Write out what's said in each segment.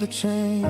the change.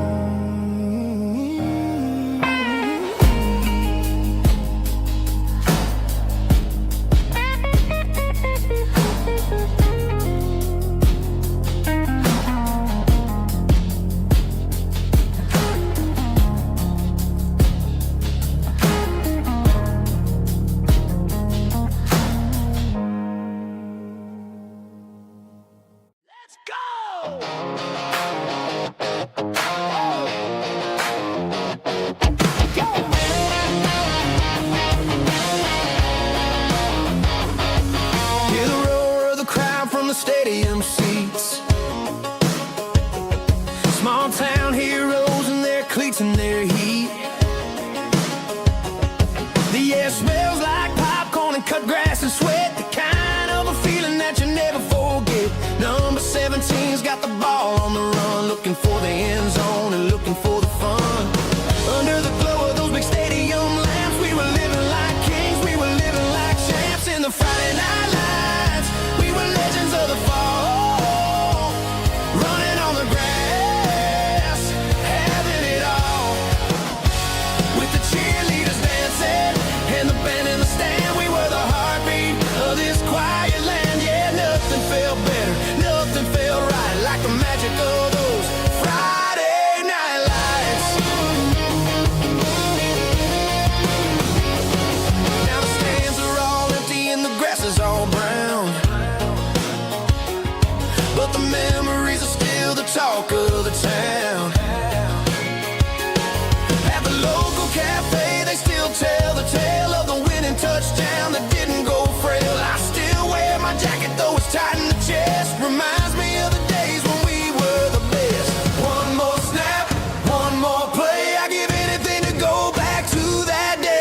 Stadium seats, small town heroes in their cleats and their heat. The air smells like popcorn and cut grass and sweat, the kind of a feeling that you never forget. Number 17's got the ball on the run, looking for the end zone and looking for the fun. Under the glow of those big stadium lamps, we were living like kings, we were living like champs in the Friday night lights. We were legends of the fall, running on the grass, having it all. With the cheerleaders dancing and the band in the stand, we were the heartbeat of this quiet land. Yeah, nothing felt better, nothing felt right like the magic of those Friday night lights. Now the stands are all empty and the grass is all brown, but the memories are still the talk of the town. At the local cafe, they still tell the tale of the winning touchdown that didn't go frail. I still wear my jacket, though it's tight in the chest. Reminds me of the days when we were the best. One more snap, one more play, I give anything to go back to that day.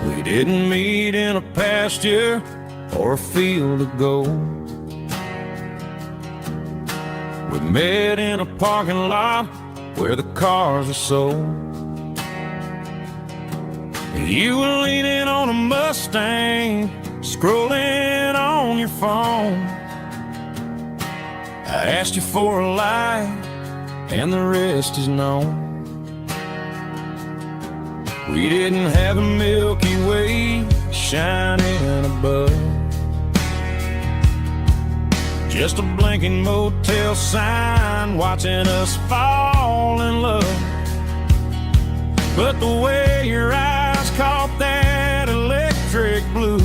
We didn't meet in a pasture or a field of gold. We met in a parking lot where the cars are sold. You were leaning on a Mustang, scrolling on your phone. I asked you for a light, and the rest is known. We didn't have a Milky Way shining above, just a blinking motel sign watching us fall in love. But the way your eyes caught that electric blue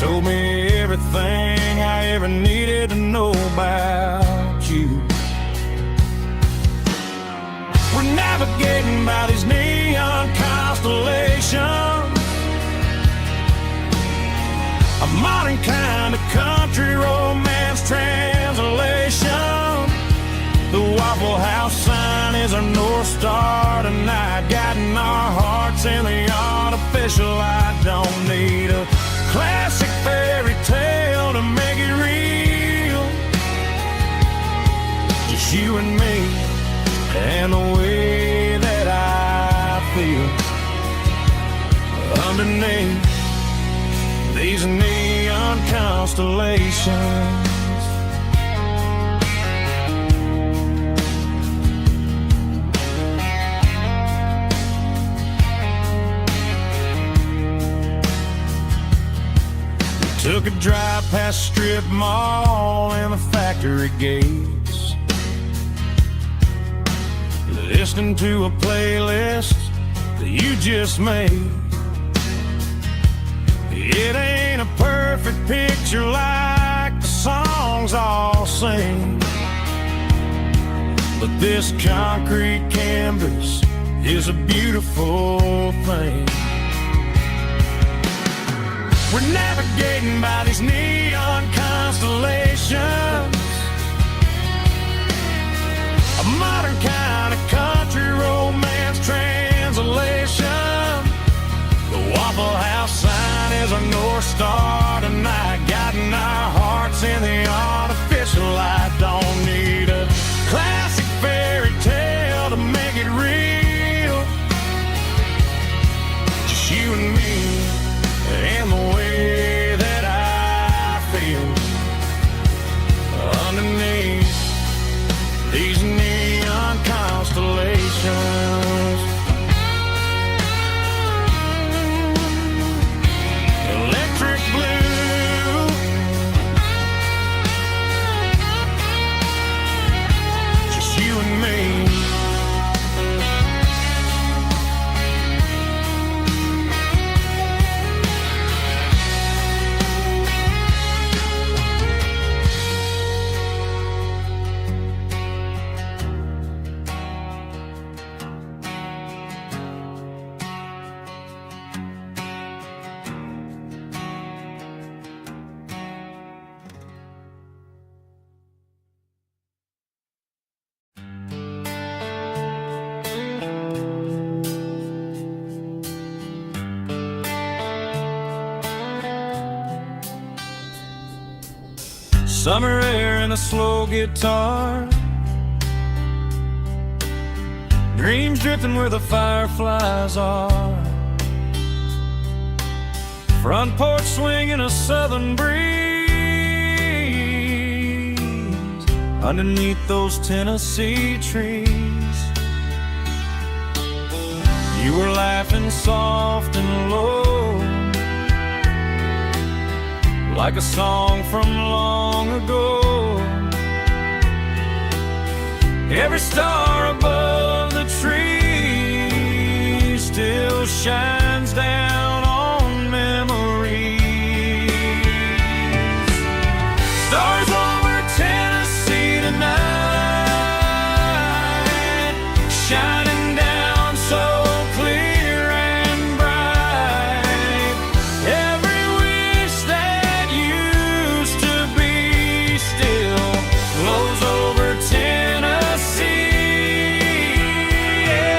told me everything I ever needed to know about you. We're navigating by these neon constellations, a modern kind of country romance translation. The Waffle House sign is our North Star tonight, guiding our hearts in the artificial light. Don't need a classic fairy tale to make it real. Just you and me and the way that I feel underneath these neon constellations. Took a drive past strip mall and the factory gates, listening to a playlist that you just made. It ain't a perfect picture like the songs all sing, but this concrete canvas is a beautiful thing. We're navigating by these neon constellations, a modern kind of country romance translation. The Waffle House sign is our North Star tonight, guiding our hearts in the artificial light. Don't need a classic fairy tale to make it real. Just you and me and the way that I feel underneath these neon constellations. Electric blue, just you and me. Summer air and a slow guitar, dreams drifting where the fireflies are. Front porch swinging a southern breeze underneath those Tennessee trees. You were laughing soft and low, like a song from long ago. Every star above the tree still shines down on memories. Stars over Tennessee tonight, shining down so clear and bright. Every wish that used to be still glows over Tennessee.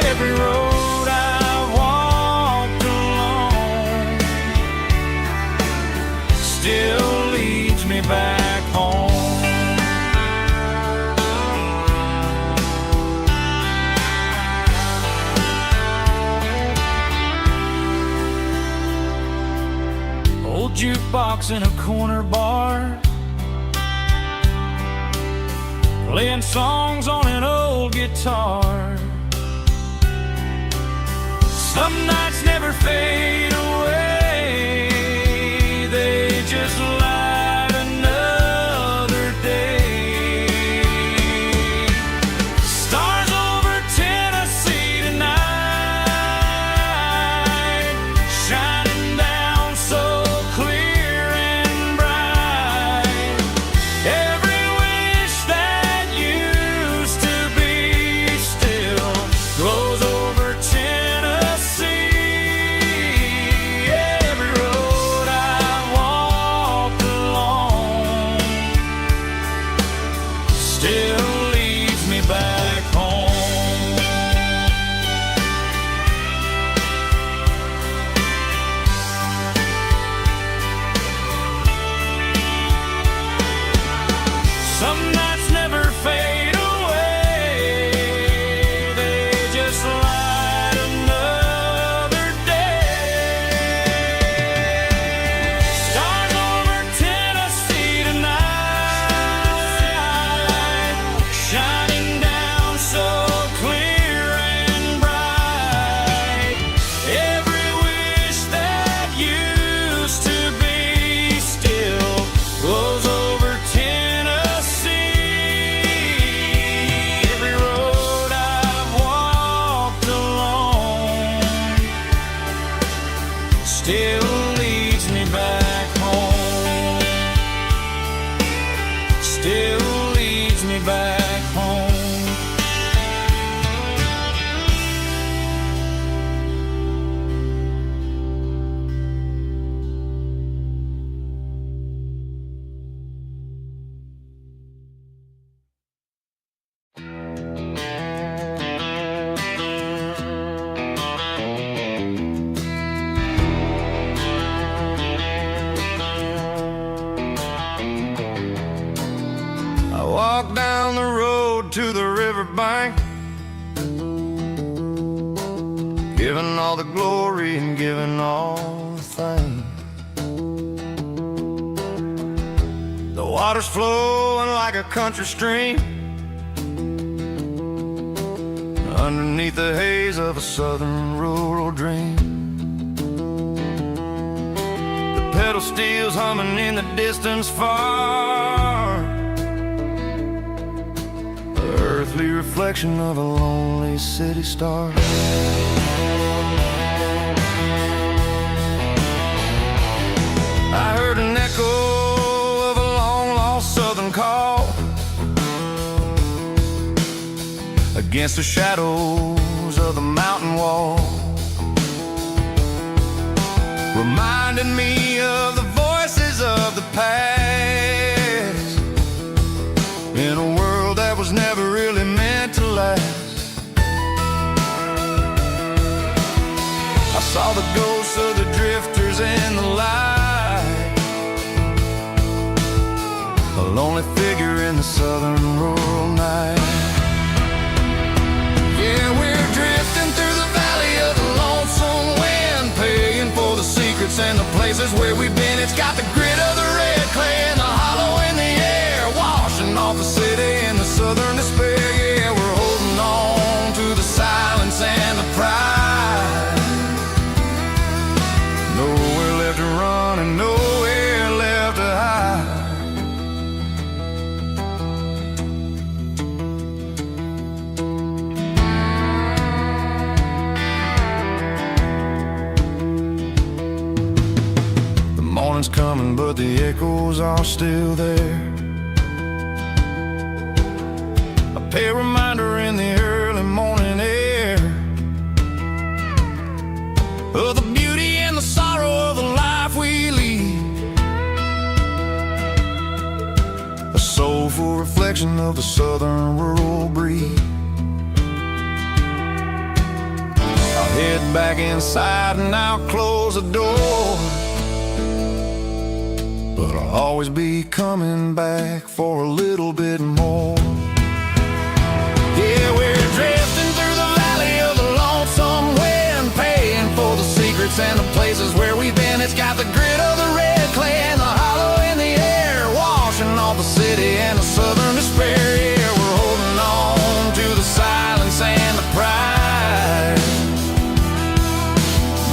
Every road I've walked along still leads me back home. Old jukebox in a corner bar, playing songs on an old guitar. Some nights never fade away, they just light another day. Stars over Tennessee tonight, shining down so clear and bright. Every wish that used to be still glows over Tennessee. still leads me back home. Still leads me back home. Walk down the road to the riverbank, giving all the glory and giving all the thanks. The water's flowing like a country stream underneath the haze of a southern rural dream. The pedal steel's humming in the distance far, earthly reflection of a lonely city star. I heard an echo of a long-lost southern call against the shadows of the mountain wall, reminding me of the voices of the past in a world that was never really meant to last. I saw the ghosts of the drifters in the light, a lonely figure in the southern rural night. Yeah, we're drifting through the valley of the lonesome wind, paying for the secrets and the places where we've been. It's got the grit of the red clay and the hollow in the air, washing off the city and the southern despair. Yeah, we're holding on to the silence and the pride. Nowhere left to run and nowhere left to hide. The morning's coming, but the echoes are still there. A reminder in the early morning air of the beauty and the sorrow of the life we lead, a soulful reflection of the southern rural breed. I'll head back inside and I'll close the door, but I'll always be coming back for a little bit more. Yeah, we're drifting through the valley of the lonesome wind, paying for the secrets and the places where we've been. It's got the grit of the red clay and the hollow in the air, washing off the city and the southern despair. Yeah, we're holding on to the silence and the pride.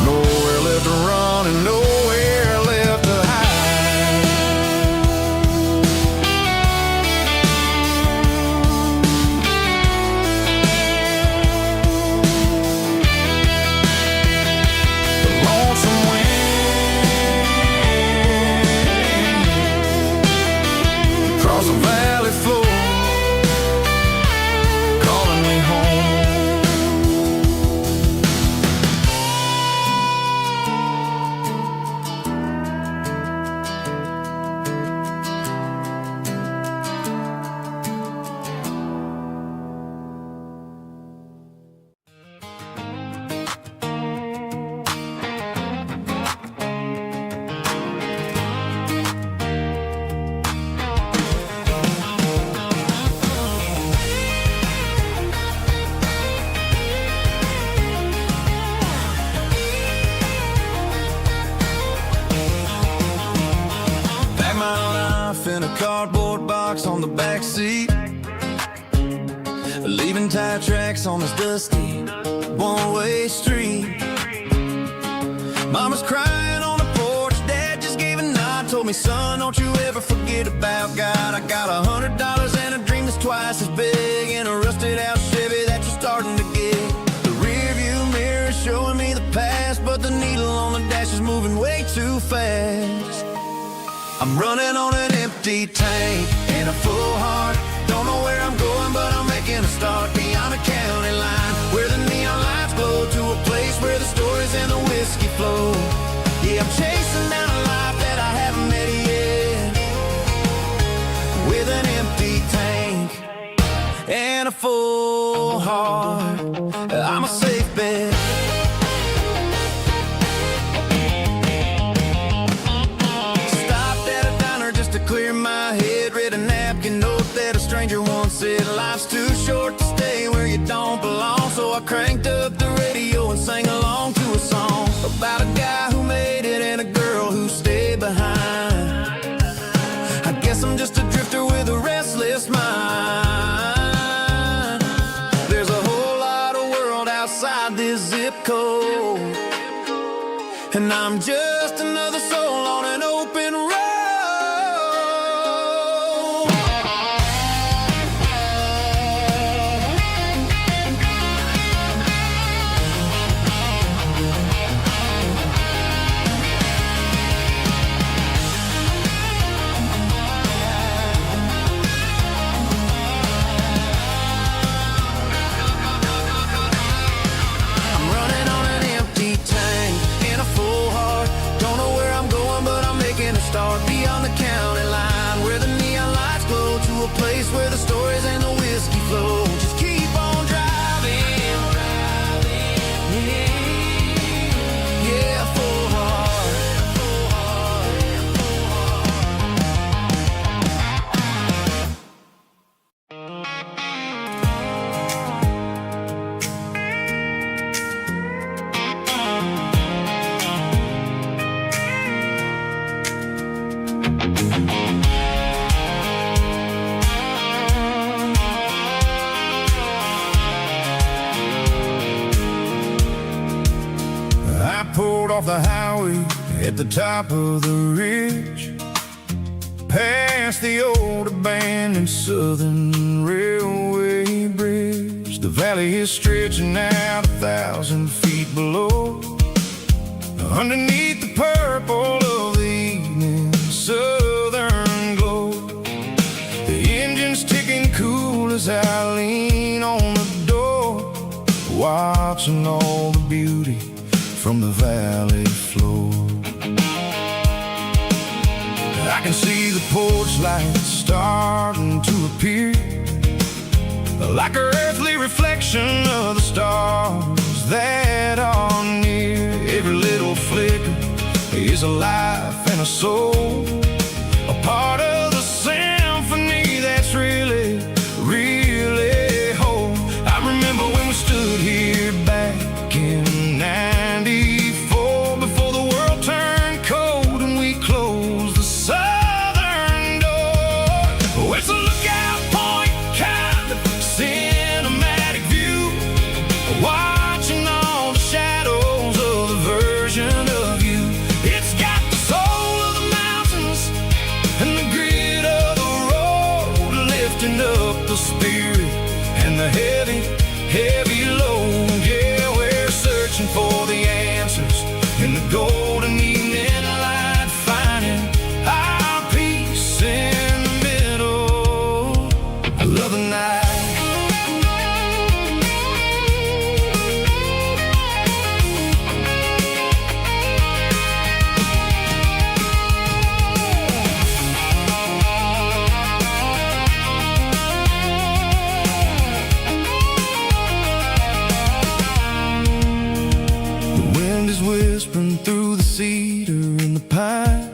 Nowhere left to run and nowhere left to hide. The valley floor calling me home. In a cardboard box on the back seat, leaving tire tracks on this dusty one-way street. Mama's crying on the porch, Dad just gave a nod, told me, son, don't you ever forget about God. I got $100 and a dream that's twice as big, and a rusted out Chevy that you're starting to get. The rear view mirror showing me the past, but the needle on the cash is moving way too fast. I'm running on an empty tank and a full heart. Don't know where I'm going, but I'm making a start beyond a county line, where the neon lights glow, to a place where the stories and the whiskey flow. Yeah, I'm chasing down a life that I haven't met yet, with an empty tank and a full heart. I'm a safe bet. Stopped at a diner just to clear my head, read a napkin note that a stranger once said, life's too short to stay where you don't belong. So I cranked up the radio and sang along to a song about a guy who made it and a girl who stayed behind. I guess I'm just a drifter with a restless mind. There's a whole lot of world outside this zip code, and I'm just another soul on an open road. Start beyond the county line, where the neon lights glow, to a place where the stories and the whiskey flow. Just keep on driving, yeah, full heart. I pulled off the highway at the top of the ridge, past the old abandoned Southern Railway bridge. The valley is stretching out 1,000 feet below, underneath the purple of the evening southern glow. The engine's ticking cool as I lean on the door, watching all the beauty from the valley floor. I can see the porch lights starting to appear, like an earthly reflection of the stars that are near. Every little flicker is a life and a soul, a part of the symphony that's really, really whole. I remember when we stood here back in '94, before the world turned cold and we closed the southern door. Oh, it's a lookout point, kind of cinematic view, watching all the shadows of the version of you. It's got the soul of the mountains and the grit of the road, lifting up the spirit and the heavy, heavy load. Yeah, we're searching for the answers in the golden evening light, finding our peace in the middle of the night. The wind is whispering through the cedar and the pine,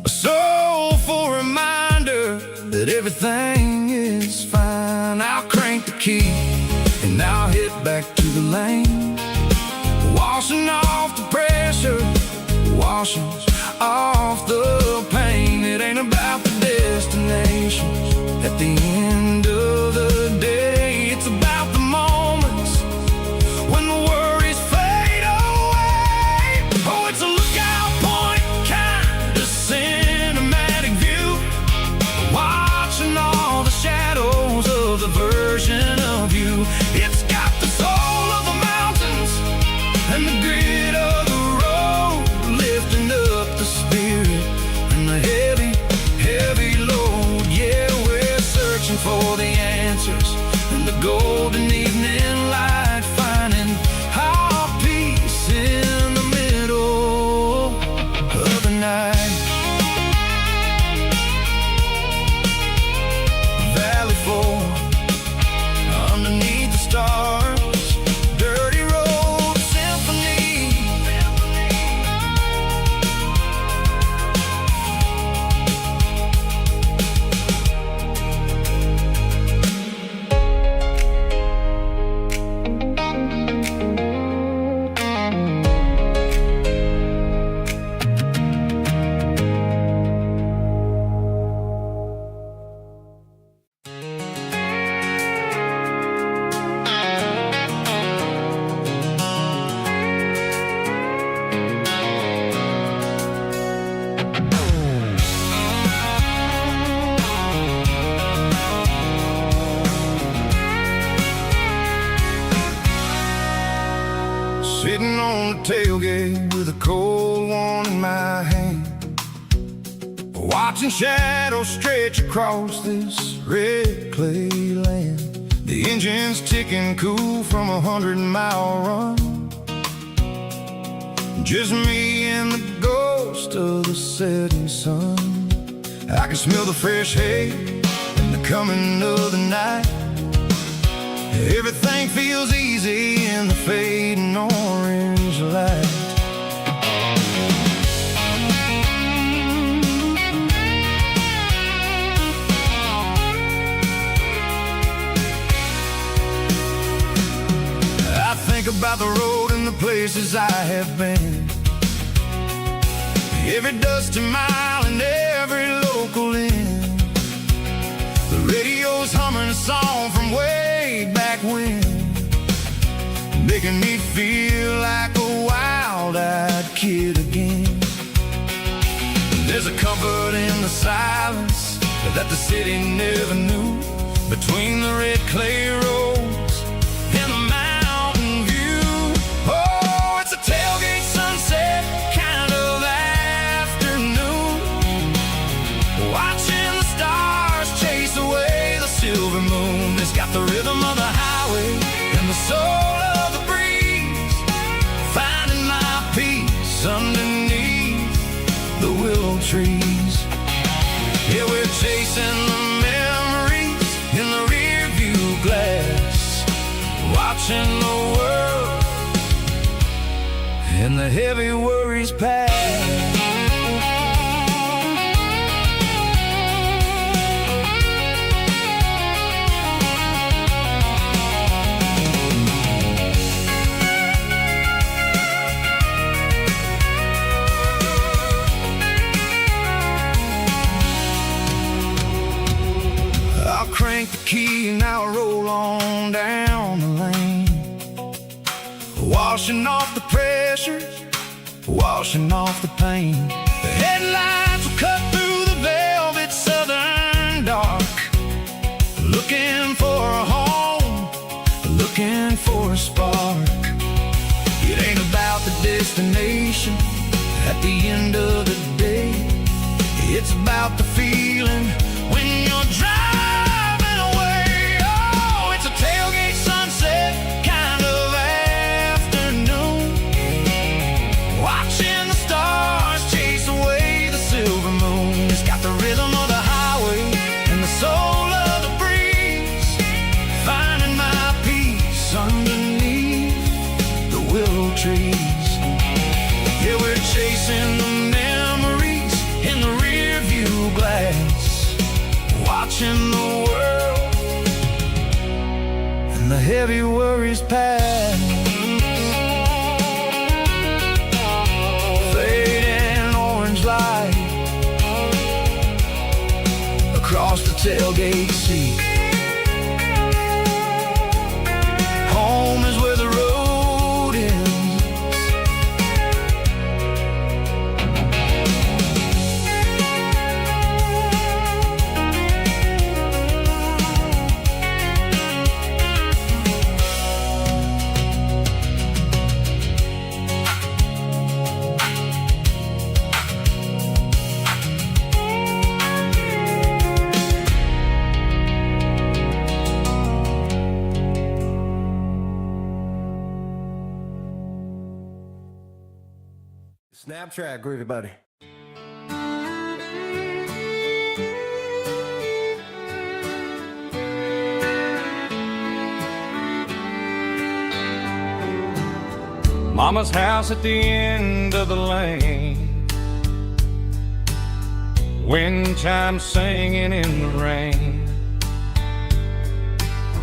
a soulful reminder that everything is fine. I'll crank the key and I'll hit back to the lane, washing off the pressure, washing off the pain. It ain't about the destination at the end of the day, it's about the moments when the worries fade away. Oh, it's a lookout point, kind of cinematic view, watching all the shadows of the version of you. It's got the soul of the mountains and the grit of the road, Sitting on the tailgate with a cold one in my hand, watching shadows stretch across this red clay land. The engine's ticking cool from a 100-mile run. Just me and the ghost of the setting sun. I can smell the fresh hay and the coming of the night. Everything feels easy in the fading orange light. I think about the road and the places I have been, every dusty mile and every local inn. The radio's humming a song from way back when, making me feel like a wild-eyed kid again. There's a comfort in the silence that the city never knew, between the red clay roads and the mountain view. Oh, it's a tailgate sunset kind of afternoon, watching the stars chase away the silver moon. It's got the rhythm of the highway and the soul of the breeze, finding my peace underneath the willow trees. Yeah, we're chasing the memories in the rear view glass, watching the world and the heavy worries pass. Crank the key and I'll roll on down the lane, washing off the pressure, washing off the pain. The headlights will cut through the velvet southern dark, looking for a home, looking for a spark. It ain't about the destination at the end of the day, it's about the feeling when you're driving. Tailgate sunset kind of afternoon, watching the stars chase away the silver moon. It's got the rhythm of the highway and the soul of the breeze, finding my peace underneath the willow trees. Yeah, we're chasing the memories in the rear view glass, watching the world the heavy worries pass. Fading orange light across the tailgate seat. Home is where the road ends. Snap track, groovy buddy. Mama's house at the end of the lane, wind chimes singing in the rain.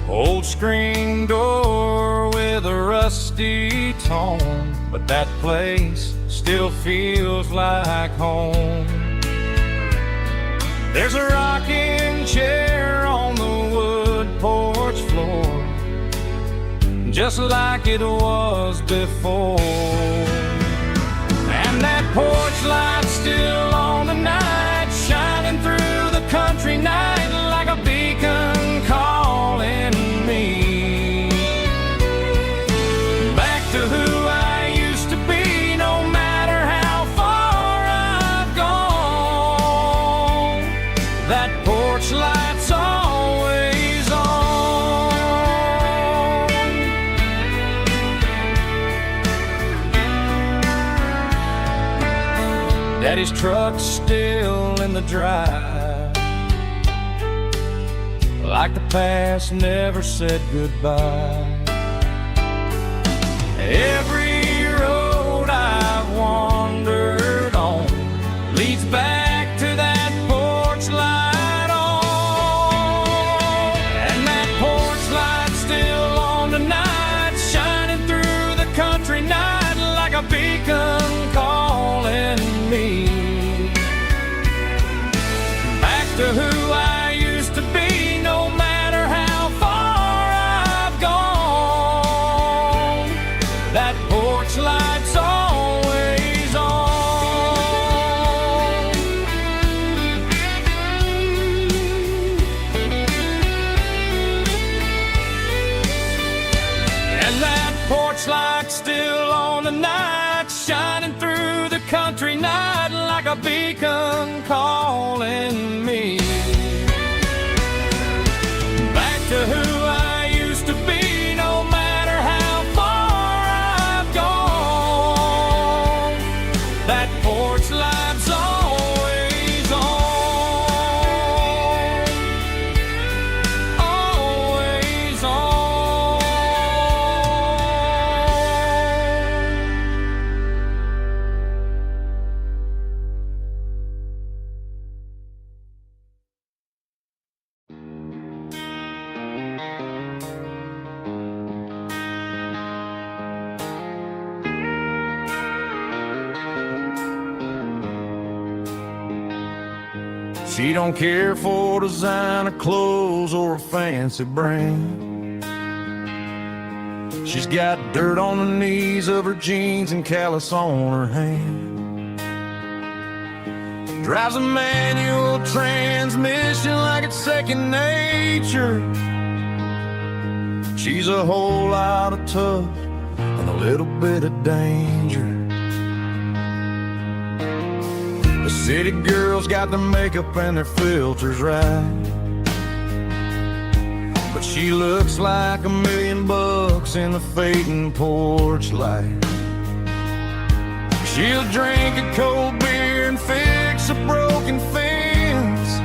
Old screen door with a rusty tone, but that place still feels like home. There's a rocking chair on the wood porch floor, just like it was before. And that porch light's still on tonight, shining through the country night like a beacon calling me back to who I Daddy's truck's still in the drive, like the past never said goodbye. Every road I've wandered on leads back to that porch light on. And that porch light's still on tonight, shining through the country night like a beacon calling me back to who I used to be, no matter how far I've gone. That porch light's always on. And that porch light's still on tonight, shining through the country night like a beacon calling me back to who I used to be, no matter how far I've gone. That porch light's always on, always on. She don't care for designer clothes or a fancy brand. She's got dirt on the knees of her jeans and callus on her hand. Drives a manual transmission like it's second nature. She's a whole lot of tough and a little bit of danger. The city girls got their makeup and their filters right, but she looks like $1 million in the fading porch light. She'll drink a cold beer and fix a broken fence,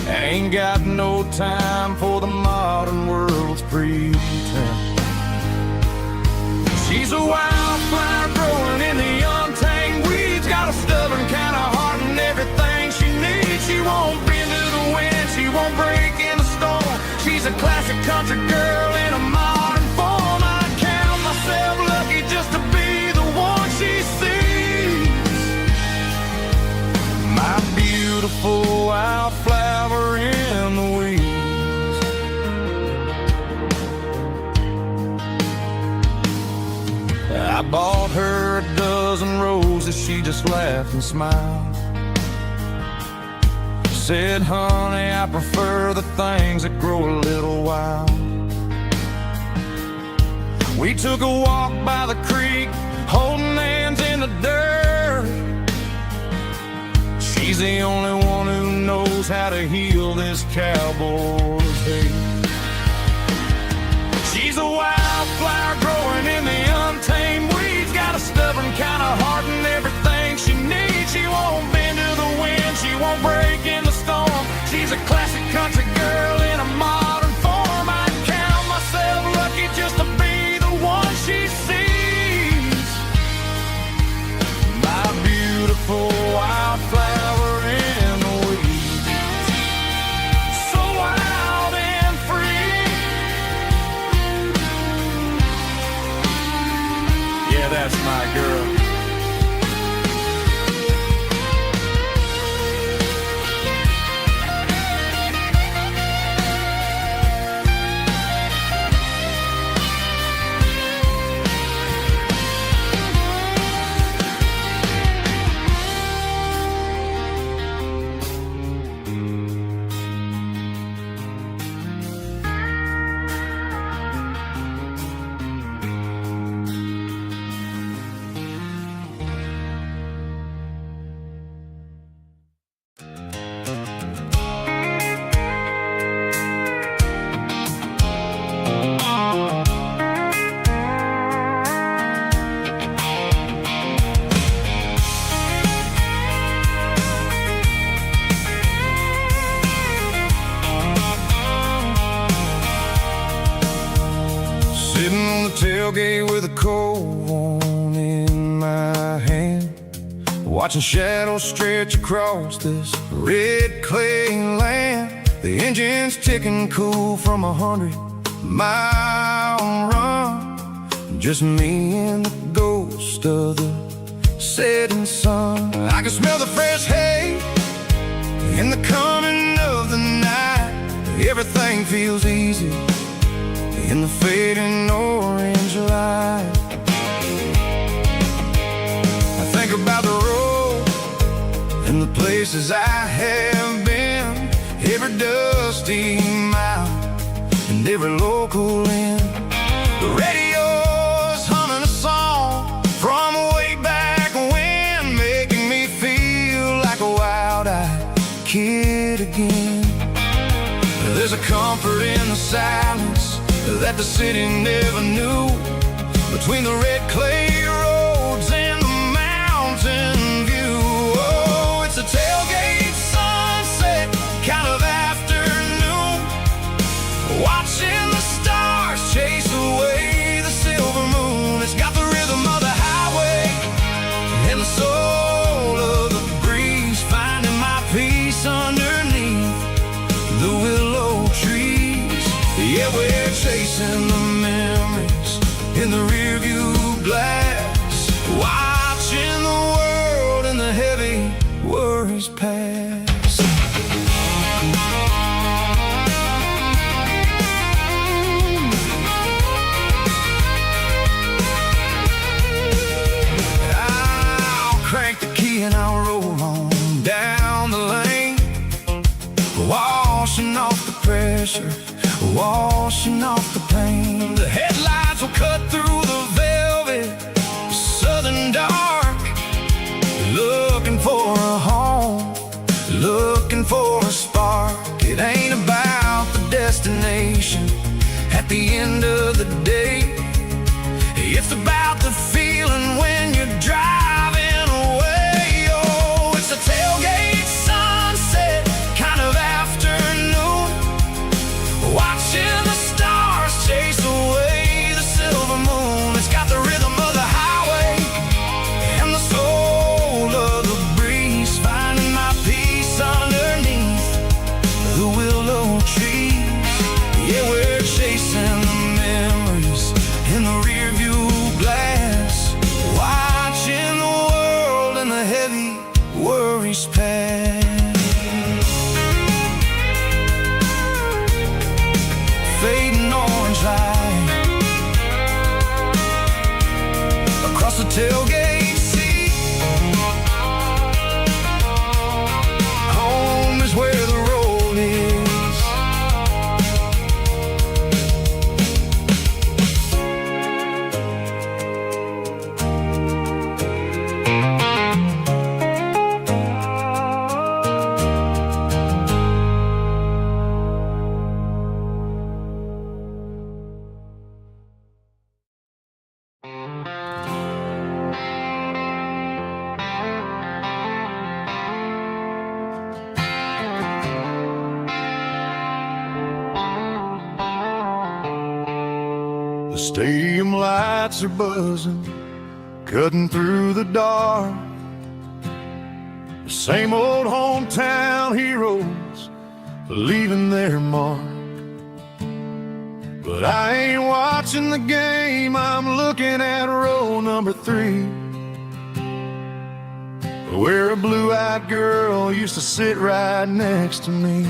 ain't got no time for the modern world's pretense. She's a wildflower growing in the untamed weeds, got a stubborn kind of heart and everything she needs. She won't bend to the wind, she won't break in the storm. She's a classic country girl in a modern form. I count myself lucky just to be the one she sees. My beautiful wildflower in the weeds. I bought her a dozen roses, she just laughed and smiled. Said, honey, I prefer the things that grow a little wild. We took a walk by the creek, holding hands in the dirt. She's the only one who knows how to heal this cowboy's hate. She's a wildflower growing in the untamed weeds, got a stubborn kind of heart and everything she needs. She won't bend to the wind, she won't break in the storm. She's a classic country girl in a modern form. I count myself lucky just to be the one she sees. My beautiful wildflower in the weeds, so wild and free. Yeah, that's my girl. tailgate with a cold one in my hand, watching shadows stretch across this red clay land. The engine's ticking cool from 100-mile run. Just me and the ghost of the setting sun. I can smell the fresh hay in the coming of the night. Everything feels easy in the fading orange light. I think about the road and the places I have been, every dusty mile and every local inn. The radio's humming a song from way back when, making me feel like a wild-eyed kid again. There's a comfort in the silence that the city never knew, between the red clay roads and the mountain view. Oh, it's a tailgate sunset kind of afternoon, watching the stars chase away the silver moon. It's got the rhythm of the highway and the soul of the breeze, finding my peace underneath the willow trees. Yeah, we're chasing the memories in the rearview glass, watching the world and the heavy worries pass. I'll crank the key and I'll roll on down the lane, washing off the pressure, washing off the pain. The headlights will cut through the velvet southern dark, looking for a home, looking for a spark. It ain't about the destination at the end of the day, it's about the feeling when you're driving away. Oh, it's a tailgate sunset kind of afternoon, watching the stars chase away the silver moon. It's got the rhythm of the highway and the soul of the breeze, finding my peace underneath the willow trees. Yeah, we're chasing the memories in the rearview glass, watching the world and the heavy worries pass. Fading orange light across the tailgate seat. Home is where the road is. The stadium lights are buzzing, cutting through the dark. The same old hometown heroes leaving their mark. But I ain't watching the game, I'm looking at row number 3, where a blue-eyed girl used to sit right next to me.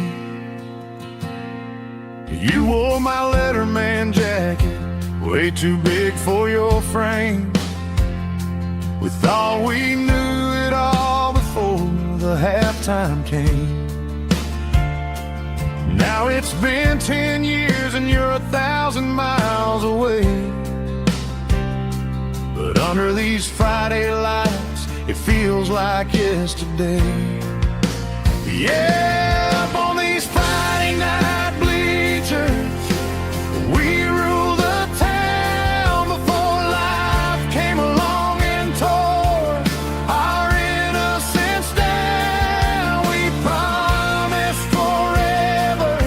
You wore my Letterman jacket, way too big for your frame. We thought we knew it all before the halftime came. Now it's been 10 years and you're 1,000 miles away, but under these Friday lights it feels like yesterday. Yeah, up on these Friday night bleachers, we rule the town before life came along and tore our innocence down. We promised forever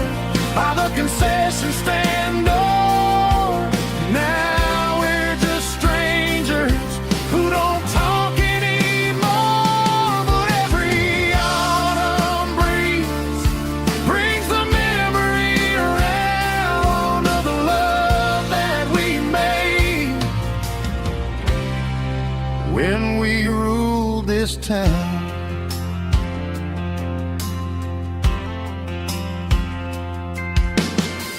by the concession stand door. Now this town.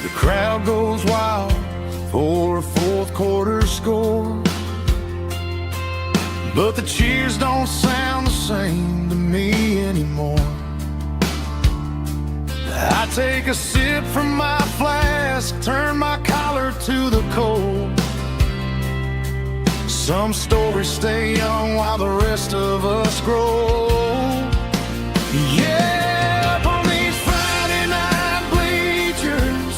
The crowd goes wild for a fourth quarter score, but the cheers don't sound the same to me anymore. I take a sip from my flask, turn my collar to the cold. Some stories stay young while the rest of us grow. Yeah, up on these Friday night bleachers,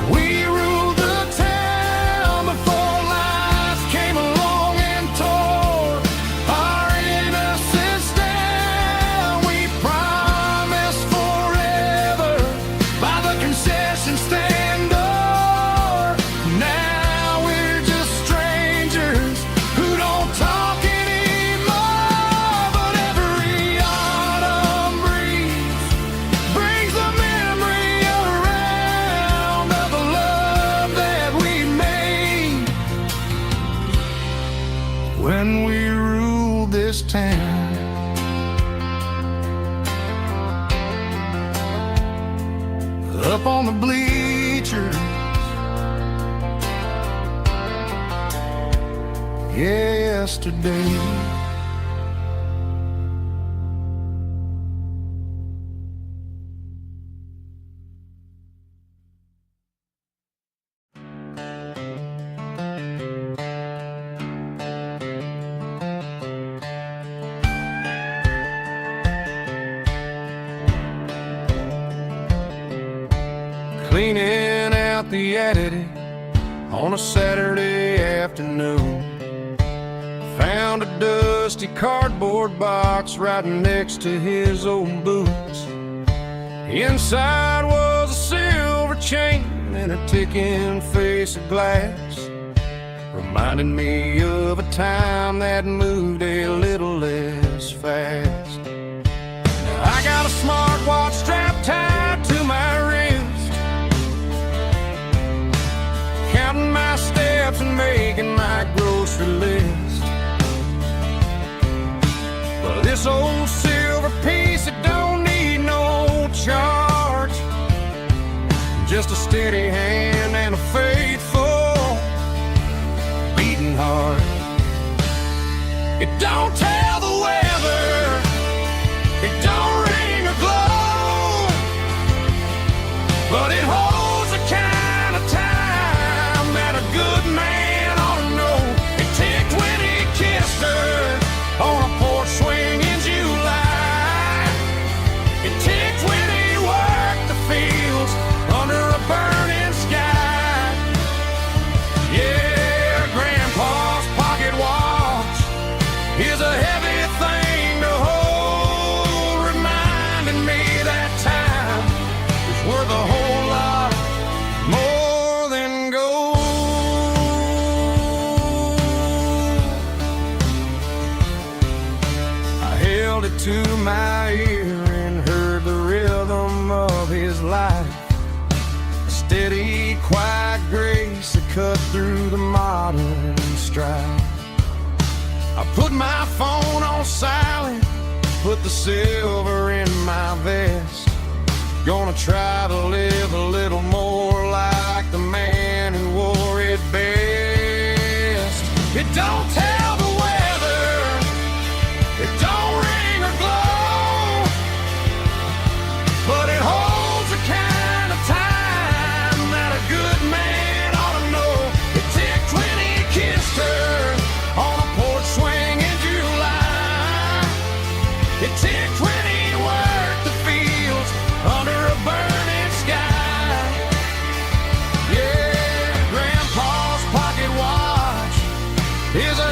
we ruled the town before life came along and tore our innocence down. We promised forever by the concession stand door. Now we're just strangers who don't talk anymore. But every autumn breeze brings the memory around of the love that we made when we ruled this town. Up on the bleachers, yesterday. Cleaning out the attic on a Saturday afternoon, found a dusty cardboard box right next to his old boots. Inside was a silver chain and a ticking face of glass, reminding me of a time that moved a little less fast. Now I got a smartwatch strapped tied to my wrist, counting my steps and making my grocery list. Well, this old silver piece, it don't need no charge, just a steady hand and a faithful beating heart. It don't tell the weather, it don't ring or glow, but it holds the kind of time that a good man ought to know. It ticked when he kissed her on a porch swing in July. It ticked when he worked the fields under a burning sky. Yeah, Grandpa's pocket watch is a heavy thing to hold, reminding me that time is worth a whole lot more than gold. I held it to my ear and heard the rhythm of his life, a steady, quiet grace that cut through the modern strife. I put my phone on silent, put the silver in my vest. Gonna try to live a little more like the man who wore it best. It don't tell the weather, it don't ring or glow, but it holds the kind of time that a good man ought to know. It ticked when he kissed her on a porch swing in July. It ticked when he worked the fields under a burning sky. Yeah, Grandpa's pocket watch is a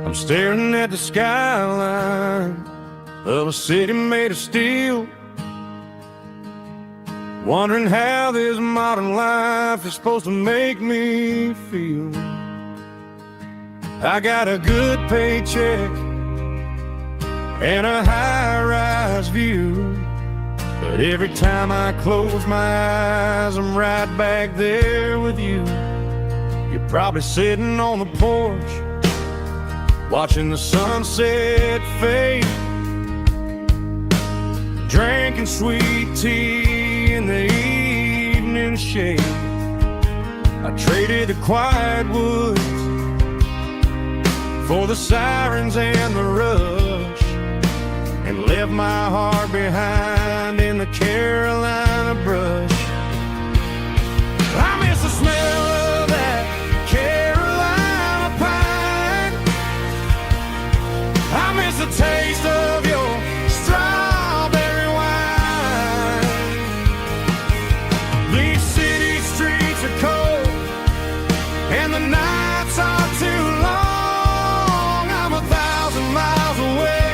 I'm staring at the skyline of a city made of steel, wondering how this modern life is supposed to make me feel. I got a good paycheck and a high-rise view, but every time I close my eyes, I'm right back there with you. You're probably sitting on the porch, watching the sunset fade, drinking sweet tea in the evening shade. I traded the quiet woods for the sirens and the rush, and left my heart behind in the Carolina brush. I miss the smell of that Carolina pine. I miss the taste of your strawberry wine. These city streets are cold and the nights are too long. I'm 1,000 miles away,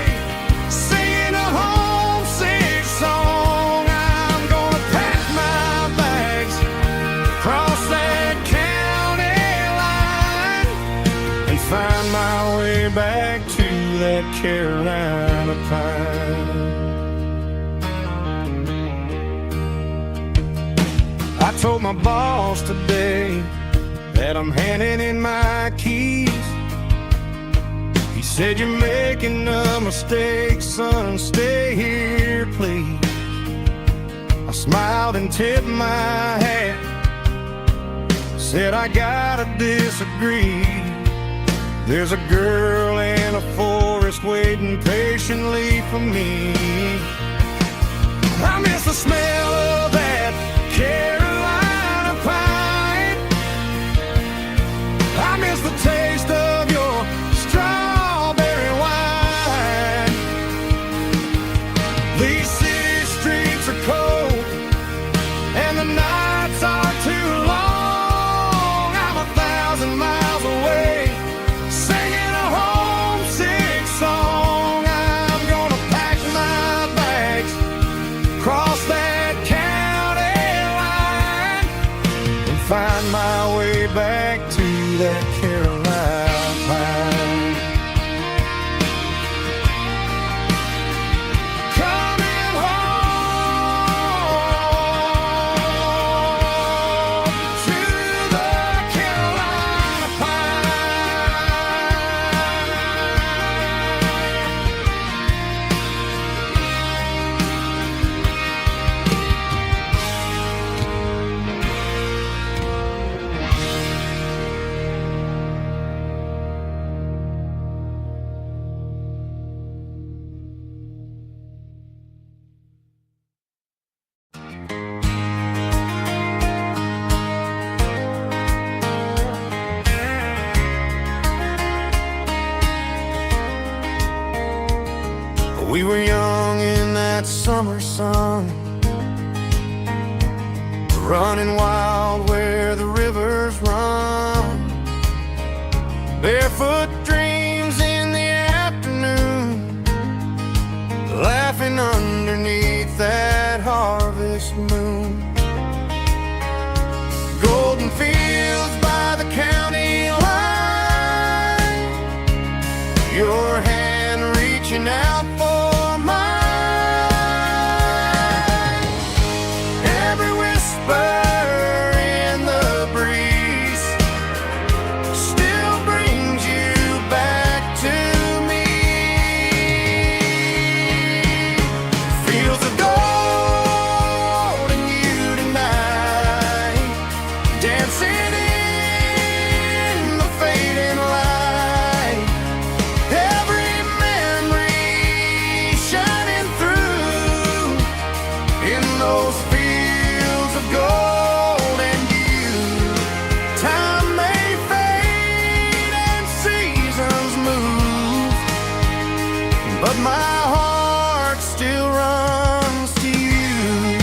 singing a homesick song. I'm gonna pack my bags, cross that county line, and find my way back to that Carolina pine. I told my boss today that I'm handing in my keys. He said, "You're making a mistake, son, stay here, please." I smiled and tipped my hat, said, "I gotta disagree. There's a girl in a forest waiting patiently for me." I miss the smell of that Carolina pine. I miss the taste of your strawberry wine. These city streets are cold and the nights are too long. I'm 1,000 miles away, singing a homesick song. I'm gonna pack my bags, cross that county line, and find my way back to that Carolina pine. Coming home to the Carolina We were young in that summer sun, running wild where the rivers run, barefoot dreams in the afternoon, laughing underneath that harvest moon. Golden fields by the county line, your hand reaching out for but my heart still runs to you.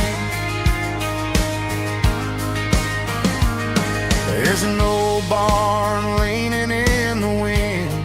There's an old barn leaning in the wind,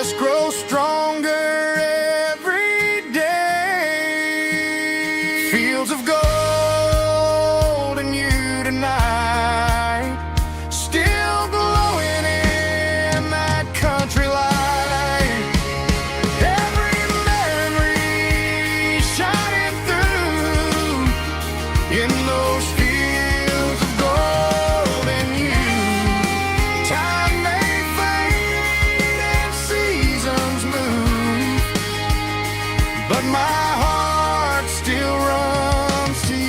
just grow stronger every day. Fields of gold and you tonight, still glowing in that country light. Every memory shining through in those fields of gold and you. Time may fade and seasons move, but my heart still runs to you.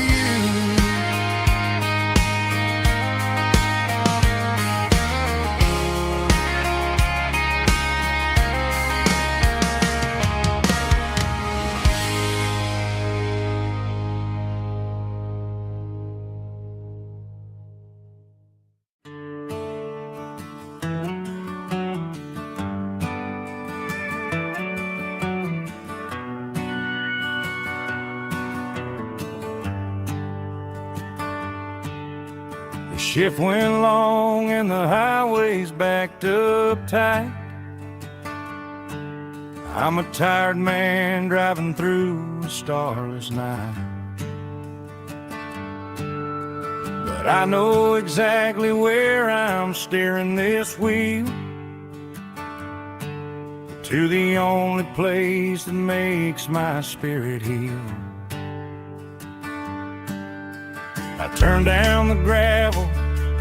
The shift went long and the highway's backed up tight. I'm a tired man driving through a starless night, but I know exactly where I'm steering this wheel, to the only place that makes my spirit heal. I turn down the gravel,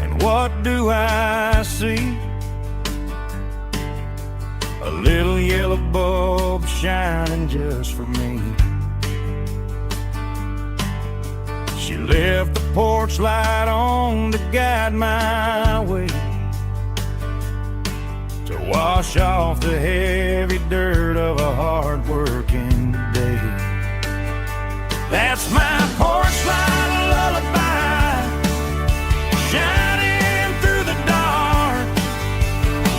and what do I see? A little yellow bulb shining just for me. She left the porch light on to guide my way, to wash off the heavy dirt of a hard-working day. That's my porch light lullaby, shining through the dark,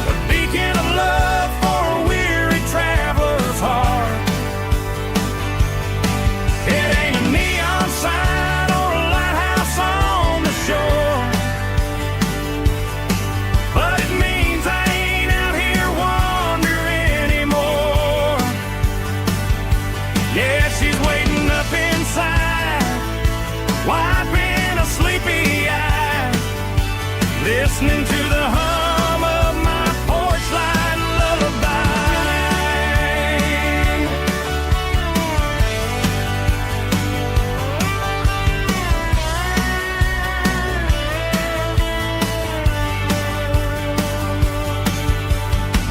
a beacon of love for a weary traveler's heart. It ain't a neon sign or a lighthouse on the shore, but it means I ain't out here wandering anymore. Yeah, she's waiting up inside, wiping a sleepy eye, listening to the hum of my porch light lullaby.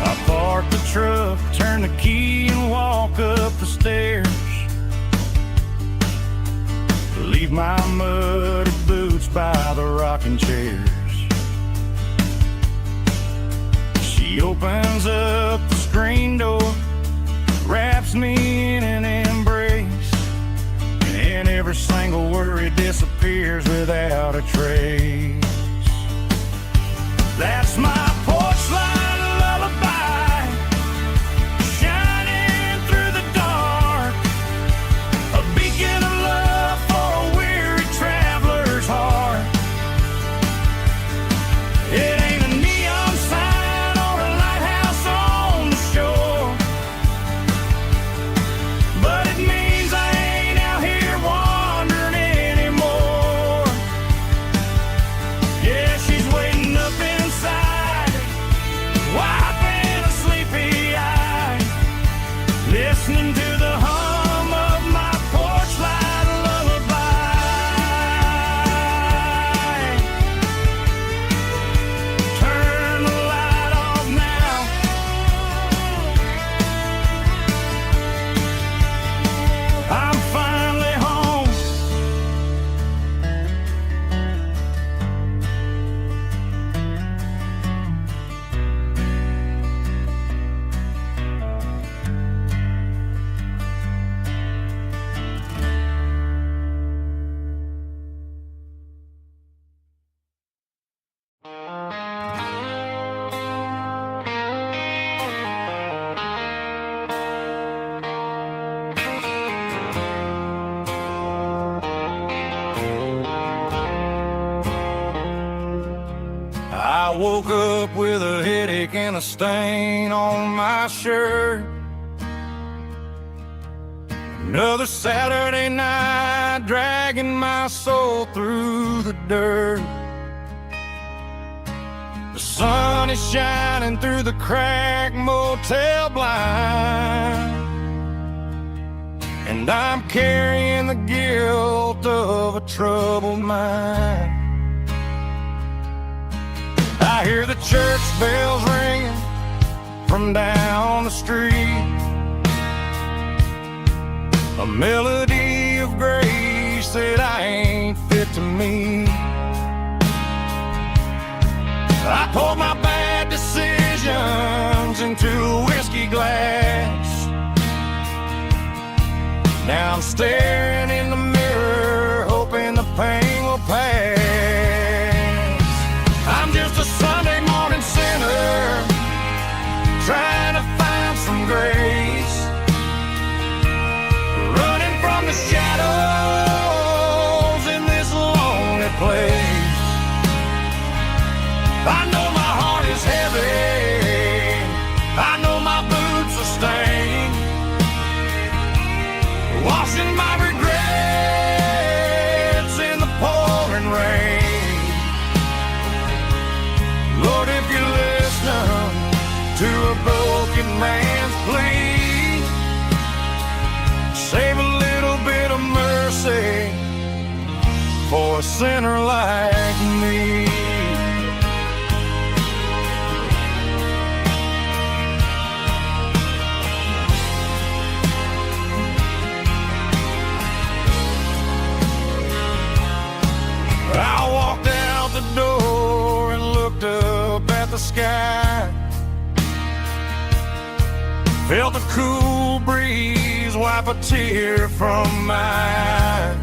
I park the truck, turn the key and walk up the stairs, leave my muddy boots by the rocking chairs. She opens up the screen door, wraps me in an embrace, and every single worry disappears without a trace. That's my porch light lullaby, shining through the dark, a beacon of love for a weary traveler's heart. It ain't a neon sign or a lighthouse on the shore, but it means I ain't out here wandering anymore. Yeah, she's waiting up inside, I woke up with a headache and a stain on my shirt. Another Saturday night, dragging my soul through the dirt. The sun is shining through the cracked motel blind, and I'm carrying the guilt of a troubled mind. I hear the church bells ringing from down the street, a melody of grace that I ain't fit to meet. I poured my bad decisions into a whiskey glass. Now I'm staring in the mirror, hoping the pain will pass. I'm just a Sunday morning sinner, trying to find some grace, running from the shadows in this lonely place. I know my heart is heavy, I know my boots are stained, washing my regrets in the pouring rain. Lord, if you listen to a broken man's plea, save a little bit of mercy for a sinner like me. I walked out the door and looked up at the sky, felt the cool breeze wipe a tear from my eye.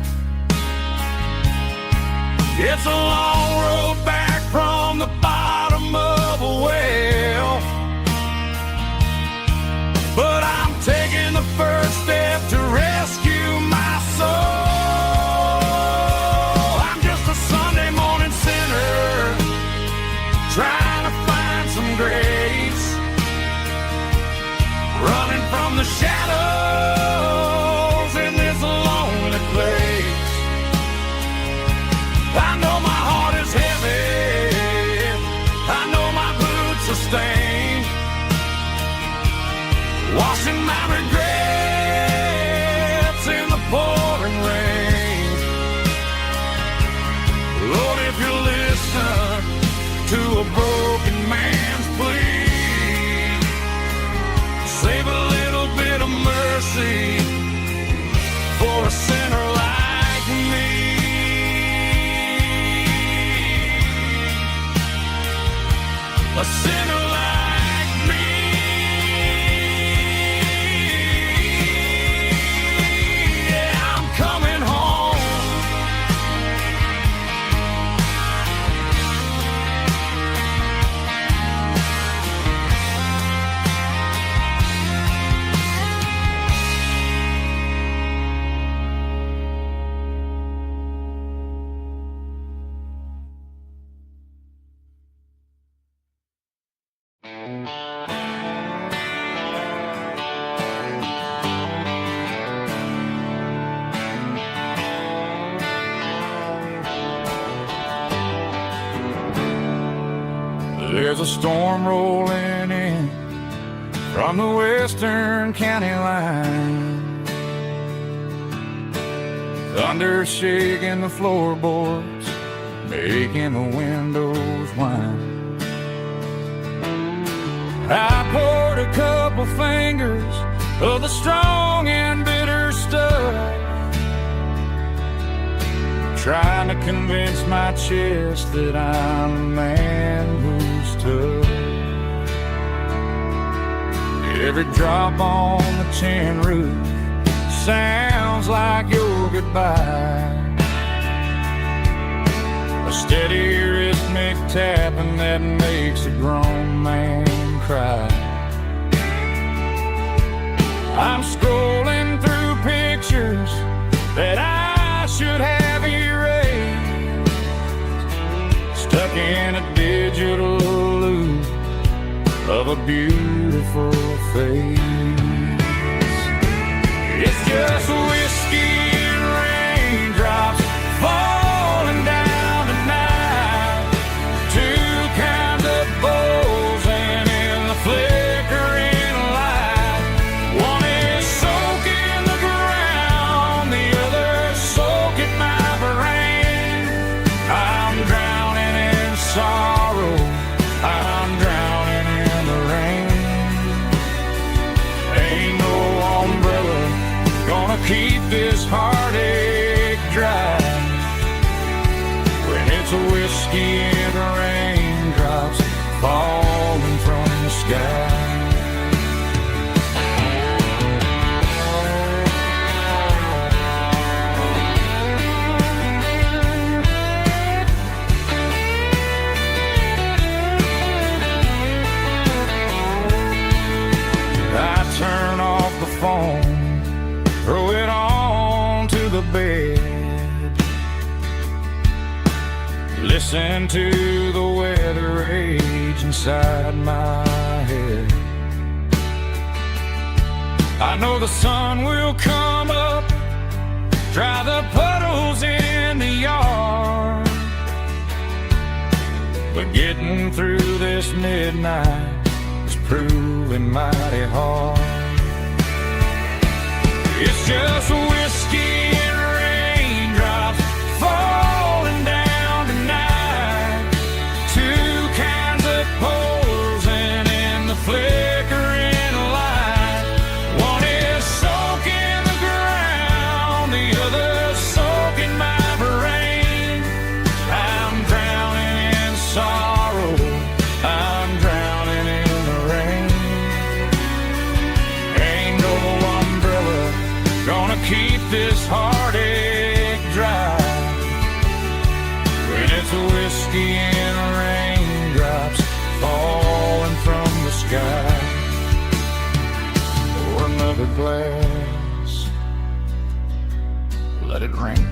It's a long road back from the bottom of a well, but I'm taking the first step to rescue my soul. Trying to find some grace, running from the shadows in this lonely place. I know my heart is heavy, I know my boots are stained, washing my regrets in the pouring rain. Lord, if you listen to a broken man's plea, save a little bit of mercy for a sinner like me. A sinner like me. Yeah, I'm coming home. There's a storm rolling in from the western county line, thunder shaking the floorboards, making the windows whine. I poured a couple fingers of the strong and bitter stuff, trying to convince my chest that I'm a man who's tough. Every drop on the tin roof sounds like your goodbye, a steady rhythmic tapping that makes a grown man cry. I'm scrolling through pictures that I should have erased, stuck in a digital loop of a beautiful face. It's just whiskey and raindrops falling down tonight. Two kinds of bowls and in the flickering light. One is soaking the ground, the other soaking my brain. I'm drowning in sorrow, I'm drowning in the rain. Ain't no umbrella gonna keep this heartache dry when it's a whiskey and raindrops falling from the sky. I turn off the phone, throw it on to the bed, listen to the weather rage inside my head. I know the sun will come up, dry the puddles in the yard, but getting through this midnight is proving mighty hard. It's just whiskey and raindrops falling down tonight. Two kinds of poles and in the flickering light. One is soaking the ground, the other soaking my brain. I'm drowning in sorrow, I'm drowning in the rain. Ain't no umbrella gonna keep this heartache dry when it's a whiskey and raindrops falling from the sky. Pour another glass, let it rain.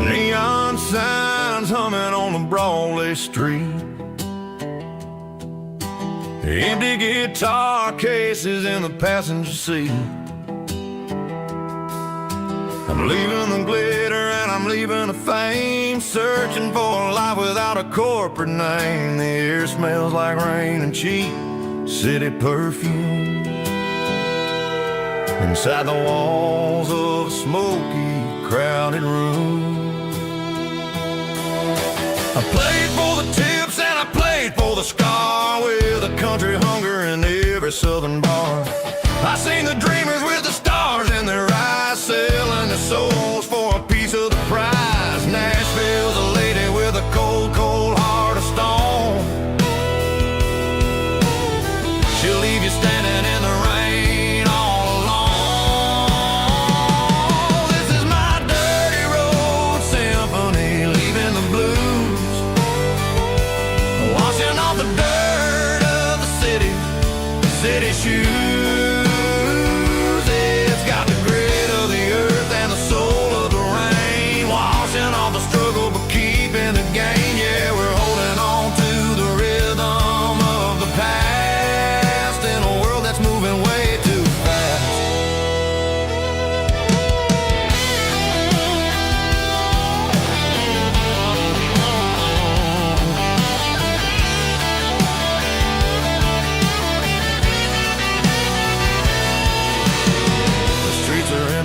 Neon signs humming on the Broadway street, empty guitar cases in the passenger seat. I'm leaving the glitter and I'm leaving the fame, searching for a life without a corporate name. The air smells like rain and cheap city perfume inside the walls of a smoky, crowded room. I played for the tips and I played for the scar, with a country hunger in every southern bar. I seen the dreamers with the stars in their eyes, selling their souls for a piece of the prize. Nashville's a lady with a cold, cold heart of stone. She'll leave you standing in the rain all alone. This is my dirty road symphony, leaving the blues, washing off the dirt of the city shoes. It's got the grit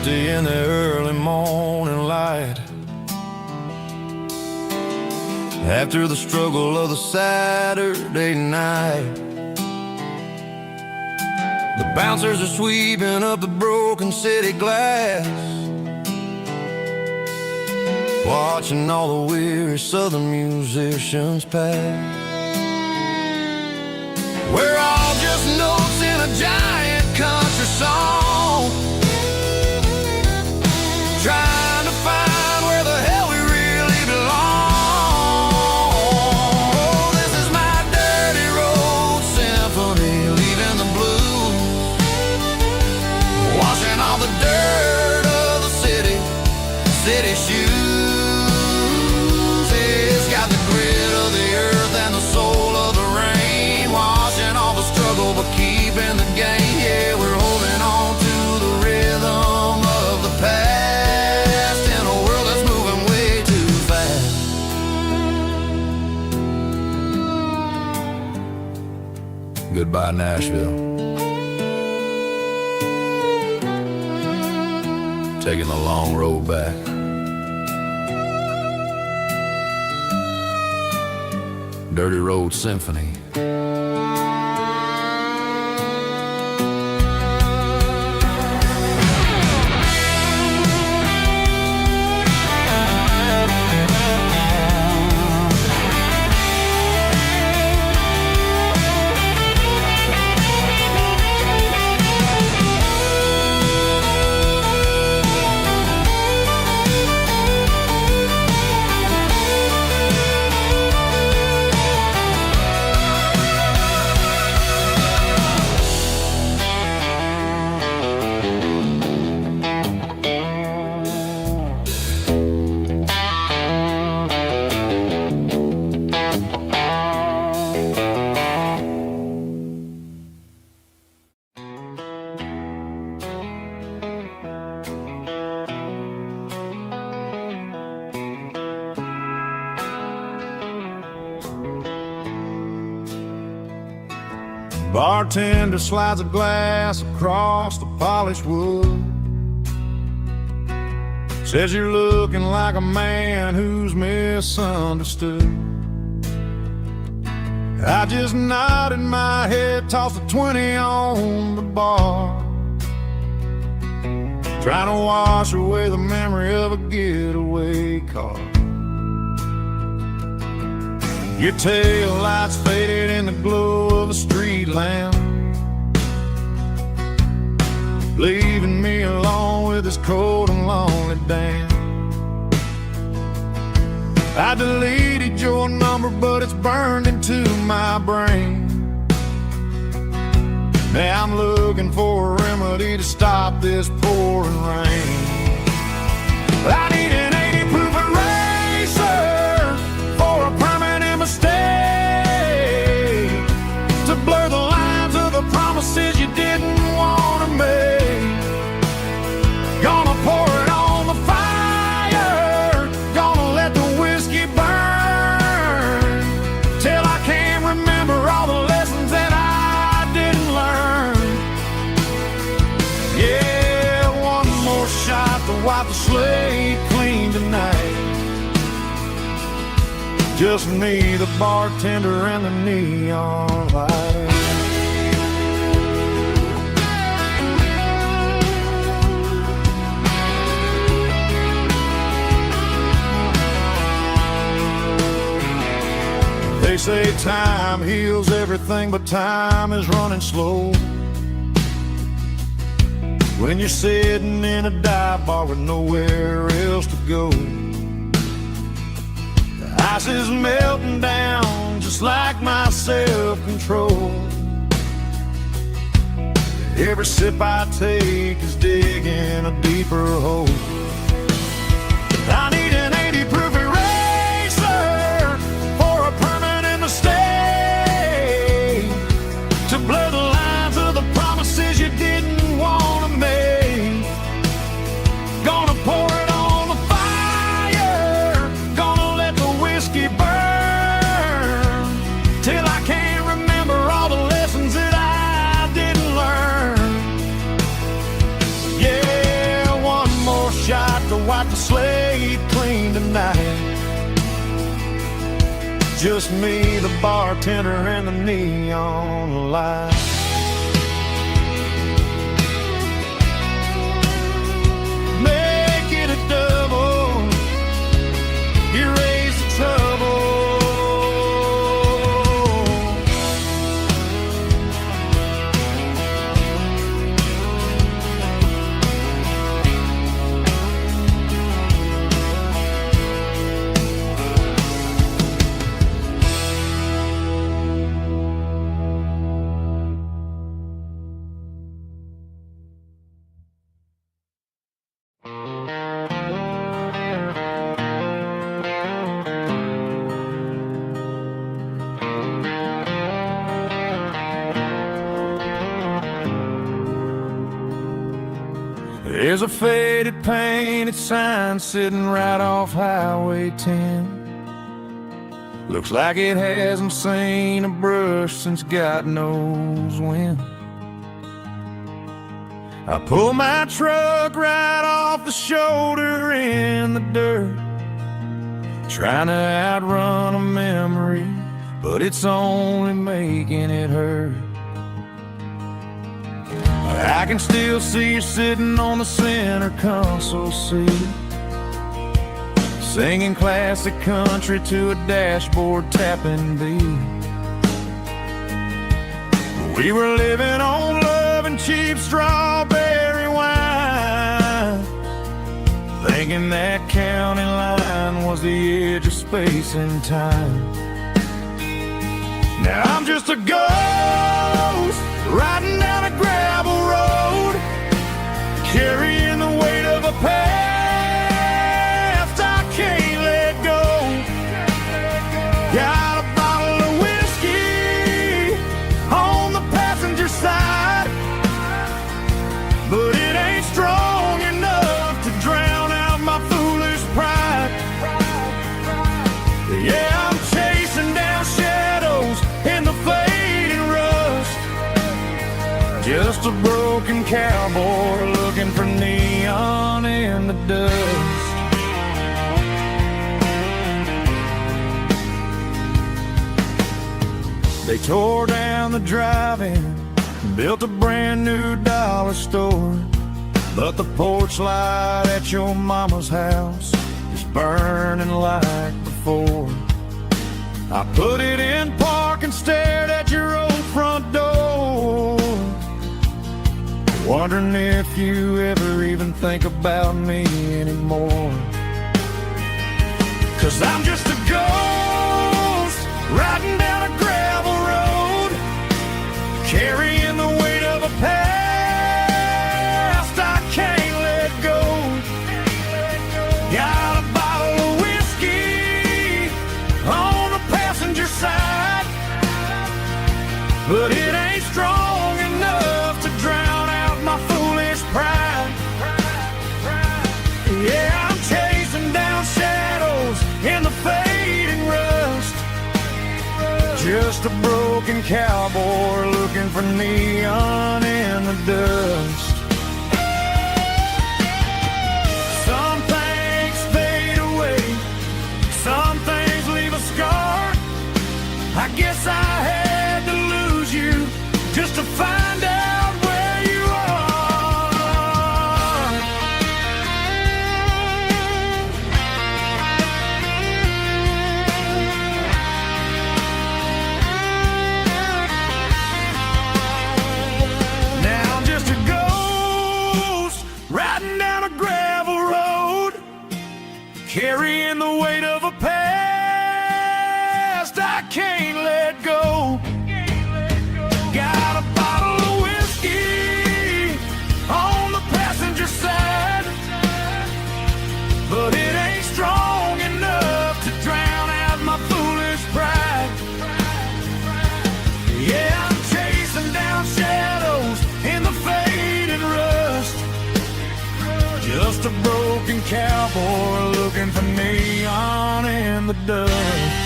empty in the early morning light. After the struggle of the Saturday night, the bouncers are sweeping up the broken city glass, watching all the weary southern musicians pass. We're all just notes in a giant country song, trying to find where the hell we really belong. Oh, this is my dirty road symphony, leaving the blues, washing all the dirt of the city shoes. It's got the grit of the earth and the soul of the rain, washing all the struggle but keeping the game. Yeah, we're holding on to the rhythm of the past in a world that's moving way too fast. Goodbye, Nashville. Taking the long road back. Dirty Road Symphony. Bartender slides a glass across the polished wood, says you're looking like a man who's misunderstood. I just nodded my head, tossed a 20 on the bar, trying to wash away the memory of a getaway car. Your tail lights faded in the glow of a street lamp, leaving me alone with this cold and lonely damn. I deleted your number, but it's burned into my brain. Now I'm looking for a remedy to stop this pouring rain. I need an 80 proof eraser for a permanent mistake, to blur the lines of the promises you didn't want to make. Gonna pour it on the fire, gonna let the whiskey burn, till I can't remember all the lessons that I didn't learn. Yeah, one more shot to wipe the slate clean tonight. Just me, the bartender, and the neon light. They say time heals everything, but time is running slow when you're sitting in a dive bar with nowhere else to go. The ice is melting down just like my self-control. Every sip I take is digging a deeper hole. I need an 80 proof eraser for a permanent mistake, to blur the lines of the promises you didn't want to make. Gonna pour it on the fire, gonna let the whiskey burn, till I can't remember all the lessons that I didn't learn. Yeah, wipe the slate clean tonight. Just me, the bartender, and the neon light. Make it a double, erase the trouble. There's a faded painted sign sitting right off Highway 10. Looks like it hasn't seen a brush since God knows when. I pull my truck right off the shoulder in the dirt, trying to outrun a memory, but it's only making it hurt. I can still see you sitting on the center console seat, singing classic country to a dashboard tapping beat. We were living on love and cheap strawberry wine, thinking that county line was the edge of space and time. Now I'm just a ghost riding down a gravel road, carrying the weight of a past I can't let go. Got a bottle of whiskey on the passenger side, but it ain't strong enough to drown out my foolish pride. Yeah, I'm chasing down shadows in the fading rust, just a broken cowboy looking for neon in the dust. They tore down the drive-in, built a brand new dollar store, but the porch light at your mama's house is burning like before. I put it in park and stared at your old front door, wondering if you ever even think about me anymore. 'Cause I'm just a ghost riding down a gravel road, carrying the weight of a past I can't let go. Got a bottle of whiskey on the passenger side, but it ain't strong enough to drown out my foolish pride. Yeah, I'm chasing down shadows in the fading rust, just a broken cowboy looking for neon in the dust. Some things fade away, some things leave a scar. I guess I had to lose you just to find out where you are. Now I'm just a ghost riding down a gravel road, carrying the weight of a past I can't let go. Got a bottle of whiskey on the passenger side, but it ain't strong enough to drown out my foolish pride. Yeah, I'm chasing down shadows in the fading rust, just a broken cowboy looking for neon in the dust.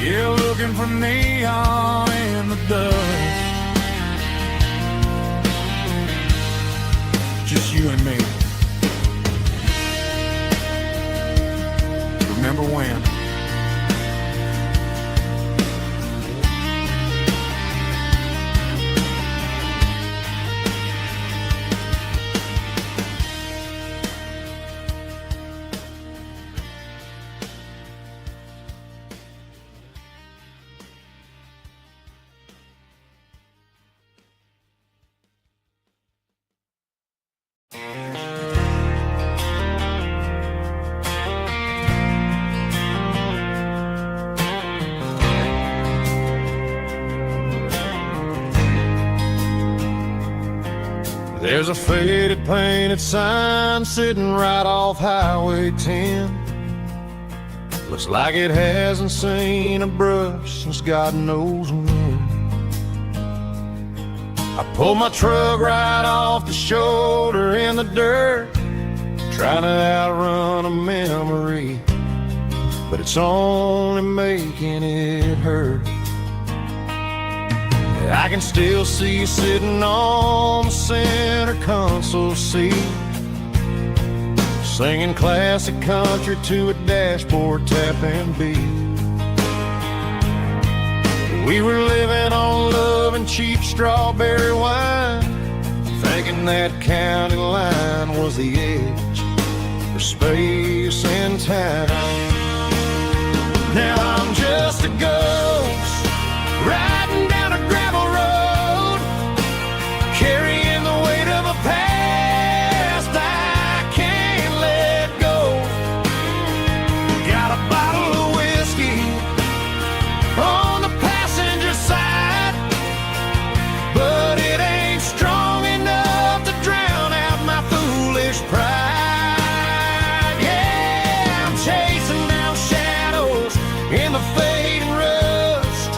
Yeah, looking for neon in the dust. Just you and me. There's a faded painted sign sitting right off Highway 10. Looks like it hasn't seen a brush since God knows when. I pulled my truck right off the shoulder in the dirt, trying to outrun a memory, but it's only making it hurt. I can still see you sitting on the center console seat, singing classic country to a dashboard tapping beat. We were living on love and cheap strawberry wine, thinking that county line was the edge for space and time. Now I'm just a ghost riding down a gravel road, carrying the weight of a past I can't let go. Got a bottle of whiskey on the passenger side, but it ain't strong enough to drown out my foolish pride. Yeah, I'm chasing down shadows in the fading rust,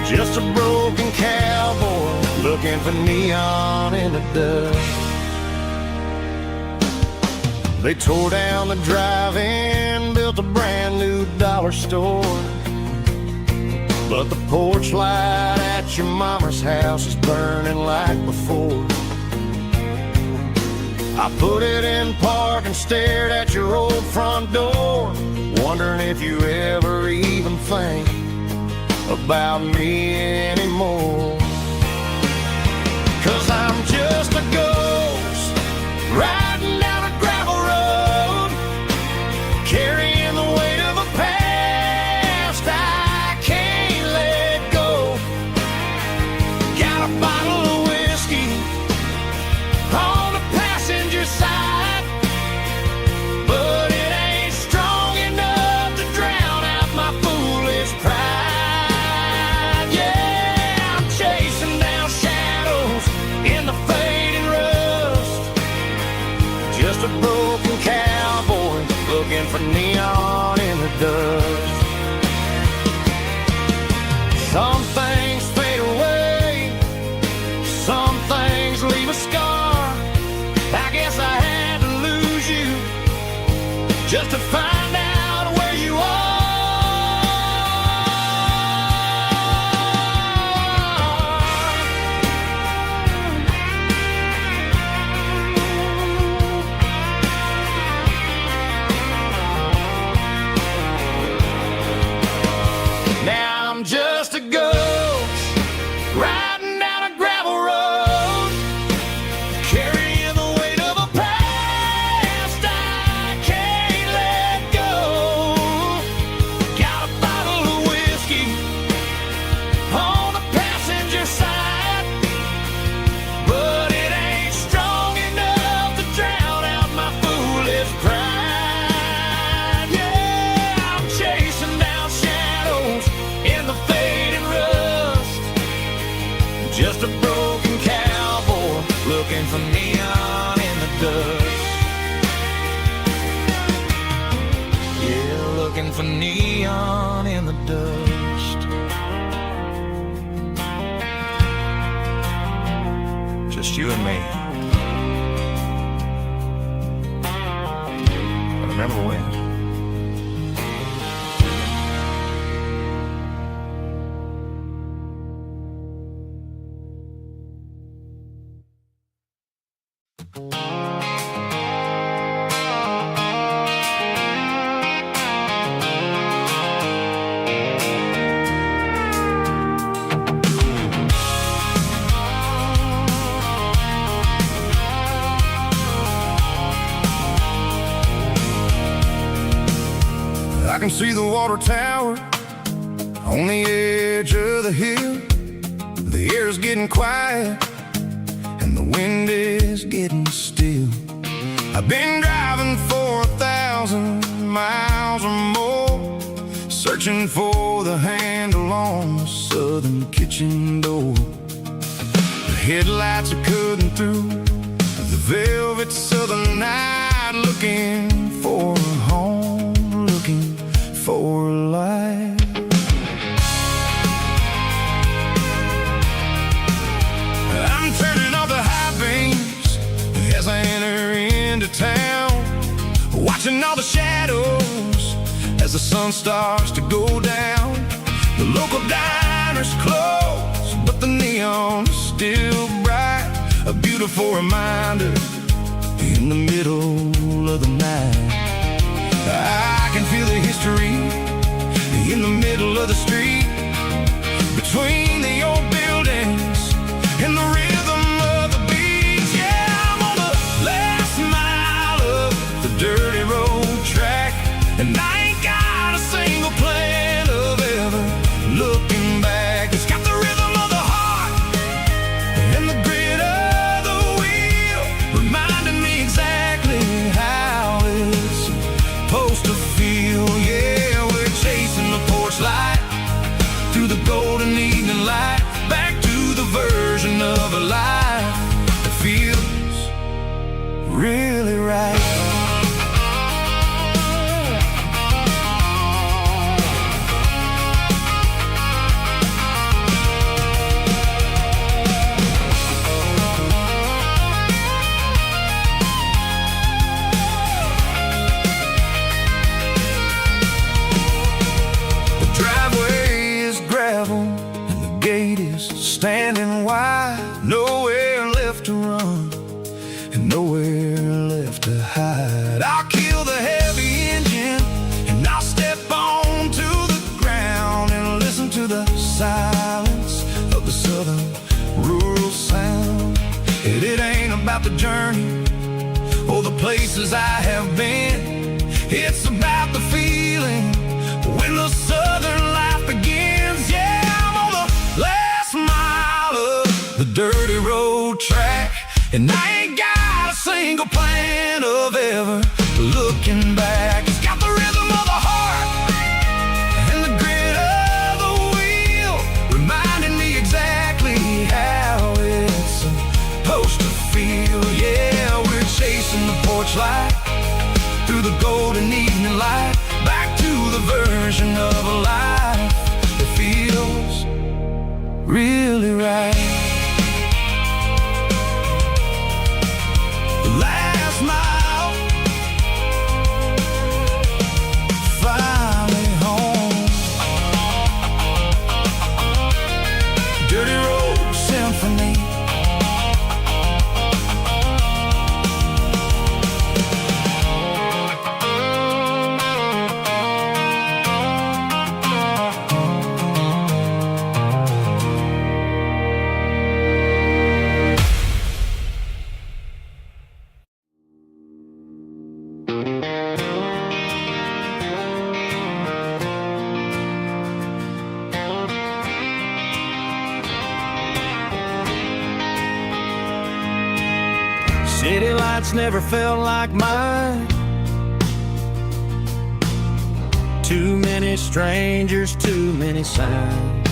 just a broken cowboy looking for neon in the dust. They tore down the drive-in, built a brand new dollar store, but the porch light at your mama's house is burning like before. I put it in park and stared at your old front door, wondering if you ever even think about me anymore. 'Cause I'm just a ghost riding down a gravel road, carrying the weight of a past I can't let go. Got a bottle of whiskey on the passenger side, but it ain't strong enough to drown out my foolish pride. Yeah, I'm chasing down shadows in the fading rust, just a broken cowboy looking for neon in the dust. Some things fade away, some things leave a scar. I guess I had to lose you just to find out where you are. Now I'm just a ghost riding down a gravel road, carrying the weight of a past I can't let go. Got a bottle of whiskey on the passenger side, but it ain't strong enough to drown out my foolish pride. Yeah, I'm chasing down shadows in the fading rust, just a broken cowboy looking for neon in the dust. Yeah, looking for neon in the dust. Just you and me. I remember when. I can see the water tower on the edge of the hill. The air is getting quiet and the wind is getting still. I've been driving for 1,000 miles or more, searching for the handle on the southern kitchen door. Headlights are cutting through the velvet southern night, looking for a home, looking for a life. I'm turning off the high beams as I enter into town, watching all the shadows as the sun starts to go down. The local diner's closed, but the neon is still bright, a beautiful reminder in the middle of the night. I can feel the history in the middle of the street, between the old buildings and the rhythm of the beats. Yeah, I'm on the last mile of the dirty road track, and I ain't got a single plan of ever looking back. It's got the rhythm of the heart and the grit of the wheel, reminding me exactly how it's supposed to feel. Yeah, we're chasing the porch light through the golden evening light, back to the version of a life that feels really right. Standing wide, nowhere left to run and nowhere left to hide. I'll kill the heavy engine and I'll step on to the ground and listen to the silence of the southern rural sound. And it ain't about the journey or the places I have been, it's about the feeling when the southern life begins. Yeah, I'm on the last mile of the dirty road track, and I ain't got a single plan of ever looking back. It's got the rhythm of the heart and the grit of the wheel, reminding me exactly how it's supposed to feel. Yeah, we're chasing the porch light through the golden evening light, back to the version of a life that feels really right. The last mile, finally home. Dirty Road Symphony. City lights never felt like mine. Too many strangers, too many signs.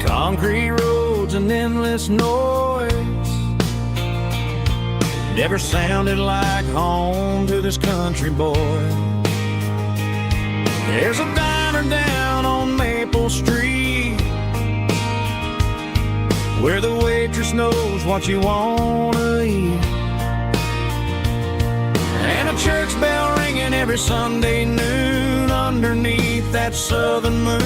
Concrete roads and endless noise never sounded like home to this country boy. There's a diner down on Maple Street where the waitress knows what you wanna eat, and a church bell ringing every Sunday noon underneath that southern moon.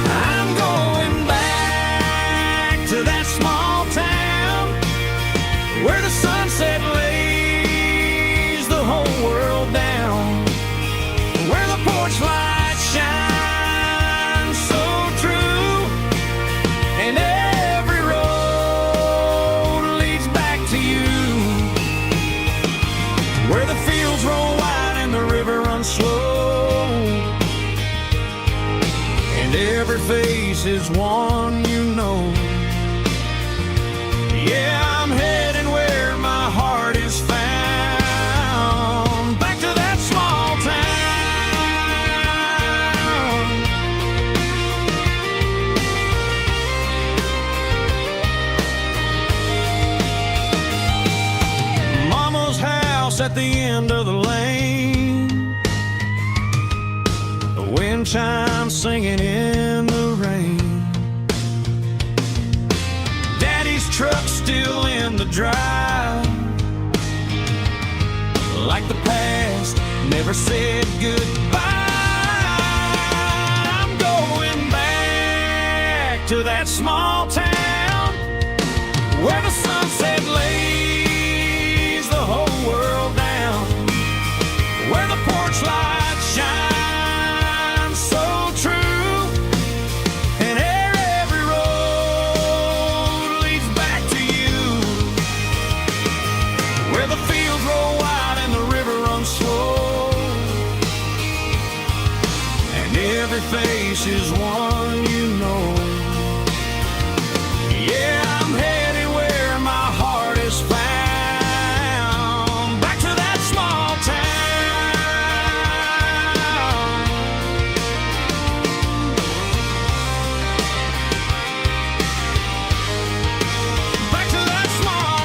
I'm going back to that small town where the sunset lays the whole world down, where the porch lights shine slow, and every face is one you know. Yeah, I'm heading where my heart is found, back to that small town at the end of the lane. The wind chimes singing in the rain. Daddy's truck's still in the drive, like the past never said goodbye. I'm going back to that small town where the sunset lays the whole world down, where the porch light shines so true, and every road leads back to you, where the fields roll wide and the river runs slow, and every face is one you know. Yeah, I'm headed where my heart is found, back to that small town. Back to that small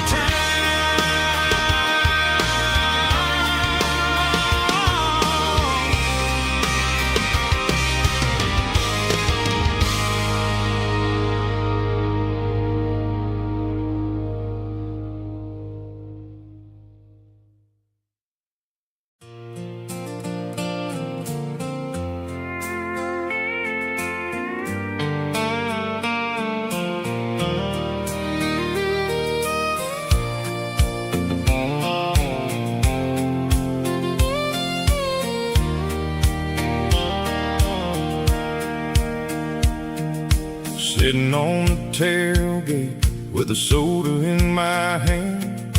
sitting on the tailgate with a soda in my hand,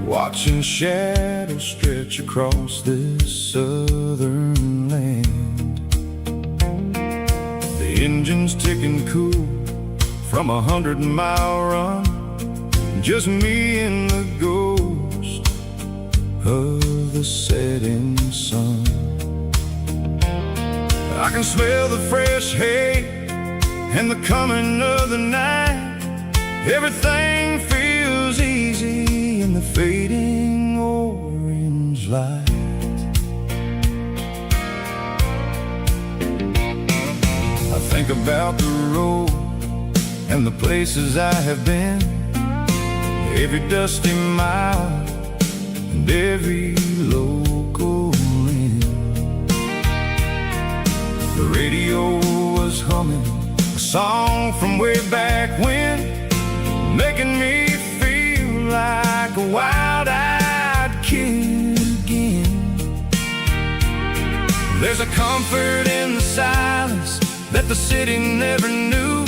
watching shadows stretch across this southern land. The engine's ticking cool from 100-mile run, just me and the ghost of the setting sun. I can smell the fresh hay and the coming of the night. Everything feels easy in the fading orange light. I think about the road and the places I have been, every dusty mile and every local inn. The radio was humming a song from way back when, making me feel like a wild-eyed kid again. There's a comfort in the silence that the city never knew,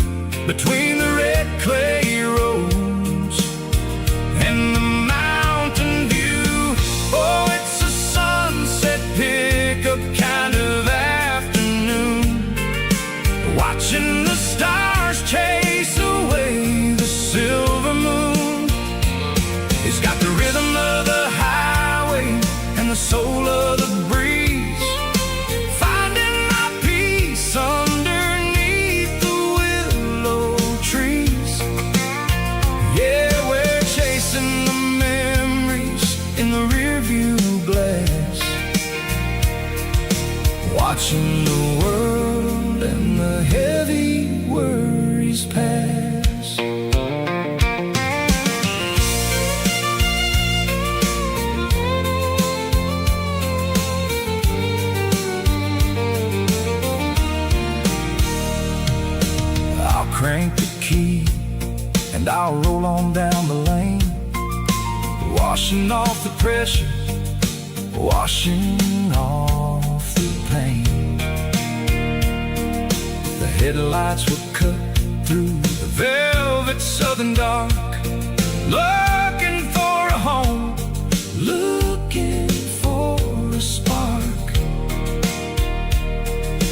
between the red clay roads and the mountain view. Oh, it's a sunset pickup kind of afternoon, watching the stars chase away the silver moon. It's got the rhythm of the highway and the soul of the breeze, finding my peace underneath the willow trees. Yeah, we're chasing the memories in the rearview glass, watching the world and the heavy worries pass. I'll crank the key and I'll roll on down the lane, washing off the pressure, washing off the pain. The headlights will cut through the velvet southern dark, looking for a home, looking for a spark.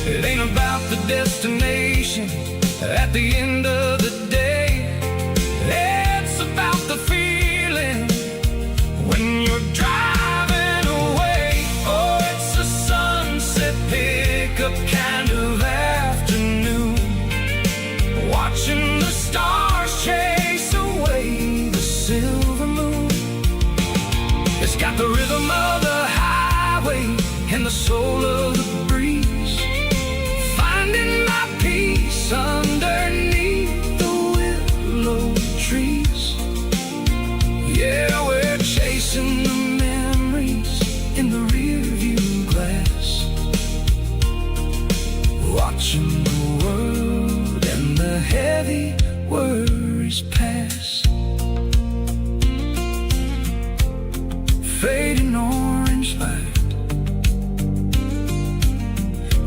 It ain't about the destination at the end of the day, it's about the feeling when you're driving away. Oh, it's a sunset pickup kind of afternoon, watching the stars chase away the silver moon. It's got the rhythm heavy worries pass. Fading orange light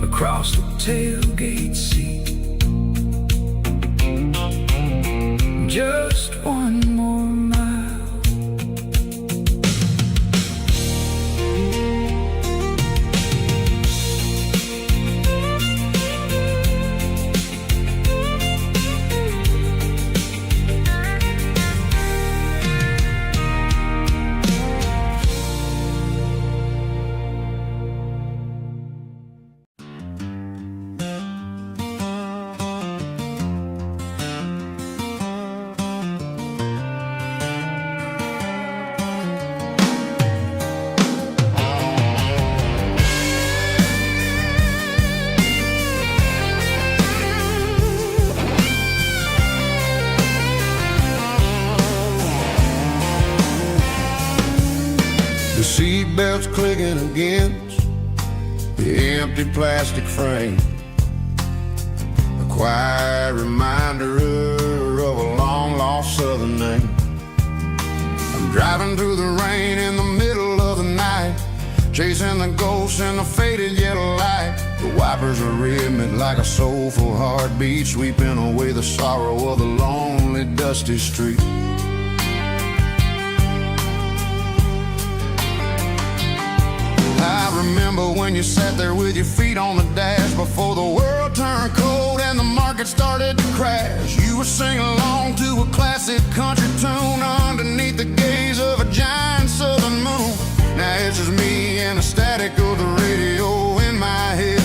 across the tailgate seat. Just one more mile. The seatbelt's clicking against the empty plastic frame, a quiet reminder of a long-lost southern name. I'm driving through the rain in the middle of the night, chasing the ghosts in the faded yellow light. The wipers are rhythmic like a soulful heartbeat, sweeping away the sorrow of the lonely, dusty street. I remember when you sat there with your feet on the dash, before the world turned cold and the market started to crash. You were singing along to a classic country tune underneath the gaze of a giant southern moon. Now it's just me and the static of the radio in my head,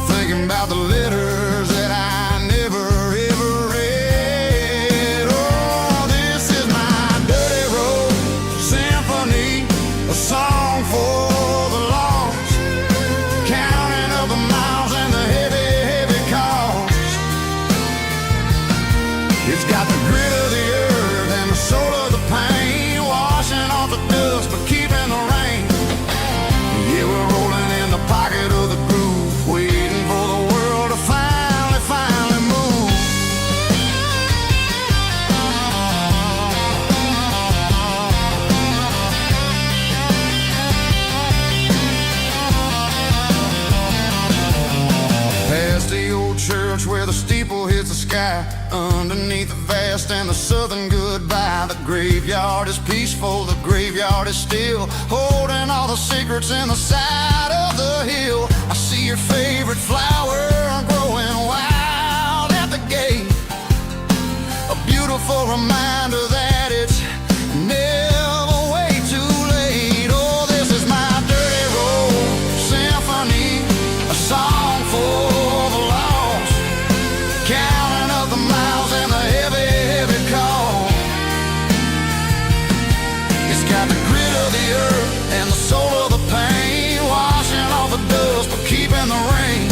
thinking about the letters that I never ever read. Oh, this is my dirty road symphony, a song for the lost, counting up the miles and the heavy, heavy cost. It's got the grit of the earth and the soul of the pain, washing off the dust but keeping the rain. Yeah, we're rolling in the pocket of the groove, waiting for the world to finally move. Past the old church where the steeple hits the sky, underneath the vast and the southern goodbye. The graveyard is peaceful, the graveyard is still, holding all the secrets in the side of the hill. I see your favorite flower growing wild at the gate, a beautiful reminder that it's never way too late. Oh, this is my dirty road symphony, a song for the lost, counting up the miles and the heavy, heavy call. It's got the grit of the earth and the soul of the pain, washing off the dust but keeping the rain.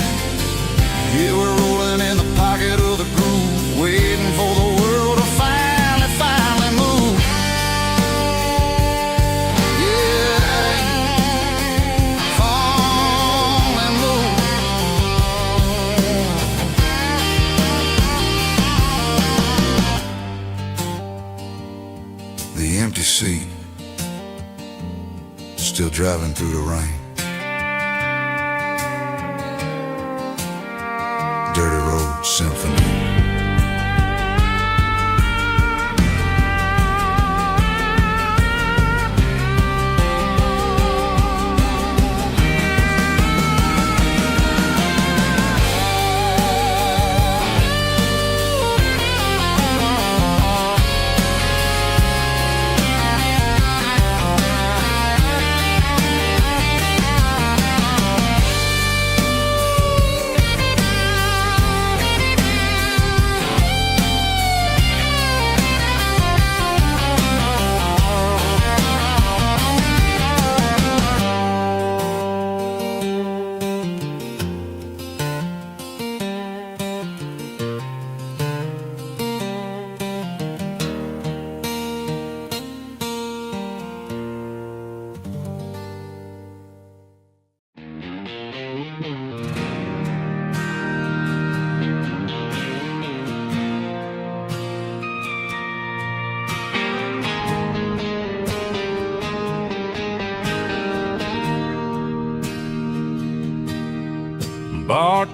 Yeah, we're rolling in the pocket of the groove, waiting for the world to finally move. Yeah, finally move. The empty seat, still driving through the rain. Dirty Road Symphony.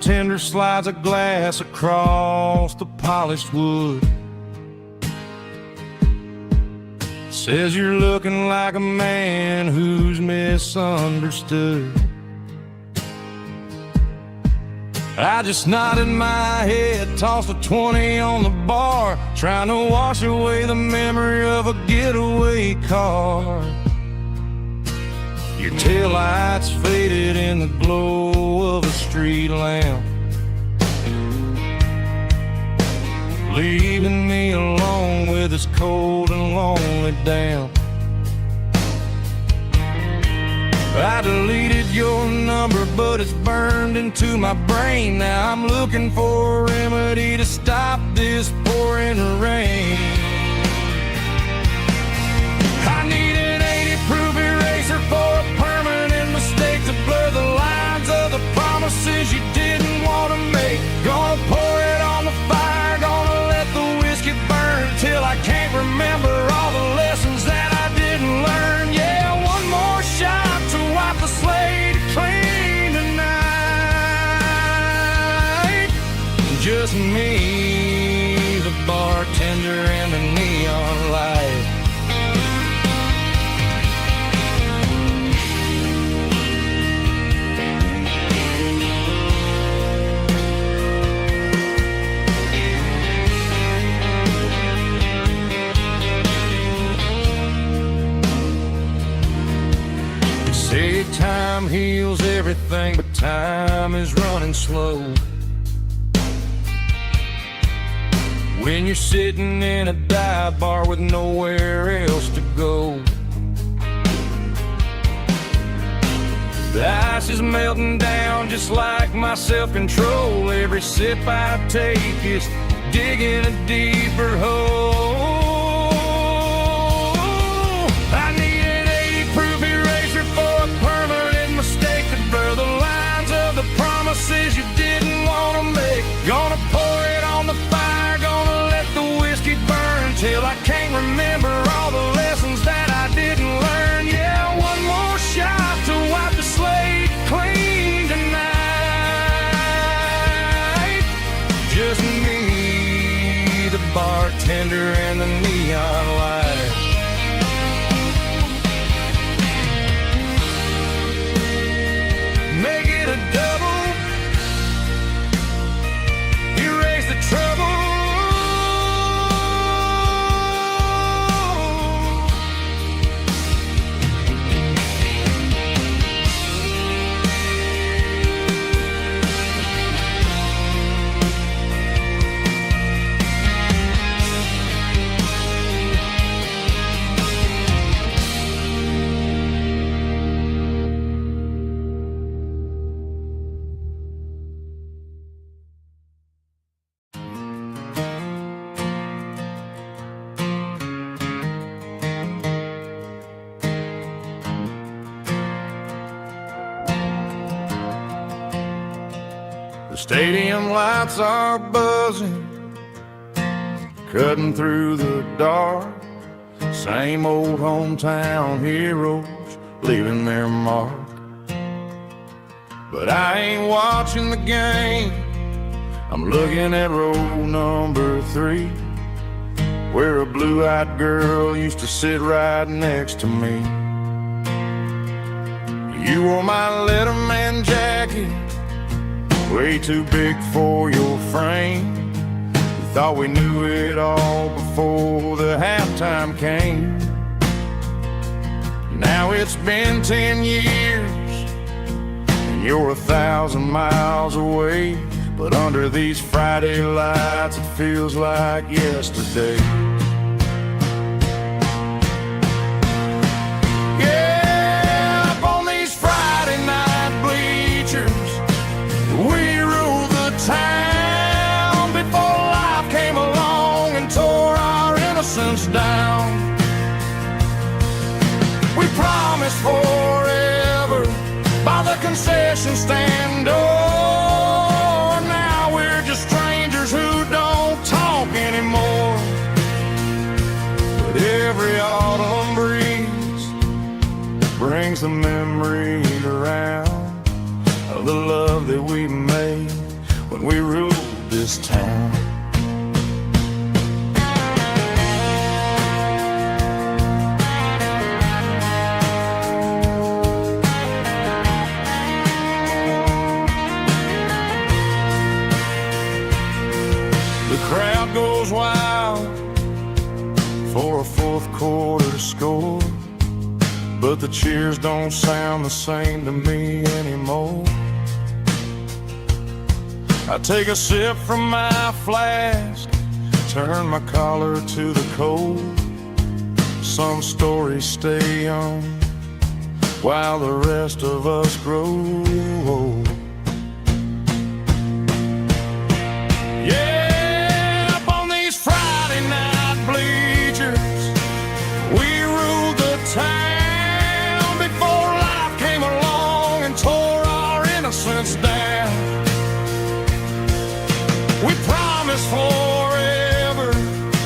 bartender slides a glass across the polished wood. Says you're looking like a man who's misunderstood. I just nodded my head, tossed a 20 on the bar, trying to wash away the memory of a getaway car. Your taillights faded in the glow of a street lamp, leaving me alone with this cold and lonely damp. I deleted your number, but it's burned into my brain. Now I'm looking for a remedy to stop this pouring rain. I need an 80-proof eraser for a permanent mistake, to blur the lines of the promises you didn't want to make. Gonna pour it on the fire, gonna let the whiskey burn till I can't remember all the lessons that I didn't learn. Yeah, one more shot to wipe the slate clean tonight. Just me, the bartender, and the neon light. Say time heals everything, but time is running slow. When you're sitting in a dive bar with nowhere else to go, the ice is melting down just like my self-control. Every sip I take is digging a deeper hole. I need an 80-proof eraser for a permanent mistake, to blur the lines of the promises you didn't want to make. Gonna pour it on the fire, gonna let the whiskey burn till I can't remember all the lessons that I didn't learn. Yeah, one more shot to wipe the slate clean tonight. Just me, the bartender, and the neon light. Make it a double, erase the trouble. The stadium lights are buzzing, cutting through the dark. Same old hometown heroes leaving their mark. But I ain't watching the game, I'm looking at row number 3, where a blue-eyed girl used to sit right next to me. You wore my Letterman jacket, way too big for your frame. We thought we knew it all before the halftime came. Now it's been 10 years, and you're 1,000 miles away. But under these Friday lights, it feels like yesterday. Yeah, up on these Friday night bleachers, we rule the town before life came along and tore our innocence down. We promised forever by the concession stand door. Now we're just strangers who don't talk anymore. But every autumn breeze brings the memories around of the love that we made we ruled this town. The crowd goes wild for a fourth quarter score, but the cheers don't sound the same to me anymore. I take a sip from my flask, turn my collar to the cold. Some stories stay young while the rest of us grow old. Yeah, up on these Friday night bleachers, we ruled the town before life came along and tore our innocence down. We promised forever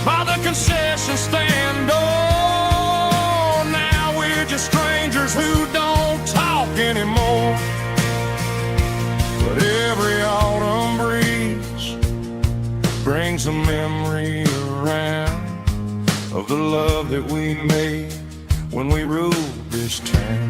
by the concession stand door. Now we're just strangers who don't talk anymore. But every autumn breeze brings a memory around of the love that we made when we ruled this town.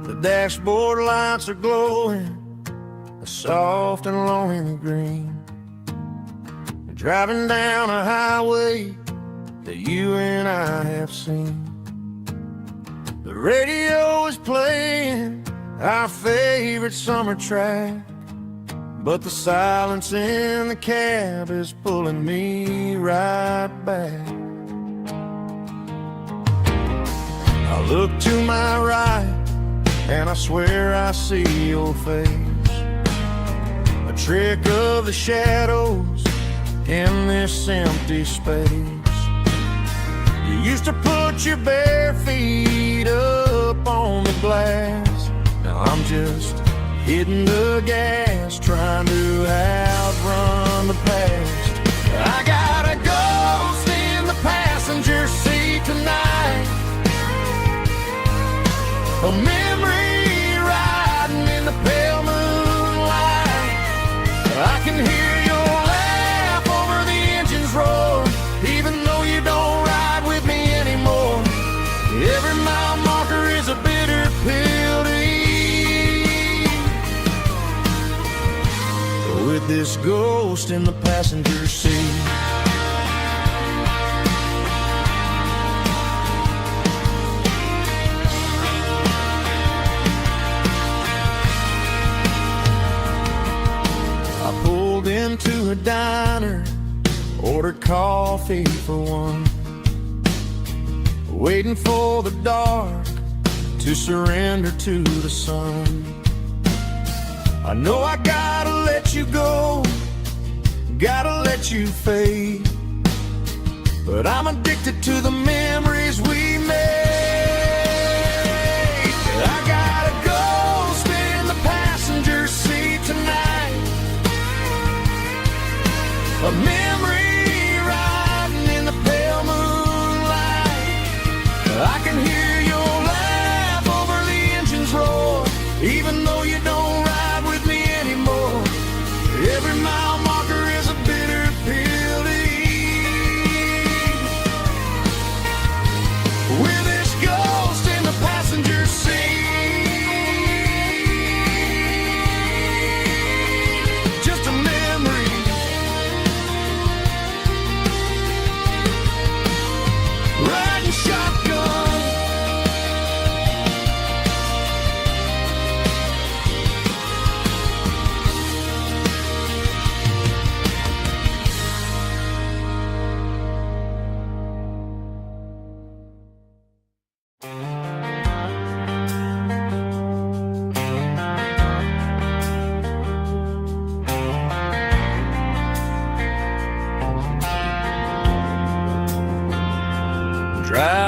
The dashboard lights are glowing a soft and lonely green. You're driving down a highway that you and I have seen. The radio is playing our favorite summer track, but the silence in the cab is pulling me right back. I look to my right and I swear I see your face, a trick of the shadows in this empty space. You used to put your bare feet up on the glass. Now I'm just hitting the gas, trying to outrun the past. I got a ghost in the passenger seat tonight, a memory riding in the pale moonlight. I can hear your laugh over the engine's roar, even though you don't ride with me anymore. Every mile marker is a bitter pill to eat, with this ghost in the passenger seat. Into a diner, ordered coffee for one, waiting for the dark to surrender to the sun. I know I gotta let you go, gotta let you fade, but I'm addicted to the memories we made. I got a ghost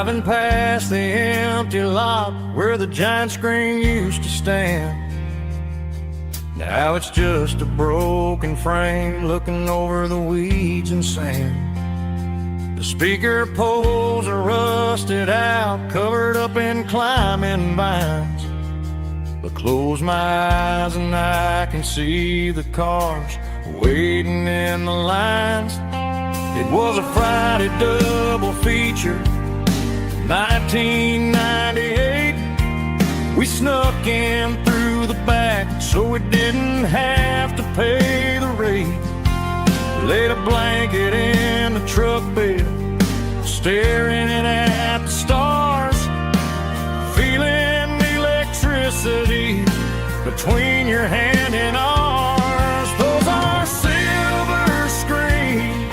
Driving past the empty lot where the giant screen used to stand. Now it's just a broken frame looking over the weeds and sand. The speaker poles are rusted out, covered up in climbing vines. But close my eyes and I can see the cars waiting in the lines. It was a Friday double feature, 1998. We snuck in through the back so we didn't have to pay the rate. Laid a blanket in the truck bed, staring at the stars, feeling the electricity between your hand and ours. Those are silver screen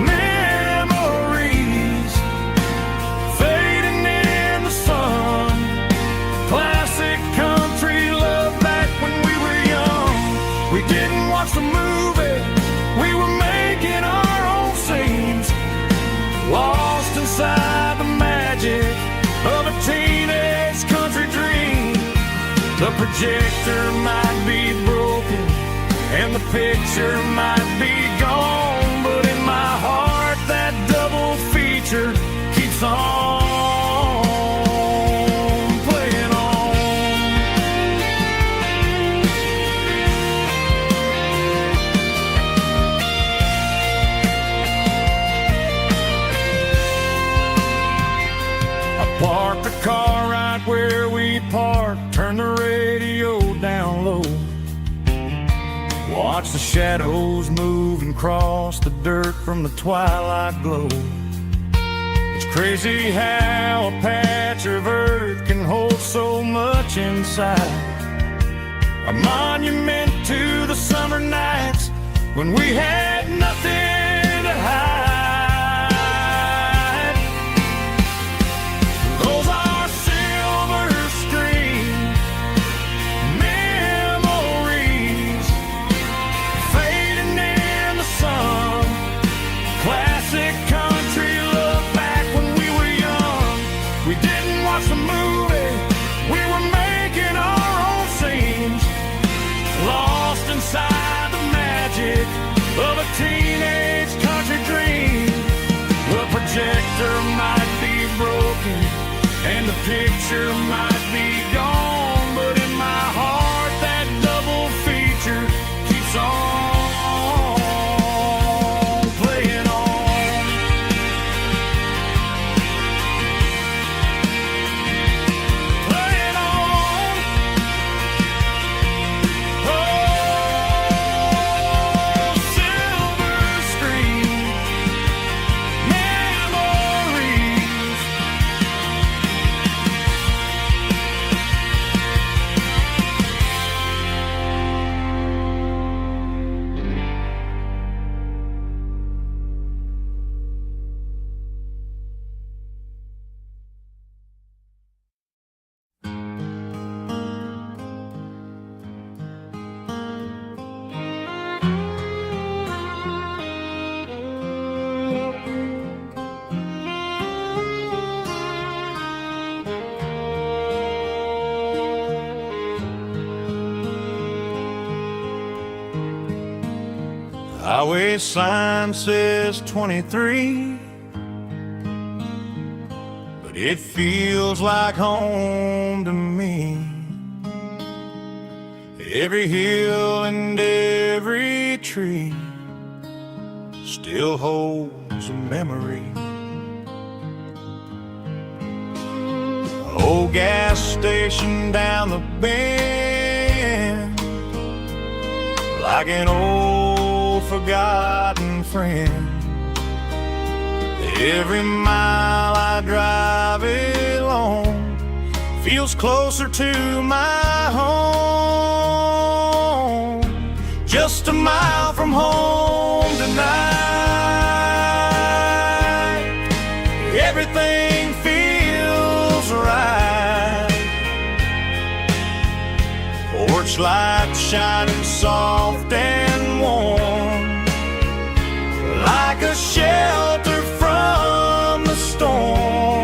memories fading in the sun. Classic country love back when we were young. We didn't watch the movie, we were making our own scenes, lost inside the magic of a teenage country dream. The projector might be broken and the picture might be gone, but in my heart that double feature keeps on playing on. I parked the car right where we parked, turned the radio down low, watch the shadows move and cross the dirt from the twilight glow. It's crazy how a patch of earth can hold so much inside. A monument to the summer nights when we had nothing to hide. Those are silver screen memories fading in the sun. Classic country love back when we were young. We didn't watch the movie, we were making our own scenes, lost inside the magic of a teenage country dream. The projector might be broken and the picture might be gone, but in my heart that double feature keeps on playing on. Playing on. Oh, silver screen memories. Highway sign says 23, but it feels like home to me. Every hill and every tree still holds a memory. Old gas station down the bend, like an old forgotten friend. Every mile I drive it along feels closer to my home. Just a mile from home tonight, everything feels right. Porch light shining soft and warm, like a shelter from the storm.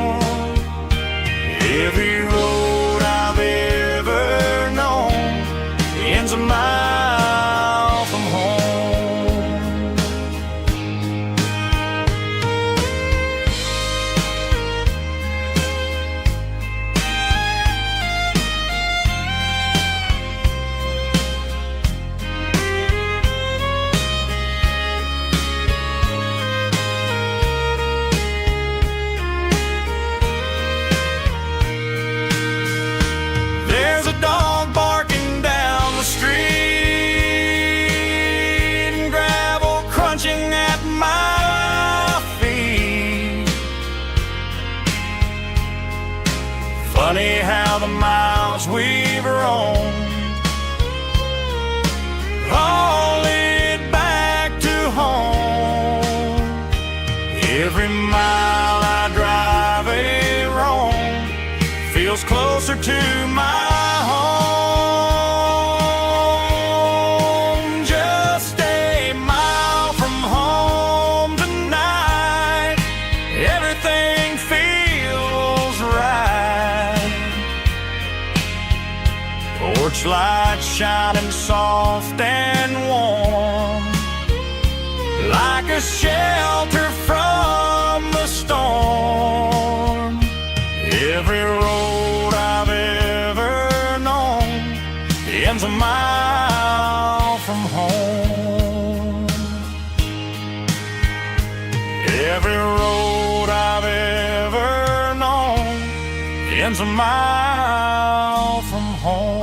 Porch light shining soft and warm, like a shelter from the storm. Every road I've ever known ends a mile from home. Every road I've ever known ends a mile from home.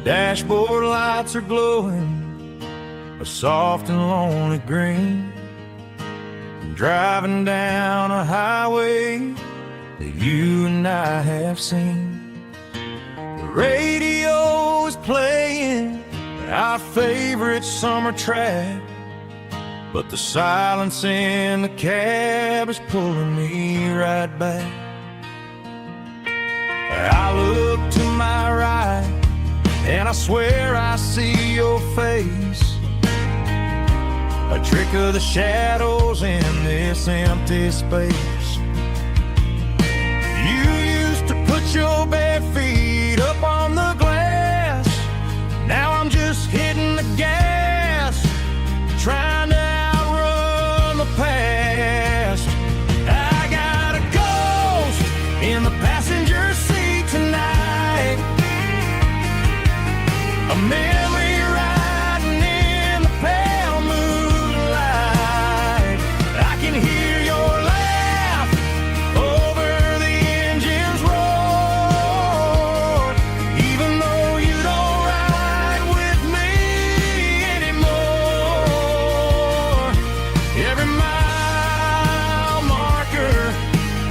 Dashboard lights are glowing a soft and lonely green. I'm driving down a highway that you and I have seen. The radio is playing our favorite summer track, but the silence in the cab is pulling me right back. I look to my right and I swear I see your face, a trick of the shadows in this empty space. You used to put your bare feet up on the glass. Now I'm just hitting the gas, trying to outrun the past. I got a ghost in the passenger seat tonight, a memory riding in the pale moonlight. I can hear your laugh over the engine's roar, even though you don't ride with me anymore. Every mile marker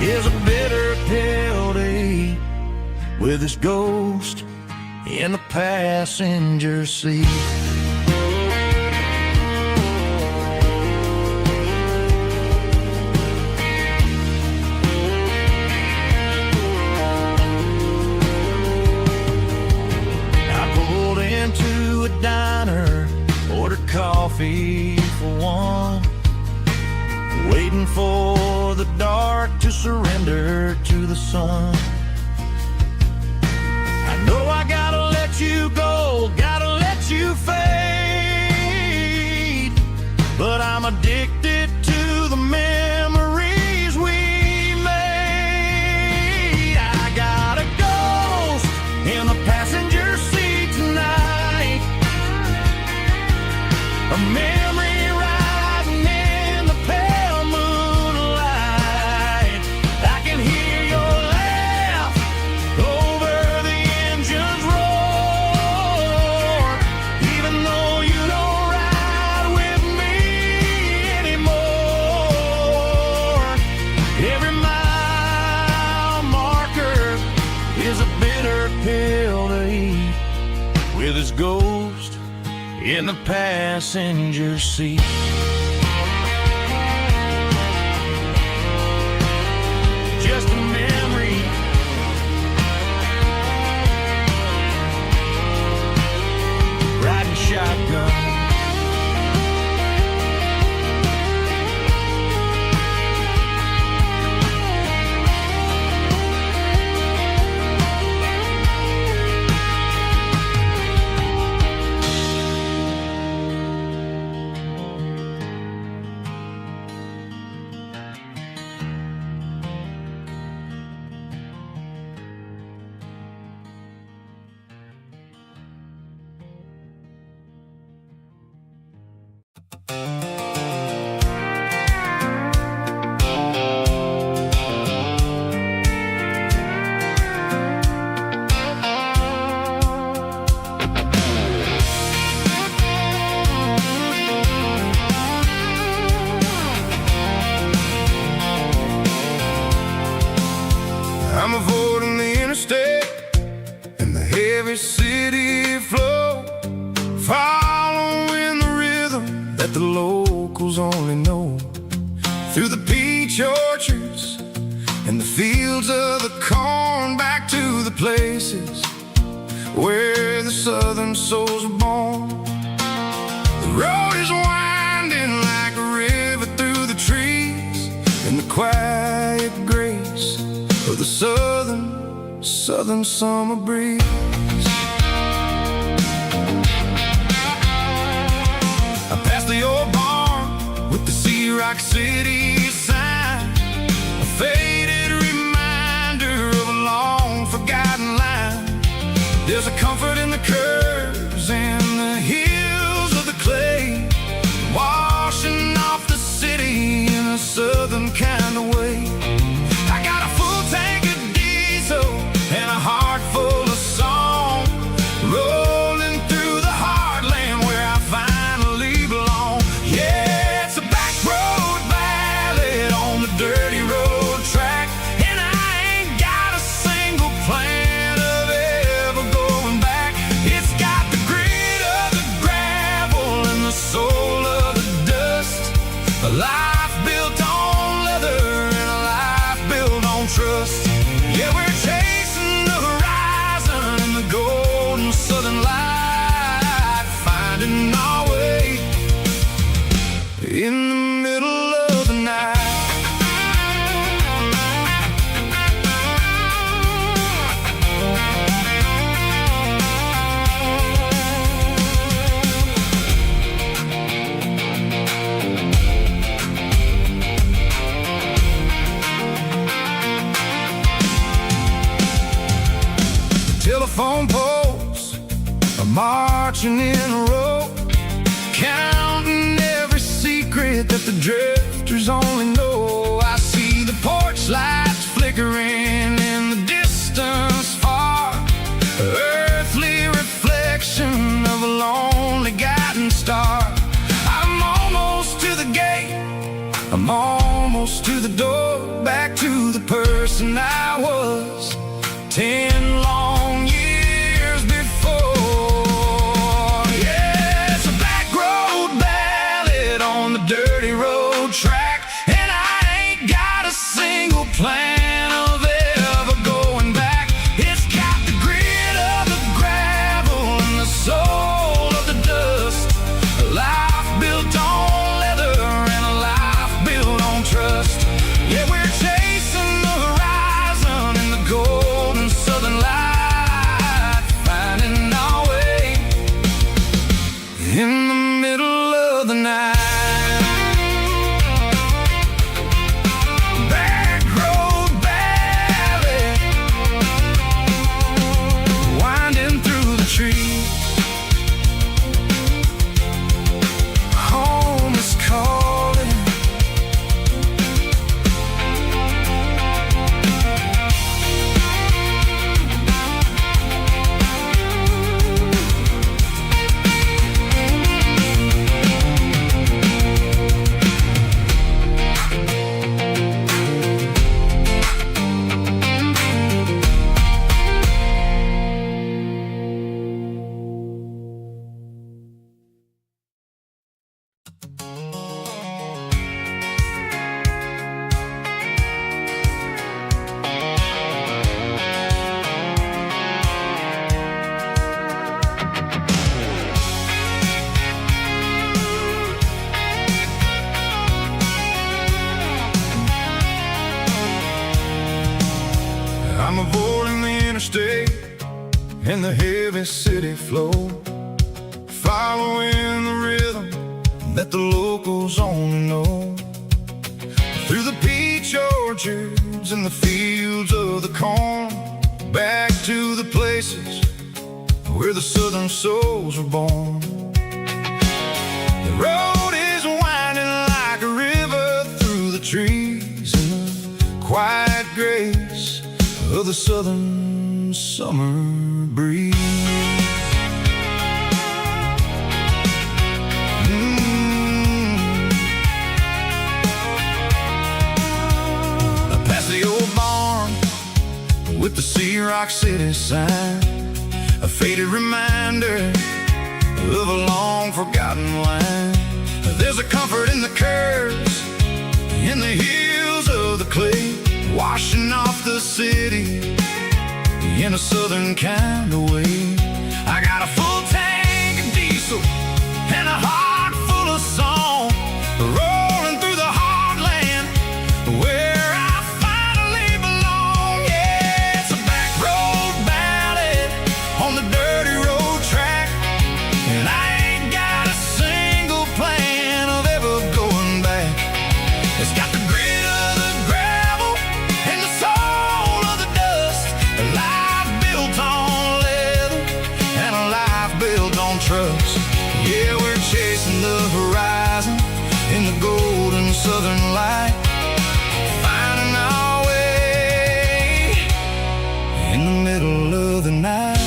is a bitter pill to eat, with this ghost in the passenger seat. I pulled into a diner, ordered coffee for one, waiting for the dark to surrender to the sun. I know I gotta let you go, gotta let you fade, but I'm addicted to the memories we made. I got a ghost in the passenger seat tonight, a memory riding in the pale moonlight. I can hear your laugh over the engine's roar, even though you don't ride with me anymore. Every mile marker is a bitter pill to eat, with his ghost in the passenger seat. Just a memory, riding shotgun. I'm avoiding the interstate and the heavy city flow, following the rhythm that the locals only know. Through the peach orchards and the fields of the corn, back to the places where the southern souls were born. The road is winding like a river through the trees, in the quiet grace of the southern summer breeze. I passed the old barn with the Sea Rock City sign, a faded reminder of a long forgotten line. There's a comfort in the curves and the hills of the clay, washing off the city in a southern kind of way. I got a full tank of diesel and a heart full of song, rolling through the heartland where I finally belong. Yeah, it's a back road ballad on the dirty road track, and I ain't got a single plan of ever going back. It's got the grit of the gravel and the soul of the dust, a life built on leather and a life built on trust. Yeah, we're chasing the horizon in the golden southern light, finding our way in the middle of the night. Telephone poles are marching in a row, counting every secret that the drifters only know. I see the porch lights flickering in the distance far, earthly reflection of a lonely guiding star. I'm almost to the gate, I'm almost to the door, back to the person I was 10 long years before. Yeah, it's a back road ballad on the dirty road track, and I ain't got a single plan of ever going back. It's got the grit of the gravel and the soul of the dust, a life built on leather and a life built on trust. Yeah, we're chasing the horizon in the golden southern light, finding our way in the middle of the night. Back road ballad, winding through the trees. Home is calling. I'm avoiding the interstate and the heavy city flow, following the rhythm that the locals only know. Through the peach orchards and the fields of the corn, back to the places where the southern souls were born. The road is winding like a river through the trees in the quiet grace of the southern summer breeze. I passed the old barn with the Sea Rock City sign, a faded reminder of a long forgotten line. There's a comfort in the curves, in the hills of the clay, washing off the city in a southern kind of way. I got a full tank of diesel and a heart full of song, rolling through the heartland where I finally belong. Yeah, it's a back road ballad on the dirty road track, and I ain't got a single plan of ever going back. It's got the grit of the gravel and the soul of the dust, a life built on leather and a life built on trust. Yeah, we're chasing the horizon in the golden southern light, finding our way in the middle of the night.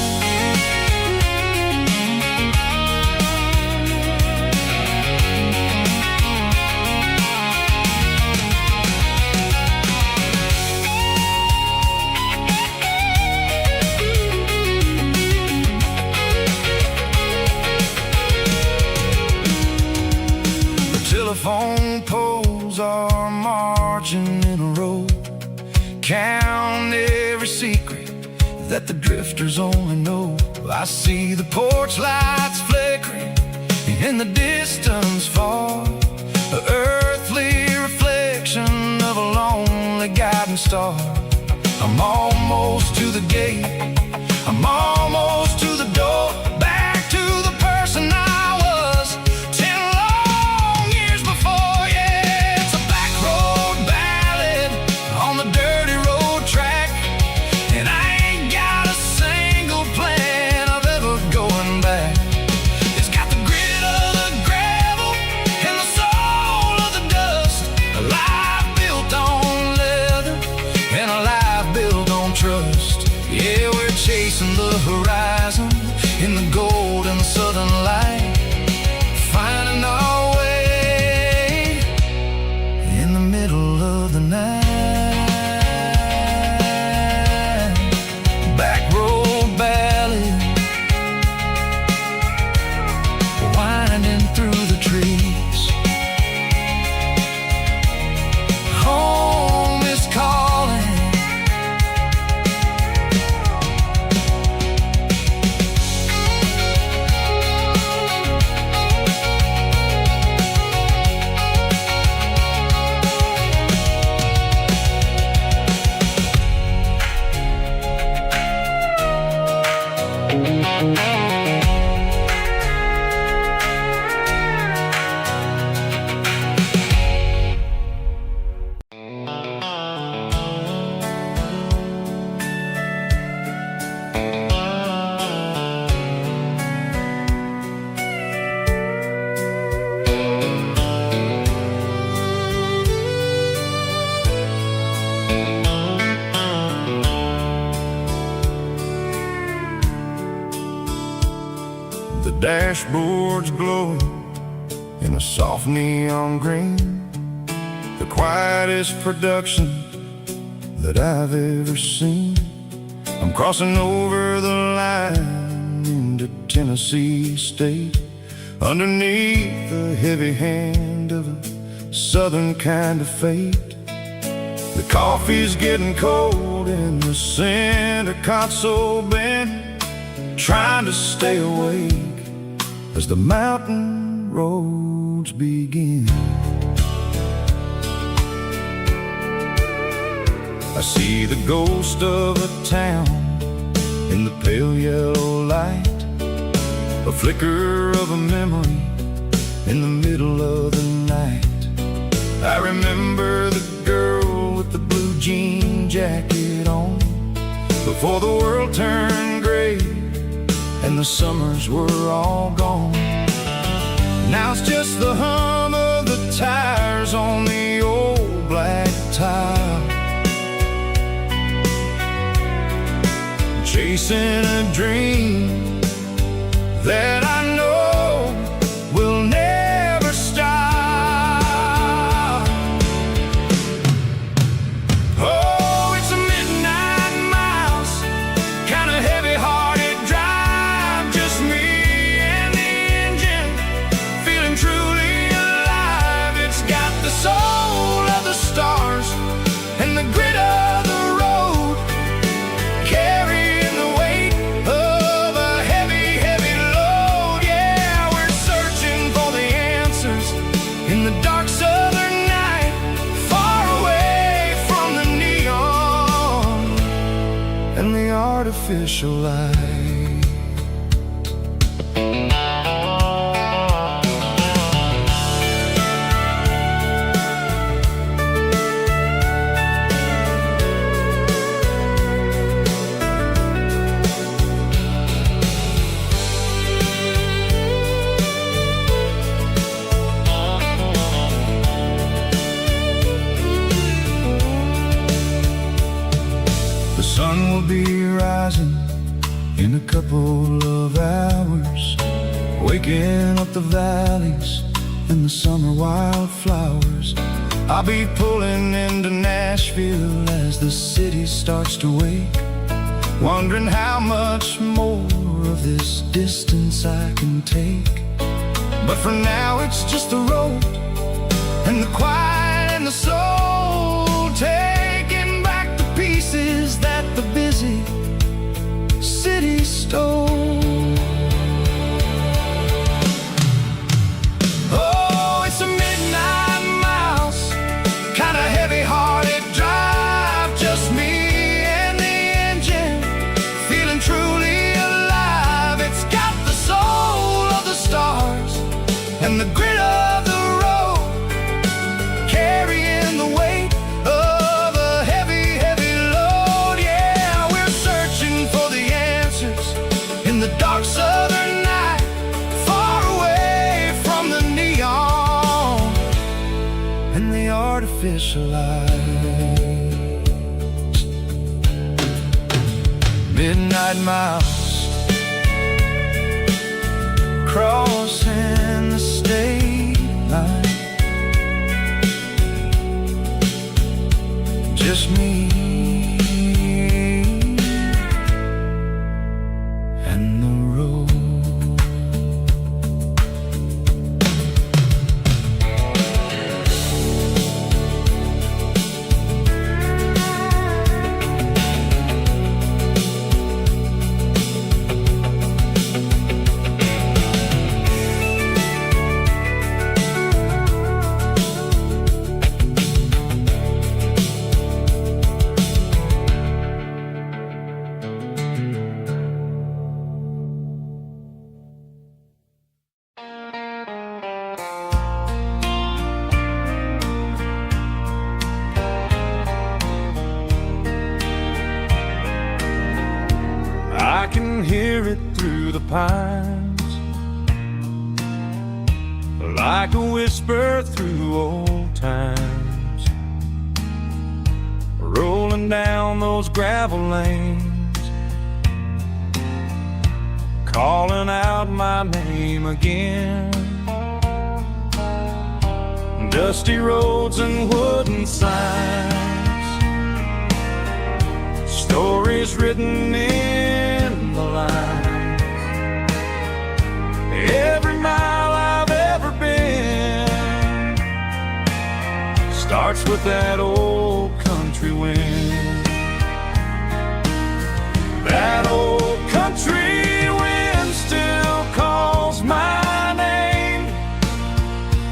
Telephone poles are marching in a row, count every secret that the drifters only know. I see the porch lights flickering in the distance far, an earthly reflection of a lonely guiding star. I'm almost to the gate, I'm almost to the door, back to the person I was 10 long years before. Yeah, it's a back road ballad on the dirty road track, and I ain't got a single plan of ever going back. It's got the grit of the gravel and the soul of the dust, a life built on leather and a life built on trust. Yeah, we're chasing the horizon in the golden southern light, finding our way in the middle of the night. Back road ballad, winding through the trees. Home is calling. The dashboard's glowing in a soft neon green, the quietest production that I've ever seen. I'm crossing over the line into Tennessee State, underneath the heavy hand of a southern kind of fate. The coffee's getting cold in the center console bin, trying to stay awake as the mountain roads begin. I see the ghost of a town in the pale yellow light, a flicker of a memory in the middle of the night. I remember the girl with the blue jean jacket on, before the world turned gray and the summers were all gone. Now it's just the hum of the tires on the old black tile, chasing a dream that I know will never stop. Oh, it's a midnight mile artificial light. The sun will be rising in a couple of hours, waking up the valleys and the summer wildflowers. I'll be pulling into Nashville as the city starts to wake, wondering how much more of this distance I can take. But for now it's just the road and the quiet and the soul, taking back the pieces that the busy city stole. Oh, it's a midnight miles, kinda heavy-hearted drive, just me and the engine, feeling truly alive. It's got the soul of the stars and the grit of the road, carrying the weight of a heavy, heavy load. Yeah, we're searching for the answers in the dark southern night, far away from the neon and the artificial lights. Midnight miles, crossing the state line, just me and the road. I can hear it through the pines, like a whisper through old times, rolling down those gravel lanes, calling out my name again. Dusty roads and wooden signs, stories written in the line. Every mile I've ever been starts with that old country wind. That old country wind still calls my name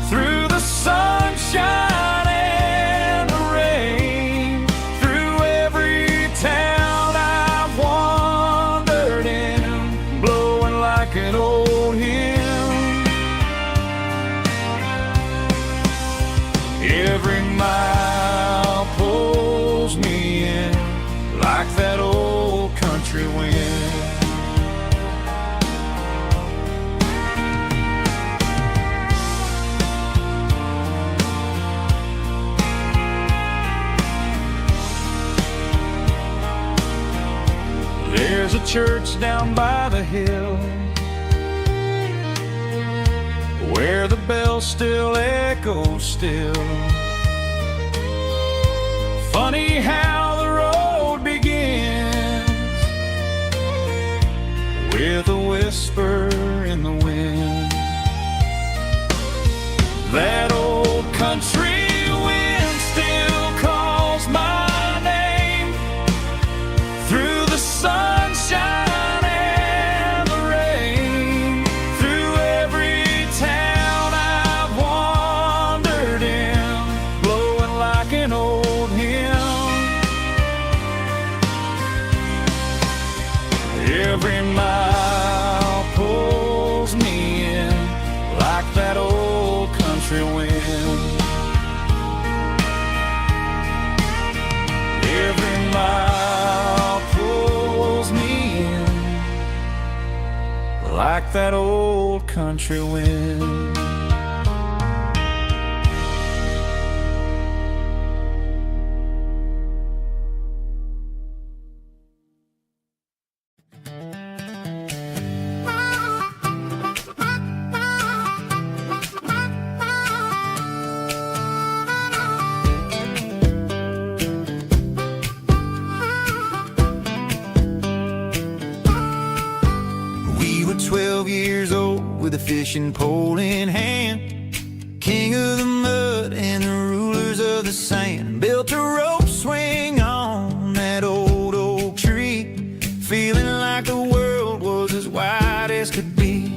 through the sunshine and the rain, through every town I've wandered in, blowing like an old hymn. Every mile pulls me in like that old country wind. There's a church down by the hill where the bells still echo still. Funny how the road begins with a whisper in the wind. That old country wind still calls my name through the sunshine and the rain, through every town I've wandered in, blowing like an old hymn. Every mile pulls me in like that old country wind. Every mile pulls me in like that old country wind. We were 12 years old with a fishing pole in hand, king of the mud and the rulers of the sand. Built a rope swing on that old oak tree, feeling like the world was as wide as could be.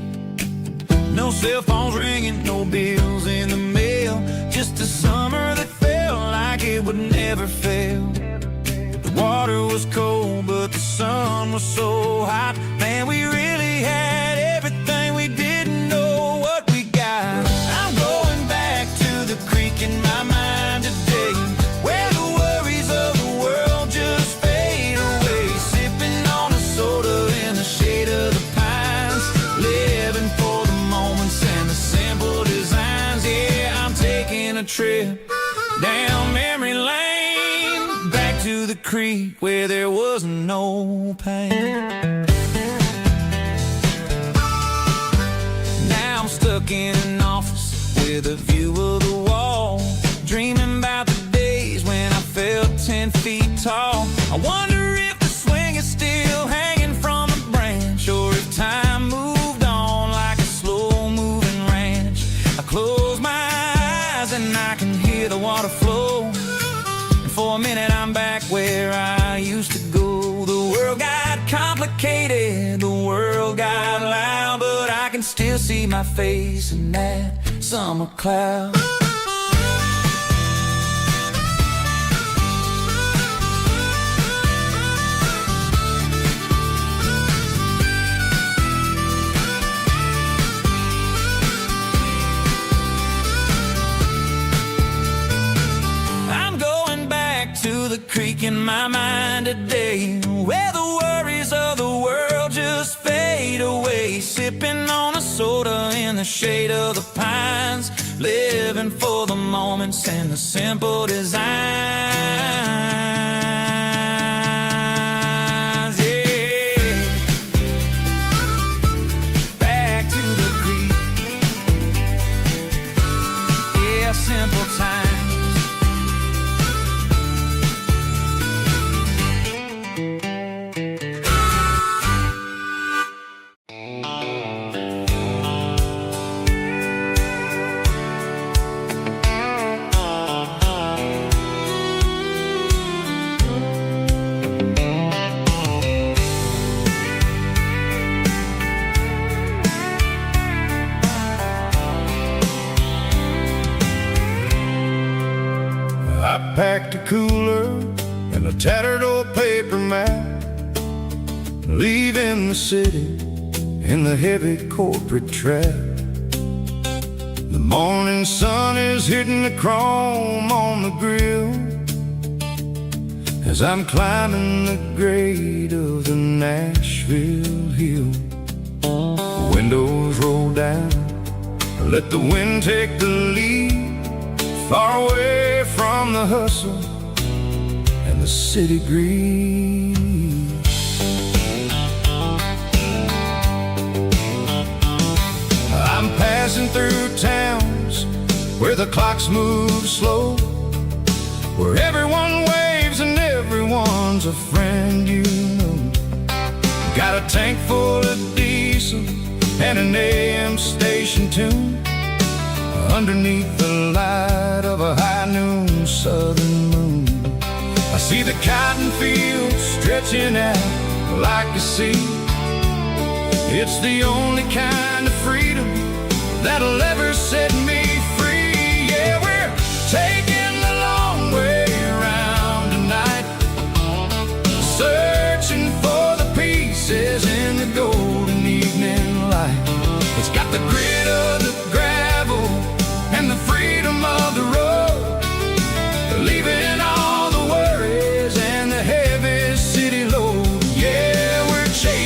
No cell phones ringing, no bills in the mail, just a summer that felt like it would never fail. The water was cold, but the sun was so hot. Man, we really had everything, we didn't know what we got. I'm going back to the creek in my mind today, where the worries of the world just fade away. Sipping on a soda in the shade of the pines, living for the moments and the simple designs. Yeah, I'm taking a trip down memory lane, back to the creek where there was no pain. Now I'm stuck in an office with a view of the wall, dreaming about the days when I felt 10 feet tall. I wonder if the swing is still hanging from a branch, or if time moved on like a slow-moving ranch. I close my eyes and I can hear the water flow, and for a minute I'm back where I used to go. The world got complicated, the world got loud, but I can still see my face in that summer cloud. I'm going back to the creek in my mind today, where the worries of the world just fade away. Sipping on a soda in the shade of the pines, living for the moments and the simple designs. Yeah, back to the creek. Yeah, simple times. I packed a cooler and a tattered old paper map, leaving the city in the heavy corporate trap. The morning sun is hitting the chrome on the grill as I'm climbing the grade of the Nashville hill. Windows roll down, let the wind take the lead, far away from the hustle and the city greed. I'm passing through towns where the clocks move slow, where everyone waves and everyone's a friend you know. Got a tank full of diesel and an AM station tune, underneath the light of a high noon southern moon. I see the cotton fields stretching out like a sea. It's the only kind of freedom that'll ever set me free. Yeah, we're taking the long way around tonight, searching for the pieces in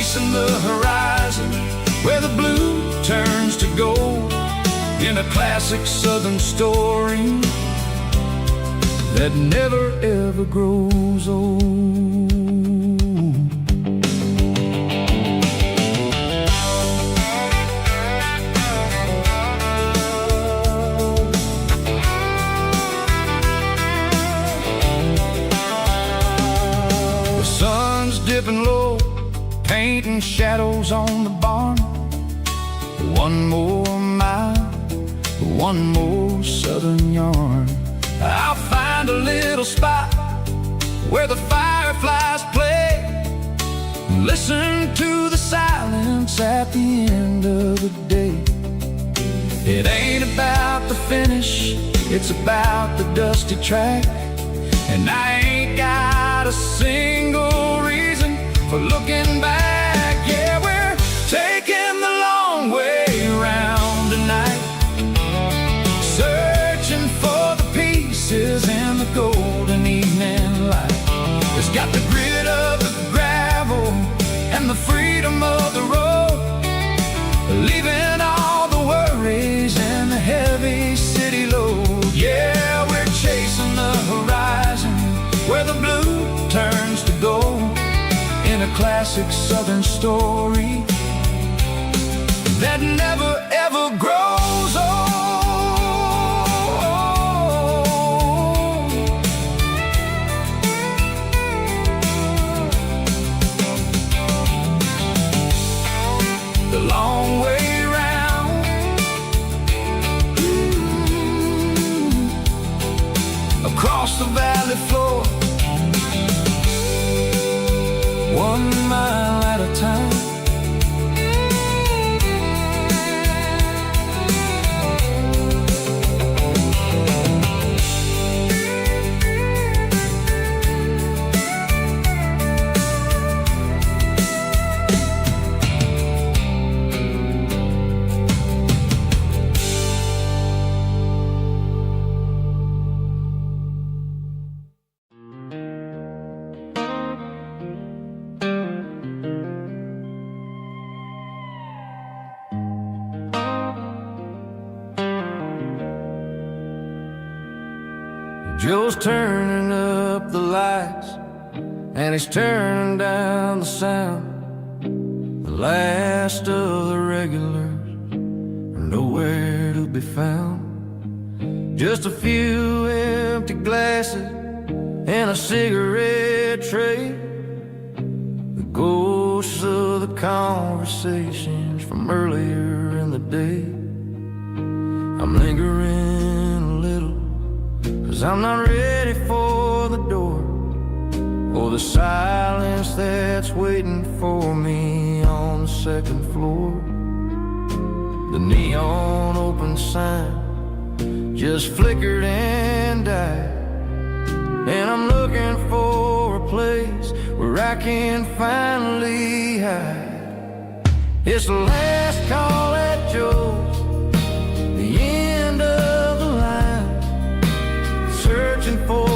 chasing the horizon, where the blue turns to gold, in a classic southern story that never ever grows old. The sun's dipping low, painting shadows on the barn. One more mile, one more southern yarn. I'll find a little spot where the fireflies play, and listen to the silence at the end of the day. It ain't about the finish, it's about the dusty track. And I ain't got a single reason for looking back. Yeah, we're taking the long way around tonight, searching for the pieces in the golden evening light. It's got the grit of the gravel and the freedom of the road, leaving all the worries and the heavy city load. Yeah, we're chasing the horizon, where the blue turns to gold, in a classic southern story that never ever grows old. The long way round, across the valley floor, 1 mile at a time. Joe's turning up the lights, and he's turning down the sound. The last of the regulars are nowhere to be found. Just a few empty glasses and a cigarette tray, the ghosts of the conversations from earlier in the day. I'm lingering a little, 'cause I'm not ready for the door, or the silence that's waiting for me on the second floor. The neon open sign just flickered and died, and I'm looking for a place where I can finally hide. It's the last call at Joe's, the end of the line, searching for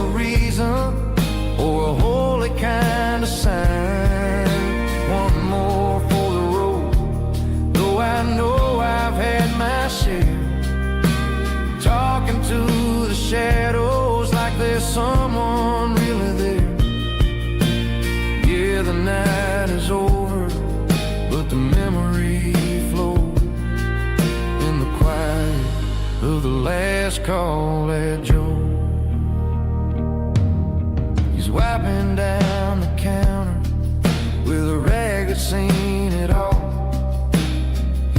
a reason or a holy kind of sign. One more for the road, though I know I've had my share, talking to the shadows like there's someone really there. Yeah, the night is over, but the memory flows in the quiet of the last call at Joe. He's wiping down the counter with a rag that's seen it all.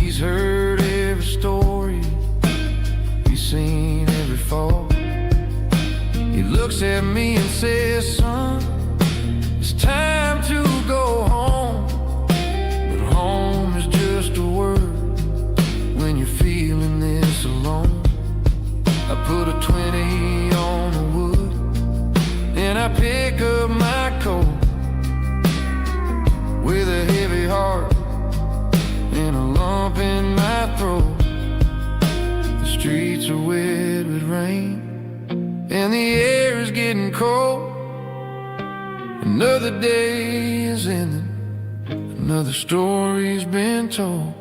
He's heard every story, he's seen every fall. He looks at me and says, son, it's time to go home. But home is just a word when you're feeling this alone. I put a 20 on the wood, and I pick up my coat with a heavy heart and a lump in my throat. The streets are wet with rain, and the air is getting cold. Another day is ending, another story's been told.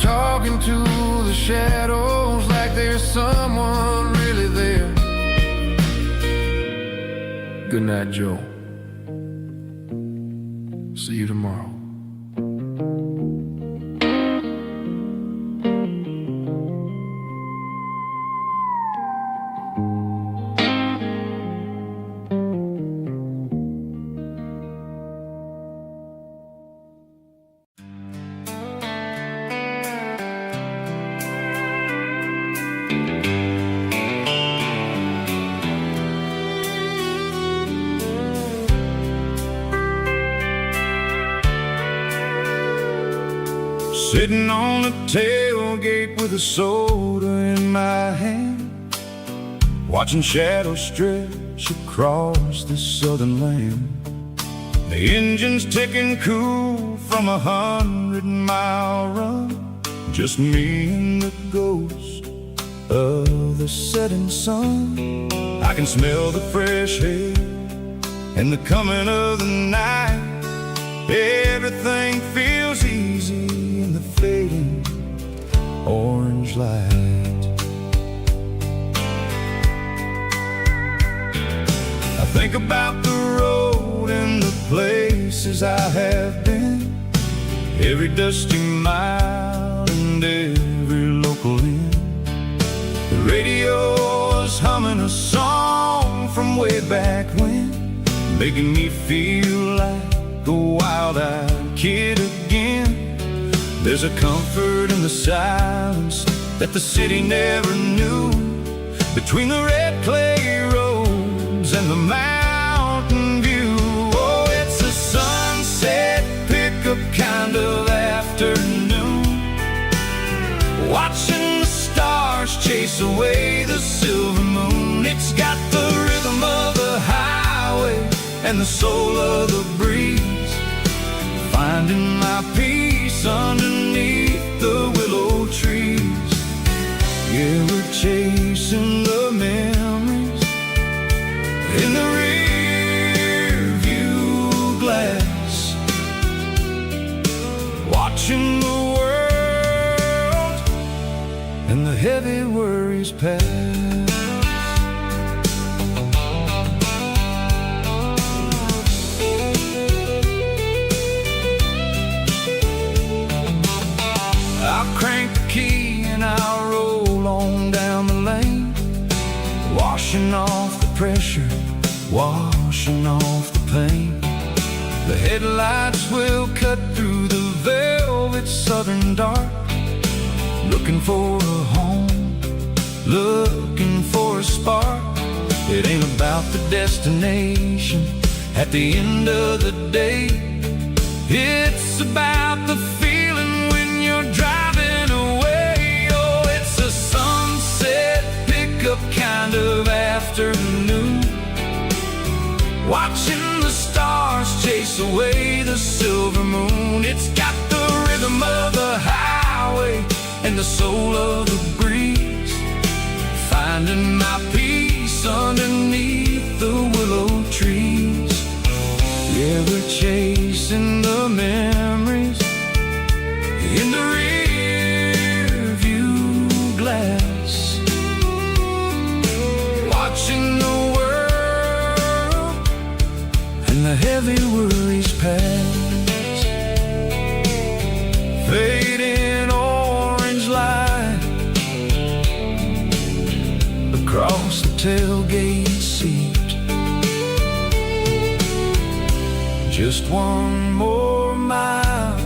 Talking to the shadows like there's someone really there. Good night, Joe. See you tomorrow. Sitting on the tailgate with a soda in my hand, watching shadows stretch across this southern land. The engine's ticking cool from 100-mile run, just me and the ghost of the setting sun. I can smell the fresh air and the coming of the night. Everything feels easy in the fading orange light. I think about the road and the places I have been, every dusty mile and every local inn. The radio is humming a song from way back when, making me feel like a wild-eyed kid again. There's a comfort in the silence that the city never knew, between the red clay roads and the mountain view. Oh, it's a sunset pickup kind of afternoon, watching the stars chase away the silver moon. It's got the rhythm of the highway and the soul of the breeze, finding my peace underneath the willow trees. Yeah, we're chasing the memories in the rear view glass, watching the world and the heavy worries pass. I'll crank the key and I'll roll on down the lane, washing off the pressure, washing off the pain. The headlights will cut through the velvet southern dark, looking for a home, looking for a spark. It ain't about the destination at the end of the day, it's about the feeling when you're driving away. Oh, it's a sunset pickup kind of afternoon, watching the stars chase away the silver moon. It's got the rhythm of the highway and the soul of the breeze, finding my peace underneath the willow trees. Yeah, we're chasing the memories in the rear view glass, watching the world and the heavy worries pass. Fading orange light across the tailgate seat, just one more mile.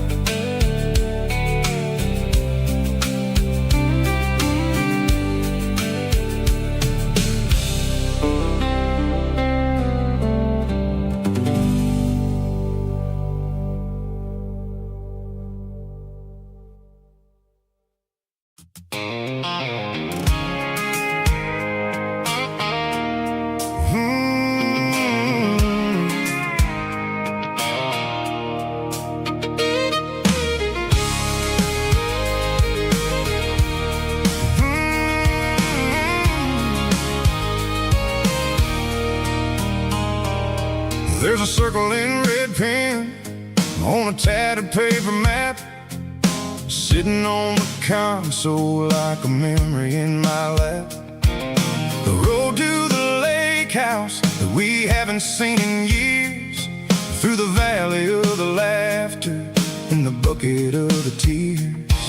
There's a circle in red pen on a tattered paper map, sitting on the console like a memory in my lap. The road to the lake house that we haven't seen in years, through the valley of the laughter and the bucket of the tears.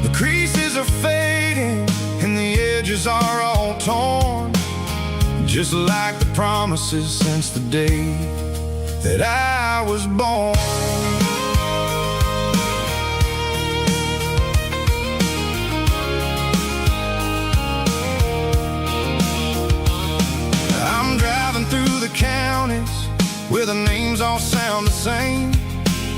The creases are fading and the edges are all torn, just like the promises since the day that I was born. I'm driving through the counties where the names all sound the same,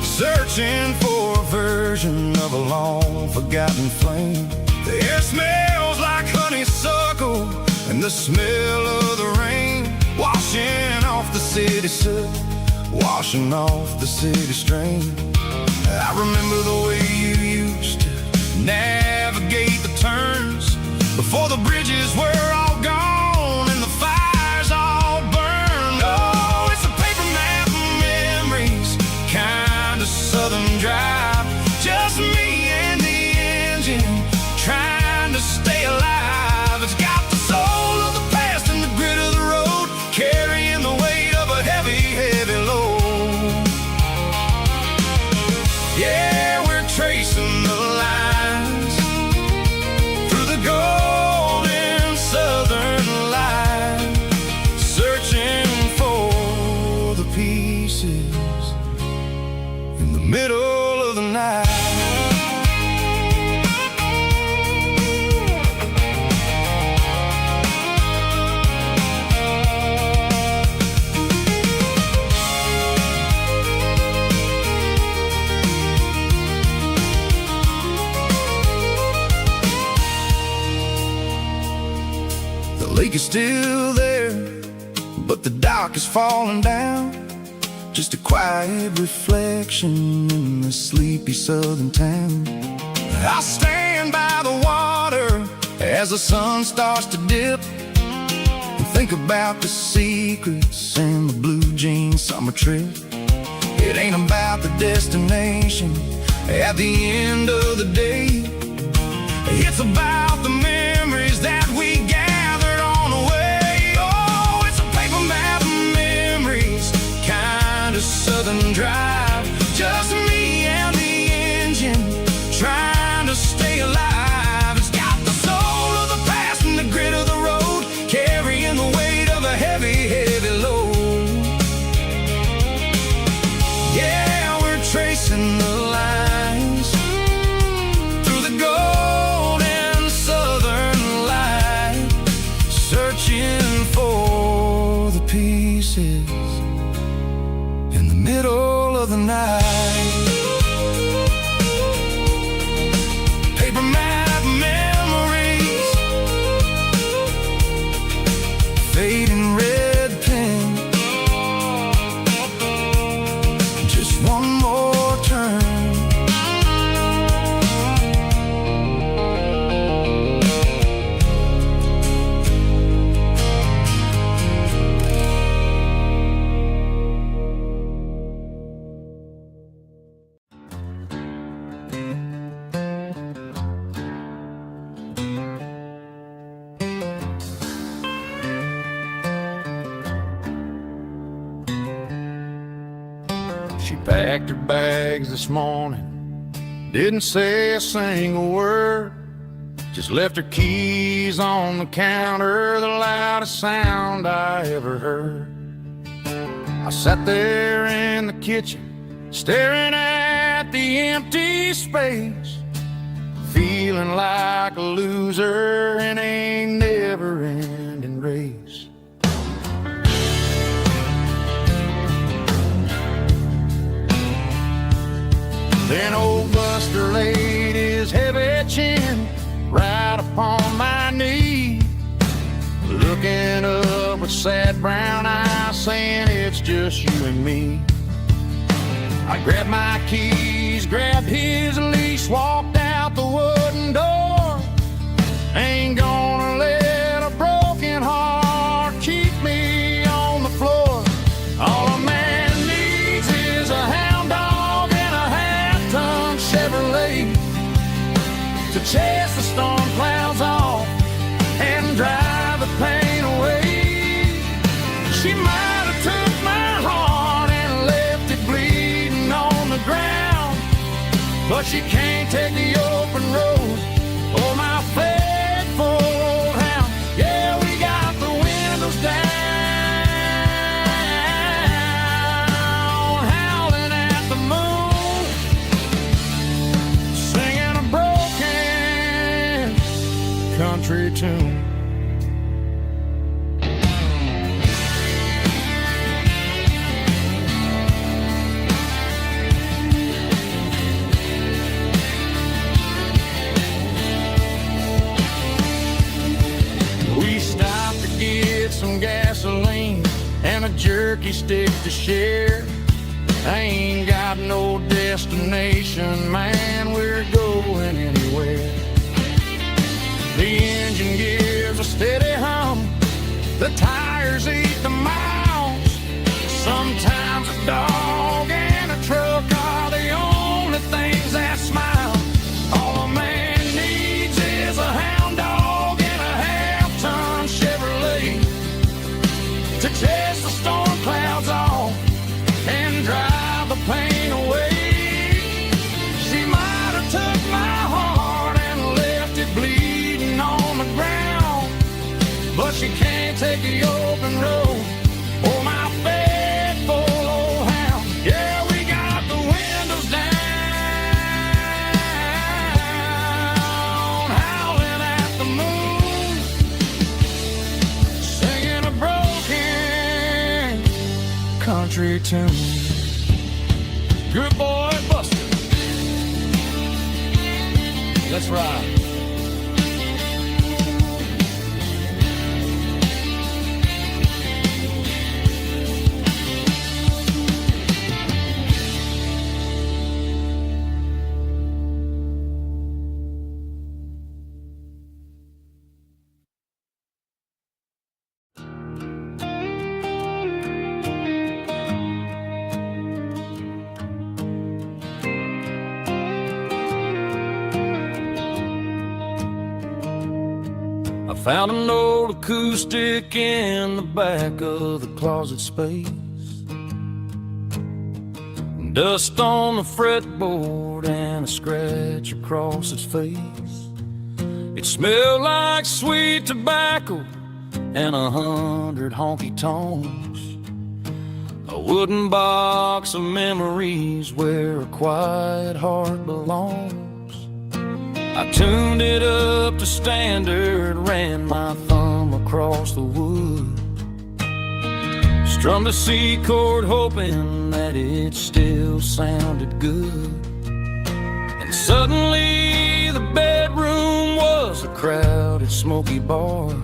searching for a version of a long forgotten flame. The air smells like honeysuckle and the smell of the rain, washing off the city soot, washing off the city strain. I remember the way you used to navigate the turns before the bridges were all gone and the fires all burned. Oh, it's a paper map of memories, kind of southern drive, just me and the engine trying to stay alive. It's got the soul of the past and the grit of the road, carrying the weight of a heavy, heavy load. Yeah, we're tracing the lines through the golden southern light, searching for the pieces in the middle of the night. The lake is still there, but the dock is falling down, just a quiet reflection in the sleepy southern town. I stand by the water as the sun starts to dip and think about the secrets and the blue jean summer trip. It ain't about the destination at the end of the day, it's about the memories that we gathered on the way. Oh, it's a paper map of memories, kind of southern drive, just me and the engine trying to stay alive. It's got the soul of the past and the grit of the road, carrying the weight of a heavy, heavy load. Yeah, we're tracing the lines through the golden southern light, searching for the pieces in the middle of the night. Paper map memories, fading red pen, just one more turn. She packed her bags this morning, didn't say a single word, just left her keys on the counter, the loudest sound I ever heard. I sat there in the kitchen, staring at the empty space, feeling like a loser in a never-ending race. Then old Buster laid his heavy chin right upon my knee, looking up with sad brown eyes, saying, "It's just you and me." I grabbed my keys, grabbed his leash, walked out the wooden door. Ain't gonna let a broken heart keep me on the floor. All a man needs is a hound dog and a half-ton Chevrolet to chase the storm clouds off and drive the pain away. She might have took my heart and left it bleeding on the ground, but she can't take the open road or my faithful old hound. Yeah, we got the windows down, howling at the moon, singing a broken country tune. Some gasoline and a jerky stick to share. I ain't got no destination, man, we're going anywhere. The engine gives a steady hum, the tires eat the miles. Sometimes a dog and a truck are the only things that smile. All a man needs is a hound dog and a half-ton Chevrolet to chase the storm clouds off and drive the pain away. She might have took my heart and left it bleeding on the ground, but she can't take the open road or my faithful old hound. Yeah, we got the windows down, howling at the moon, singing a broken country tune. Good boy, Buster. Let's ride. I found an old acoustic in the back of the closet space, dust on the fretboard and a scratch across its face. It smelled like sweet tobacco and 100 honky-tonks, a wooden box of memories where a quiet heart belongs. I tuned it up to standard, ran my thumb across the wood, strummed a C chord hoping that it still sounded good. And suddenly the bedroom was a crowded smoky bar,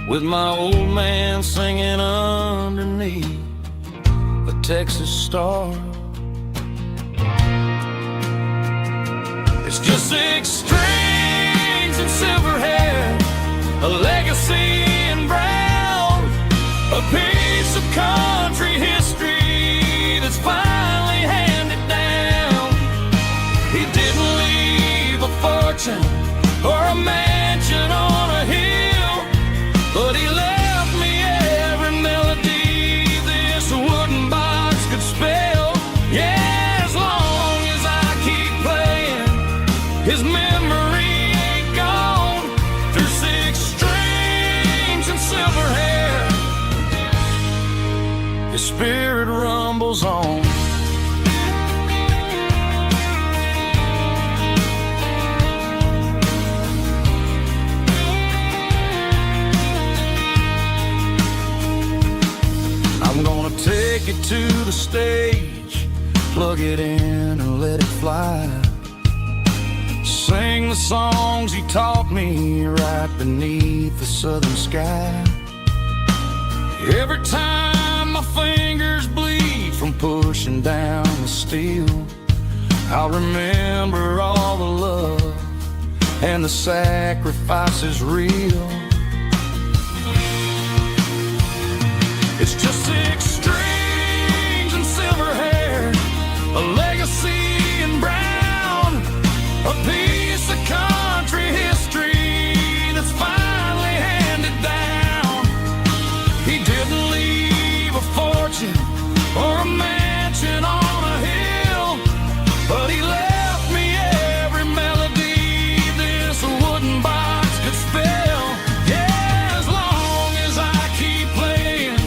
with my old man singing underneath a Texas star. It's just 6 strings and silver hair, a legacy in brown, a piece of country history that's finally handed down. He didn't leave a fortune or a mansion on a hill, but he left me every melody this wooden box could spell. Yeah, as long as I keep playing, his memory ain't gone through 6 strings. to the stage, plug it in and let it fly. Sing the songs he taught me right beneath the southern sky. Every time my fingers bleed from pushing down the steel, I'll remember all the love and the sacrifice is real. It's just 6 strings and silver hair, a legacy in brown, a piece of country history that's finally handed down. He didn't leave a fortune or a mansion on a hill, but he left me every melody this wooden box could spell. Yeah, as long as I keep playing,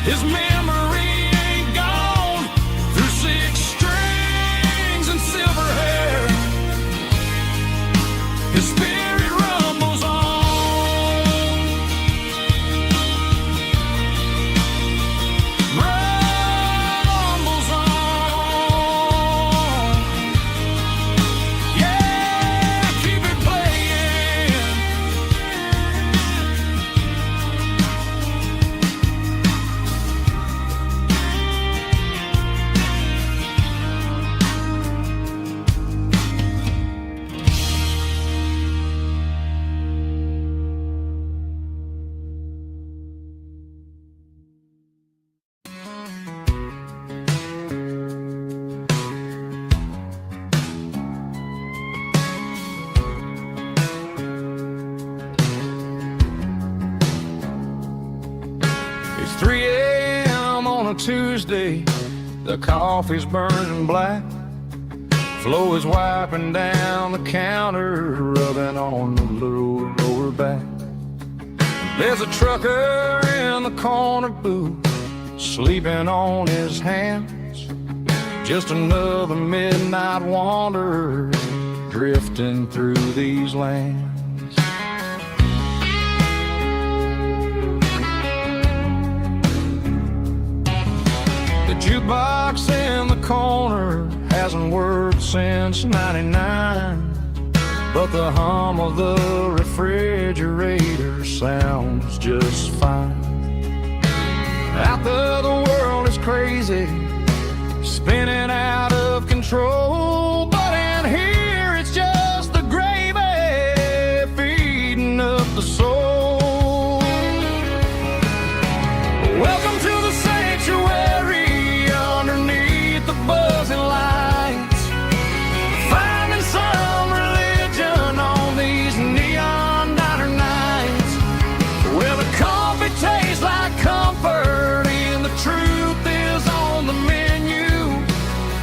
his memory ain't gone. Through 6 strings and silver hair, his spirit rumbles on. Rumbles on. Yeah, keep it playing. It's 3 a.m. on a Tuesday, the coffee's burning black. Flo is wiping down the counter, rubbing on the little lower back. There's a trucker in the corner booth, sleeping on his hands. Just another midnight wanderer, drifting through these lands. The jukebox in the corner hasn't worked since '99, but the hum of the refrigerator sounds just fine. Out there the world is crazy, spinning out of control, but in here it's just the gravy feeding up the soul. Welcome to the sanctuary underneath the buzzing lights, finding some religion on these neon diner nights, where the coffee tastes like comfort and the truth is on the menu.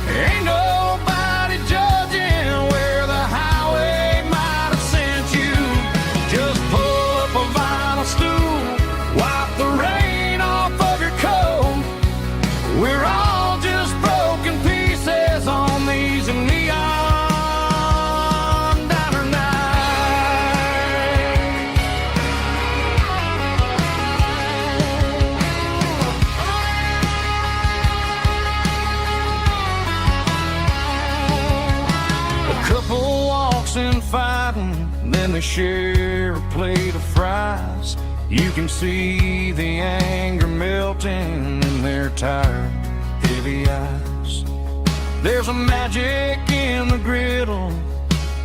Ain't nobody judging where the highway might have sent you. Just pull up a vinyl stool, wipe the rain off of your coat. We're all just broken pieces on these neon diner nights. A couple walks in fighting, then they share a plate of fries. You can see the anger melting in their tired, heavy eyes. There's a magic in the griddle,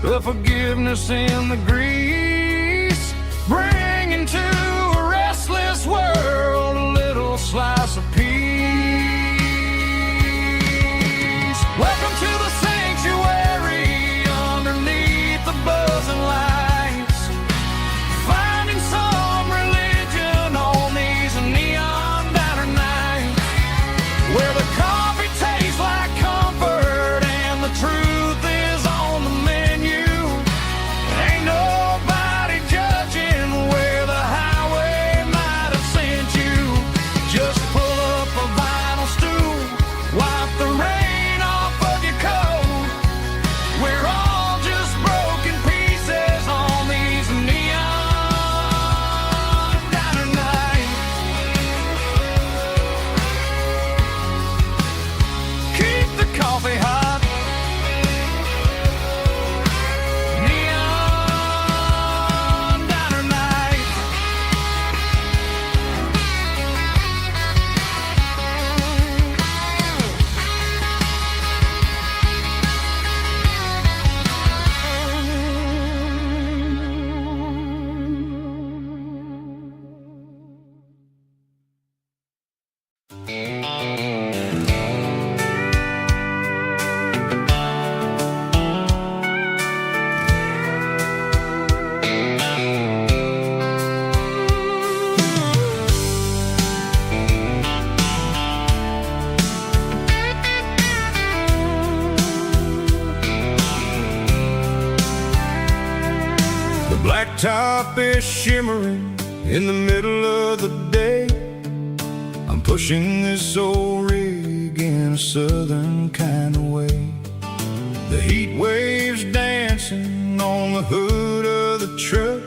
a forgiveness in the grease, bringing to a restless world a little slice of peace. Welcome to the sanctuary underneath the buzzing lights, finding some religion on these neon diner nights, where the coffee tastes like comfort and the truth is on the menu. Ain't nobody judging where the highway might have sent you. Just pull top is shimmering in the middle of the day. I'm pushing this old rig in a southern kind of way. The heat waves dancing on the hood of the truck,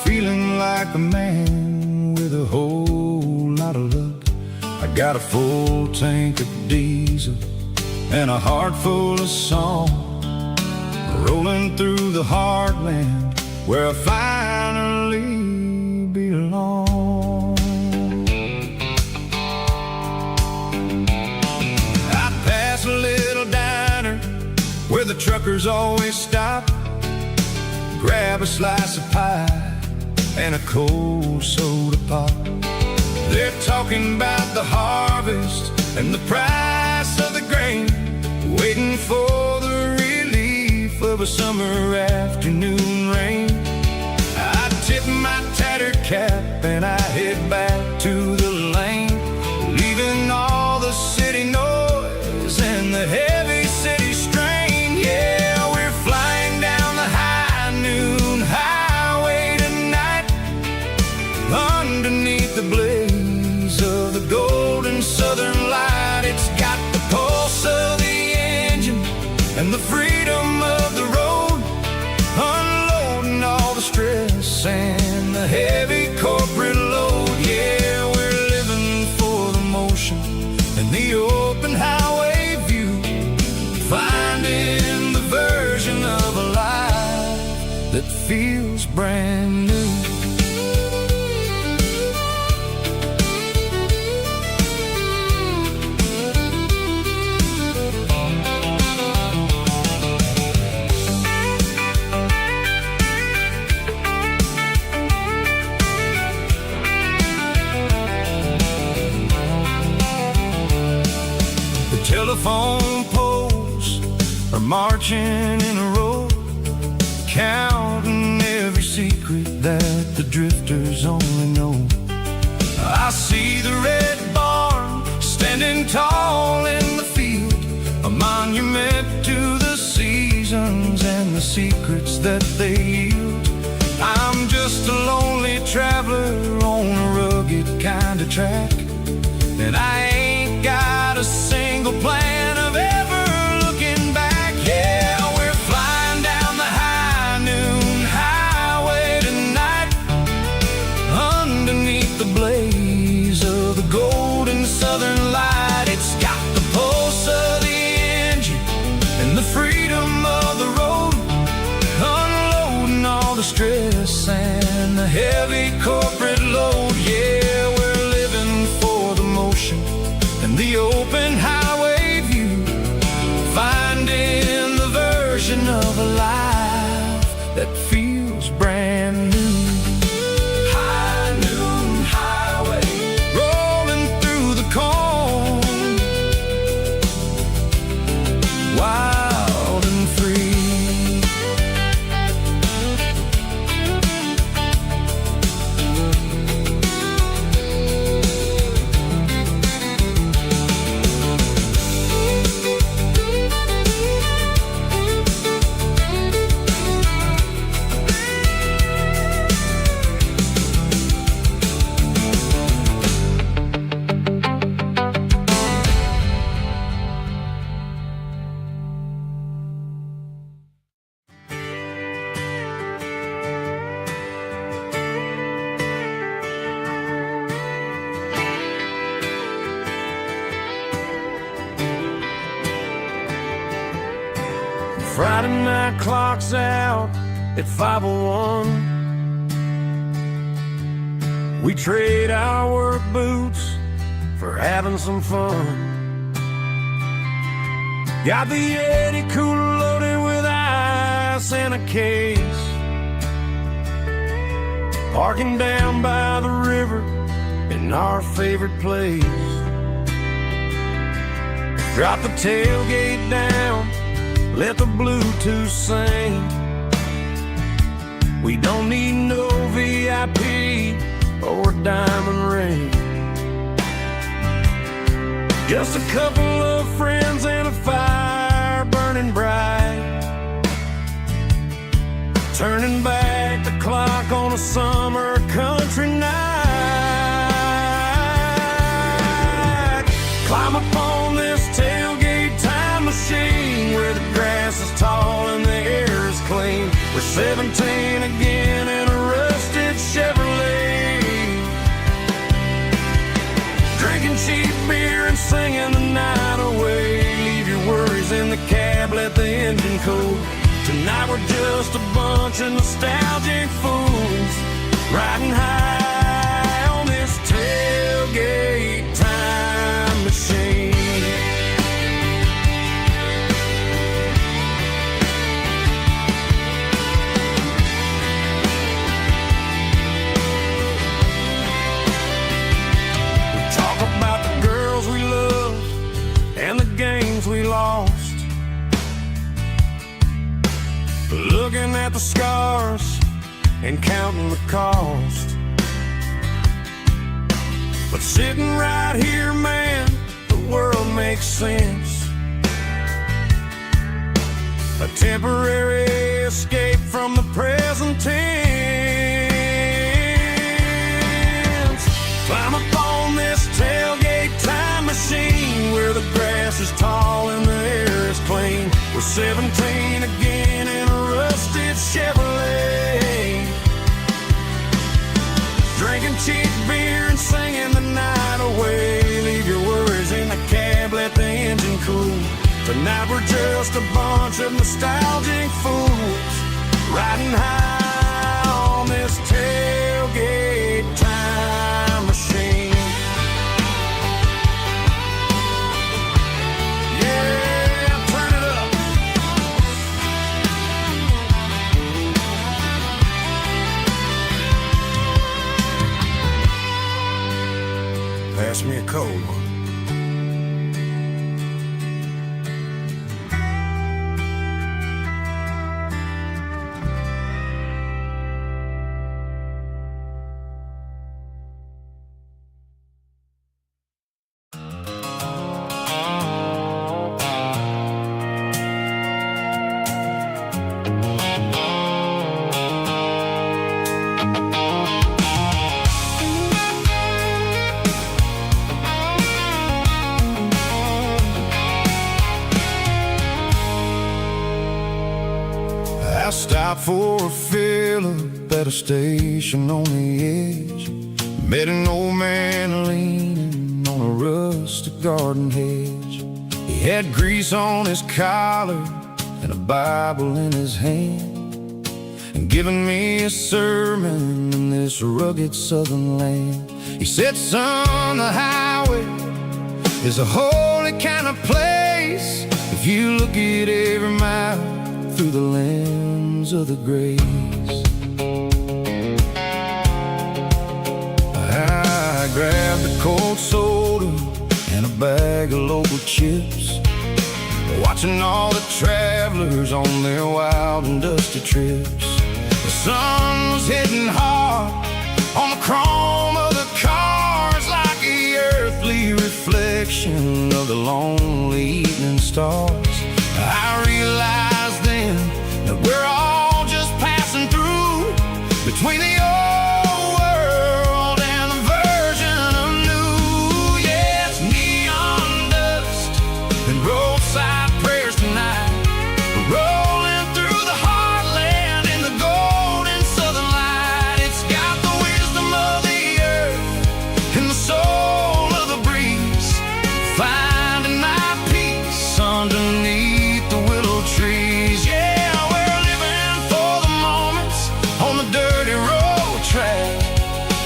feeling like a man with a whole lot of luck. I got a full tank of diesel and a heart full of song, rolling through the heartland where I finally belong. I pass a little diner where the truckers always stop, grab a slice of pie and a cold soda pop. They're talking about the harvest and the price of the grain, waiting for the relief of a summer afternoon rain. I tip my tattered cap and I head back to the lane, leaving all the city noise and the heavy city strain. Yeah, we're flying down the high noon highway tonight, underneath the blaze of the golden southern light. It's got the pulse of the engine and the freedom of the road, unloading all the stress and the heavy corporate load. Yeah, we're living for the motion and the open highway view, finding the version of a life that feels brand new. Telephone poles are marching in a row, counting every secret that the drifters only know. I see the red barn standing tall in the field, a monument to the seasons and the secrets that they yield. I'm just a lonely traveler on a rugged kind of track, and I ain't got a single plan of ever looking back. Yeah, we're flying down the high noon highway tonight, underneath the blaze of the golden southern light. It's got the pulse of the engine and the freedom of the road, unloading all the stress and the heavy corporate load. Yeah, we're living for the motion and the open highway view, finding the version of a life that feels brand new. High noon highway, rolling through the corn, wild and free. Friday night clock's out at 5:01. We trade our work boots for having some fun. Got the Yeti cooler loaded with ice and a case, parking down by the river in our favorite place. Drop the tailgate down, let the Bluetooth sing. We don't need no VIP or diamond ring, just a couple of friends and a fire burning bright, turning back summer country night. Climb up on this tailgate time machine where the grass is tall and the air is clean. We're 17 again in a rusted Chevrolet, drinking cheap beer and singing the night away. Leave your worries in the cab, let the engine cool. Tonight we're just a bunch of nostalgic fools riding high on this tailgate time machine. We talk about the girls we love and the games we lost, looking at the scars and counting the cost. But sitting right here, man, the world makes sense. A temporary escape from the present tense. Climb up on this tailgate time machine where the grass is tall and the air is clean. We're 17 again in a rusted Chevrolet, drinking cheap beer and singing the night away. Leave your worries in the cab, let the engine cool. Tonight we're just a bunch of nostalgic fools riding high on this tailgate time machine. Yeah, turn it up. Pass me a cold one. I stopped for a fill-up at a station on the edge. Met an old man leaning on a rusted garden hedge. He had grease on his collar and a Bible in his hand, and giving me a sermon in this rugged southern land. He said, son, the highway is a holy kind of place if you look at every mile through the lens of the grace. I grabbed a cold soda and a bag of local chips, watching all the travelers on their wild and dusty trips. The sun was hitting hard on the chrome of the cars, like the earthly reflection of the lonely evening stars. I realized then that we're all just passing through between the old world and the version of new. Yeah, it's neon dust and roadside prayers tonight. We're rolling through the heartland in the golden southern light. It's got the wisdom of the earth and the soul of the breeze, finding my peace underneath the willow trees. Yeah, we're living for the moments on the dirty road track,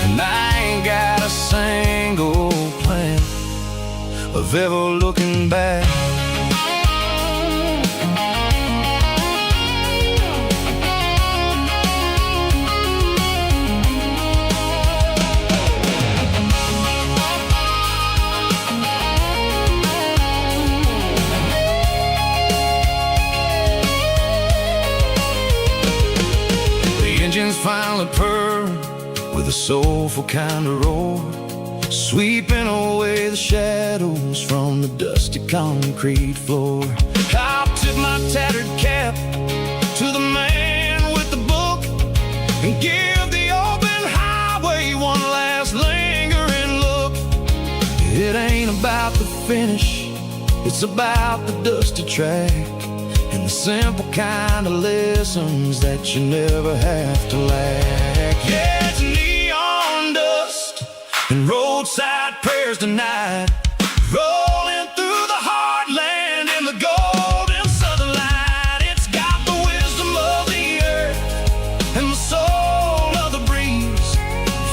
and I ain't got a single plan of ever looking back. Engines finally purr with a soulful kind of roar, sweeping away the shadows from the dusty concrete floor. I'll tip my tattered cap to the man with the book and give the old ain't about the finish, it's about the dusty track and the simple kind of lessons that you never have to lack. Yeah, it's neon dust and roadside prayers tonight, rolling through the heartland in the golden southern light. It's got the wisdom of the earth and the soul of the breeze,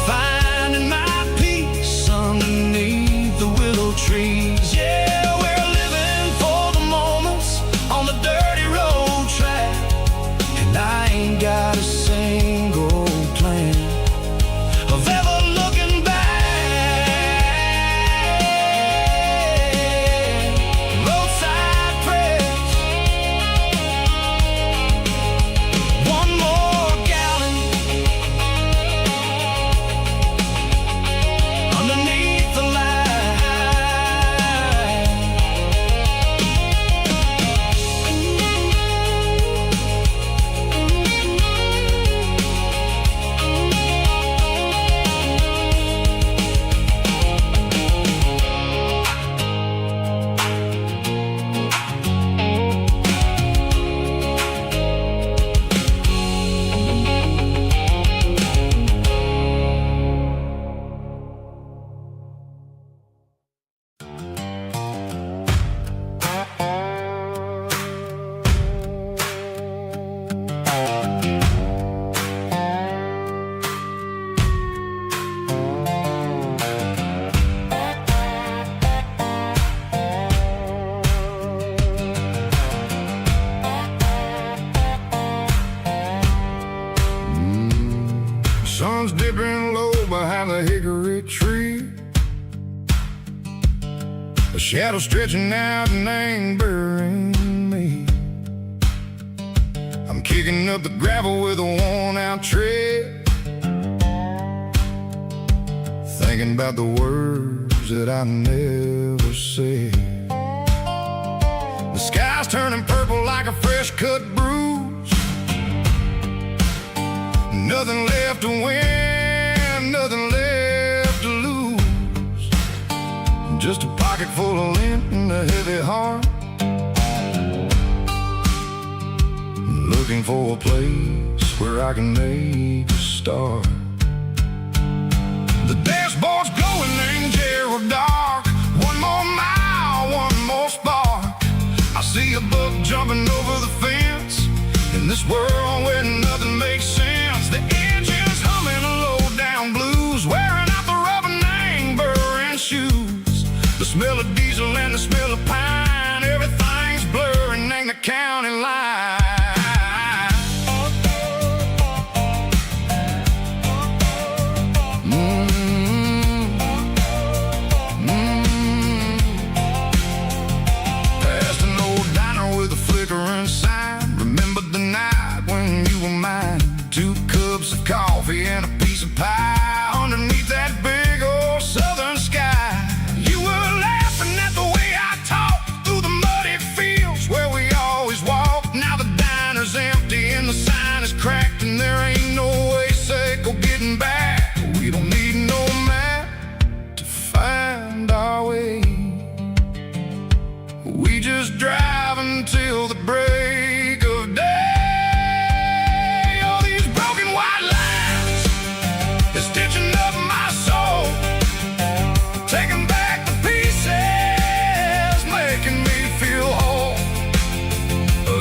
finding my peace underneath the willow trees. Yeah, we're living for the moments on the dirty road track, and I ain't got a single plan of ever looking back. Roadside prayers, one more gallon underneath the light. Sun's dipping low behind the hickory tree, a shadow stretching out and angering me. I'm kicking up the gravel with a worn-out tread, thinking about the words that I never said. The sky's turning purple like a fresh-cut bruise, nothing left to win, nothing left to lose, just a pocket full of lint and a heavy heart, looking for a place where I can make a start. The dashboard's glowing angel dark, one more mile, one more spark. I see a buck jumping over the fence in this world where nothing makes sense. The engine's humming a low-down blues, wearing out the rubber name burring shoes. The smell of diesel and the smell of pine, everything's blurring, ain't the county line. Past an old diner with a flickering sign, remember the night when you were mine. 2 cups of coffee and a piece of pie underneath that big old southern sky. You were laughing at the way I talked through the muddy fields where we always walked. Now the diner's empty and the sign is cracked, and there ain't no way safe of getting back. We don't need no map to find our way, we just drive until the break of day. Stitching up my soul, taking back the pieces, making me feel whole.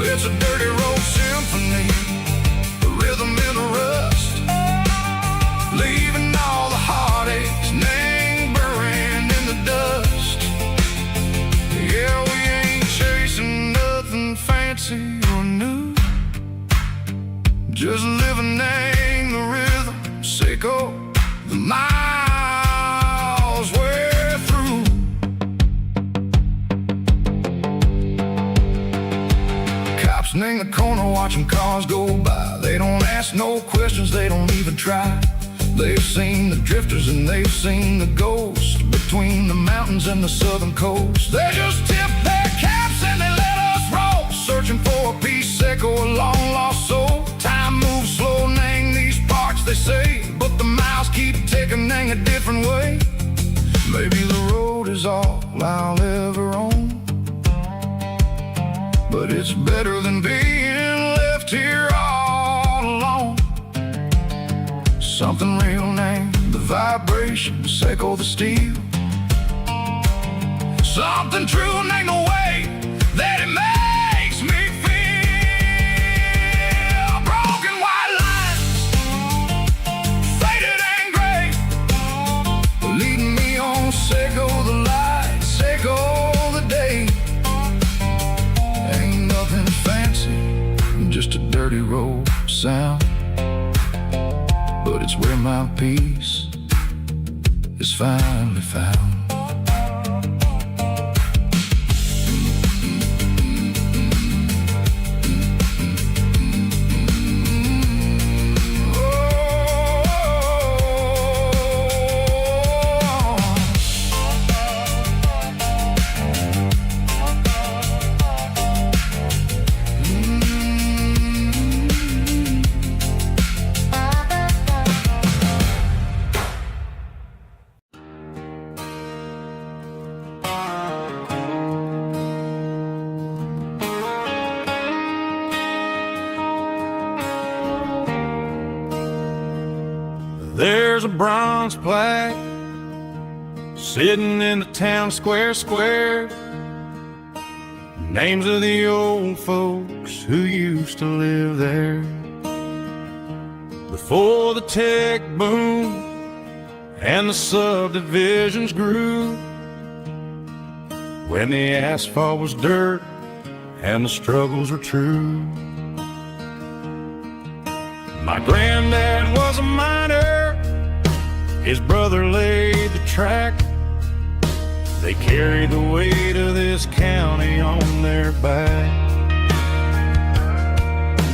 It's a dirty road symphony, a rhythm in the rust, leaving all the heartaches lingering in the dust. Yeah, we ain't chasing nothing fancy or new, just living in the rhythm, sicko. The miles we're through. Cops in the corner watching cars go by. They don't ask no questions, they don't even try. They've seen the drifters and they've seen the ghosts between the mountains and the southern coast. They just tip their caps and they let us roll, searching for a piece, echo, a long lost soul. Time moves slow, nang these parts they say, but the miles keep ticking, nang a different way. Maybe the road is is all I'll ever own, but it's better than being left here all alone. Something real named the vibrations echo the steel. Something true named the way that it makes me feel. Broken white lines, faded and gray, leading me on, Seiko the light, Seiko the day. Ain't nothing fancy, just a dirty road sound, but it's where my peace is finally found. There's a bronze plaque sitting in the town square. Names of the old folks who used to live there before the tech boom and the subdivisions grew, when the asphalt was dirt and the struggles were true. My granddad was a miner, his brother laid the track. They carried the weight of this county on their back.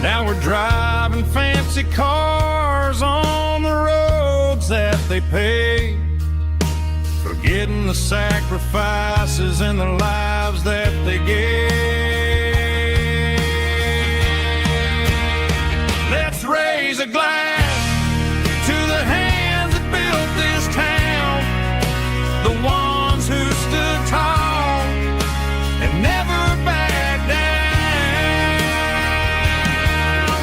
Now we're driving fancy cars on the roads that they paved, forgetting the sacrifices and the lives that they gave. Let's raise a glass to the hands that built this town, the ones who stood tall and never backed down.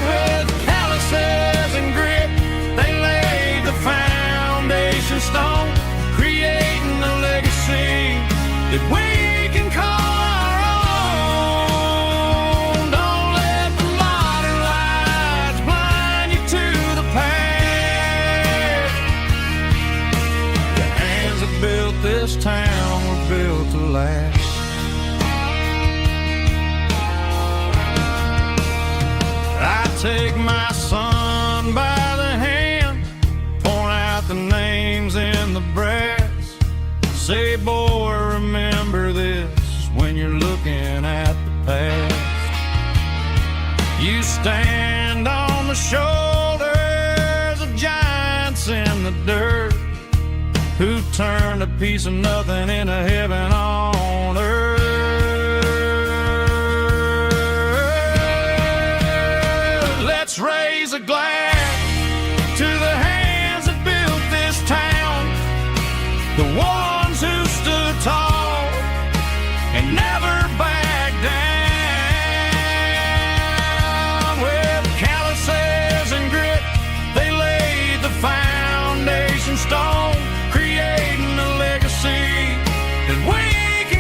With calluses and grit, they laid the foundation stone, creating a legacy that we can call our own. Don't let the modern lights blind you to the past. The hands that built this town were built to last. I take my son by the hand, point out the names in the brass, say, boy, remember this when you're looking at the past. You stand on the shoulders of giants in the dirt, who turned a piece of nothing into heaven on earth. Let's raise a glass to the hands that built this town, the ones who stood tall and never backed down. With calluses and grit, they laid the foundation stone, creating a legacy that we can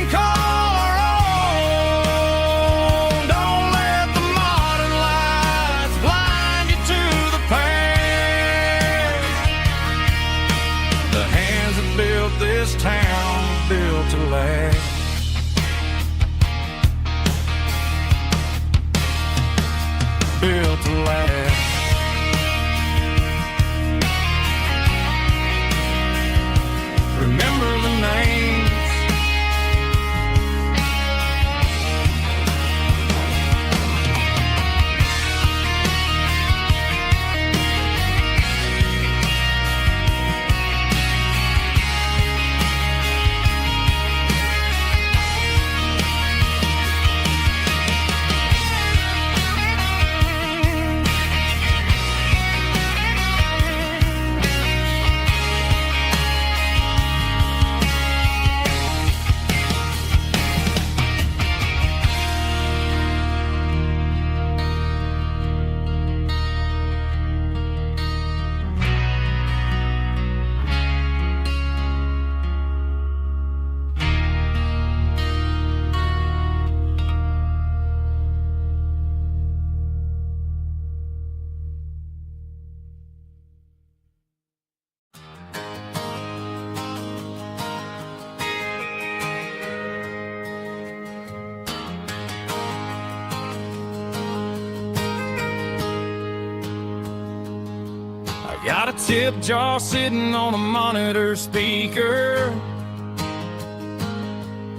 Got a tip jar sitting on a monitor speaker,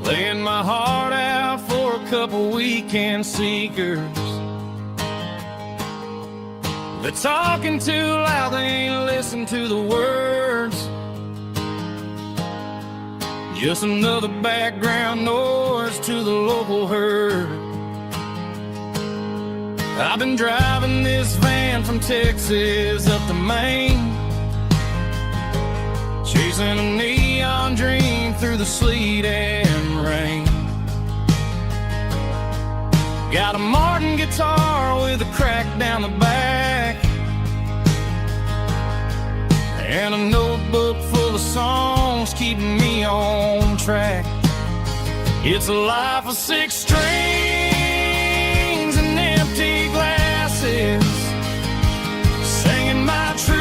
playing my heart out for a couple weekend seekers. They're talking too loud, they ain't listen to the words. Just another background noise to the local herd. I've been driving this van from Texas up to Maine, chasing a neon dream through the sleet and rain. Got a Martin guitar with a crack down the back, and a notebook full of songs keeping me on track. It's a life of 6 strings and empty glasses, singing my truth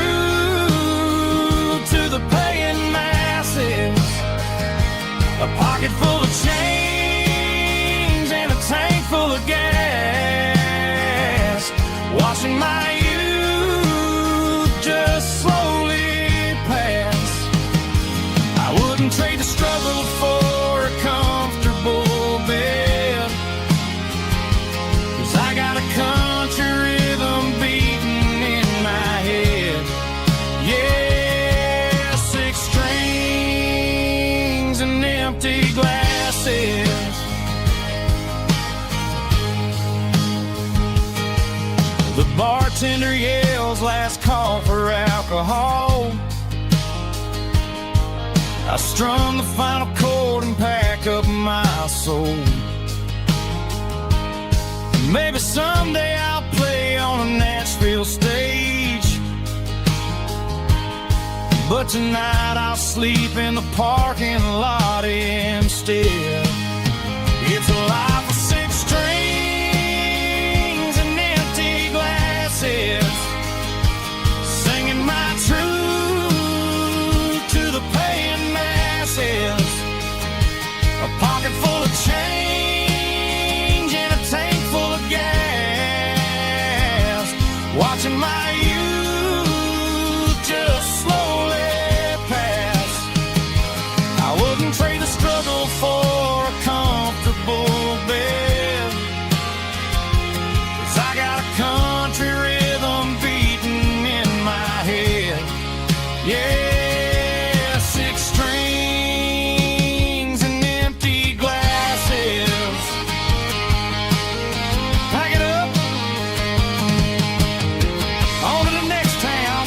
to the paying masses. A pocket full of change and a tank full of gas, watching my youth just slowly pass. I wouldn't trade the struggle for a comfortable bed, 'cause I got a country rhythm beating in my head. Yeah, 6 strings and empty glasses. The bartender yells last call for alcohol. I strum the final chord and pack up my soul. Maybe someday I'll play on a Nashville stage, but tonight I'll sleep in the parking lot instead. It's a life of 6 strings and empty glasses, singing my truth to the paying masses. A pocket full of change and a tank full of gas, watching my youth just slowly pass. I wouldn't trade the struggle for a comfortable bed, 'cause I got a country rhythm beating in my head. Yeah, 6 strings and empty glasses. Pack it up, on to the next town.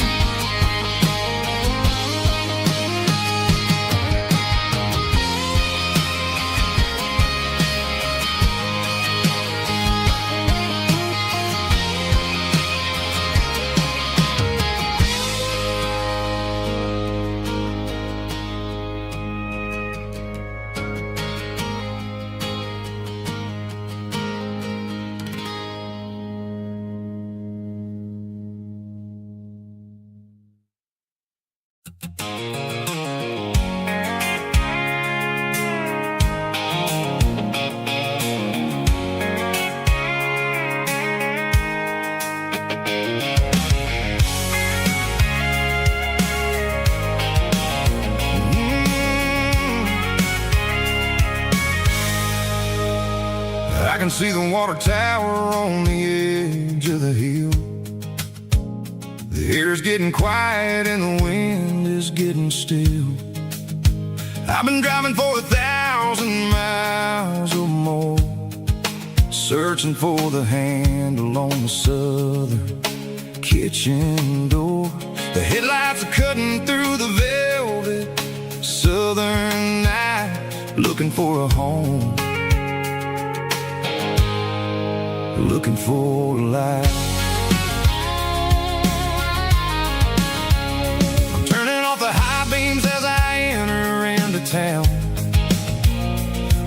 I can see the water tower on the edge of the hill. The air's getting quiet and the wind is getting still. I've been driving for 1,000 miles or more, searching for the handle on the southern kitchen door. The headlights are cutting through the velvet southern night, looking for a home, looking for a life. I'm turning off the high beams as I enter into town,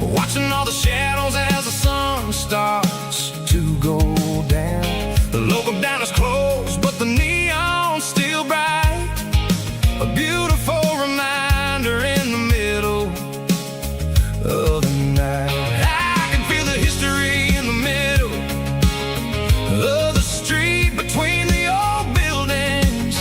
watching all the shadows as the sun starts to go down. The local diner's closed, but the neon's still bright, a beautiful reminder in the middle of the night. I can feel the history in the middle of the street, between the old buildings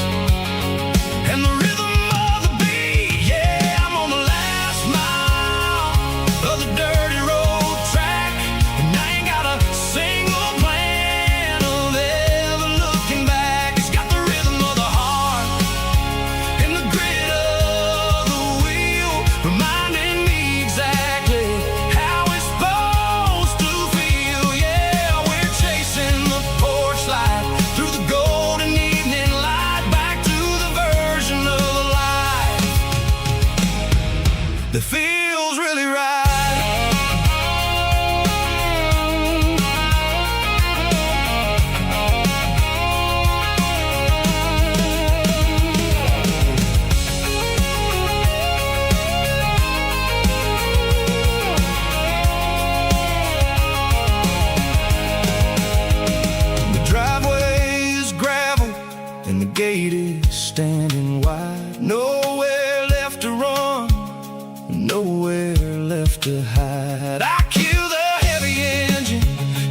to hide. I kill the heavy engine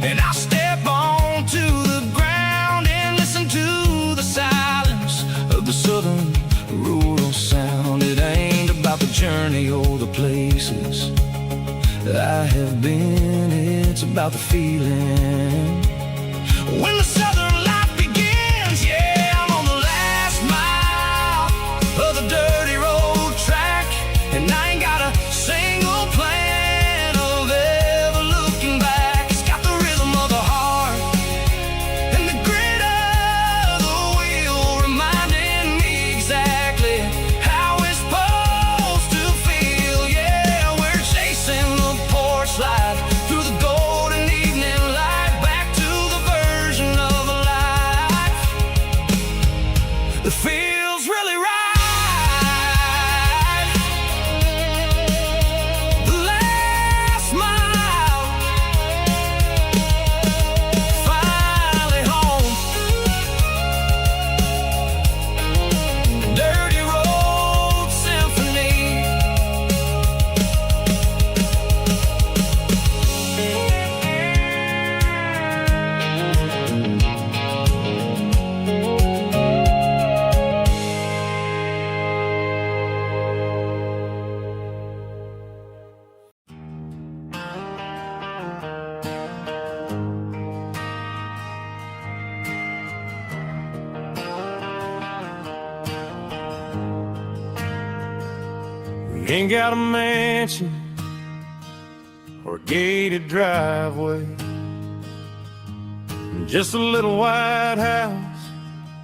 and I step onto the ground and listen to the silence of the southern rural sound. It ain't about the journey or the places I have been, it's about the feeling when the southern life begins. Yeah, I'm on the last mile of the dirty road track, and I ain't got a single plan of ever looking back. It's got the rhythm of the heart and the grit of the wheel, reminding me exactly how it's supposed to feel. Yeah, we're chasing the porch light through the golden evening light, back to the version of a life that feels really right. The last mile, finally home. Dirty road symphony. We ain't got a mansion or a gated driveway, just a little white house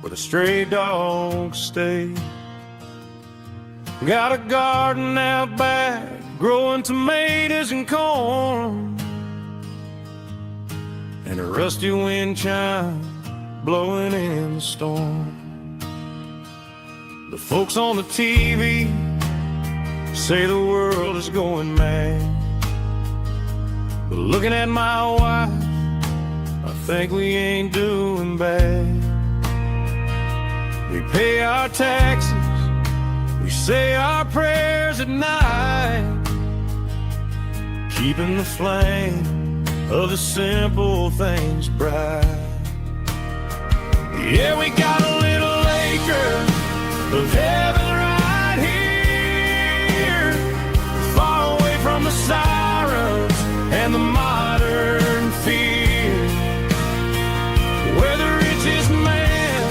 where the stray dogs stay. Got a garden out back, growing tomatoes and corn, and a rusty wind chime blowing in the storm. The folks on the TV say the world is going mad, but looking at my wife, I think we ain't doing bad. We pay our taxes, we say our prayers at night, keeping the flame of the simple things bright. Yeah, we got a little acre of heaven right here, far away from the sirens and the modern fear, where the richest man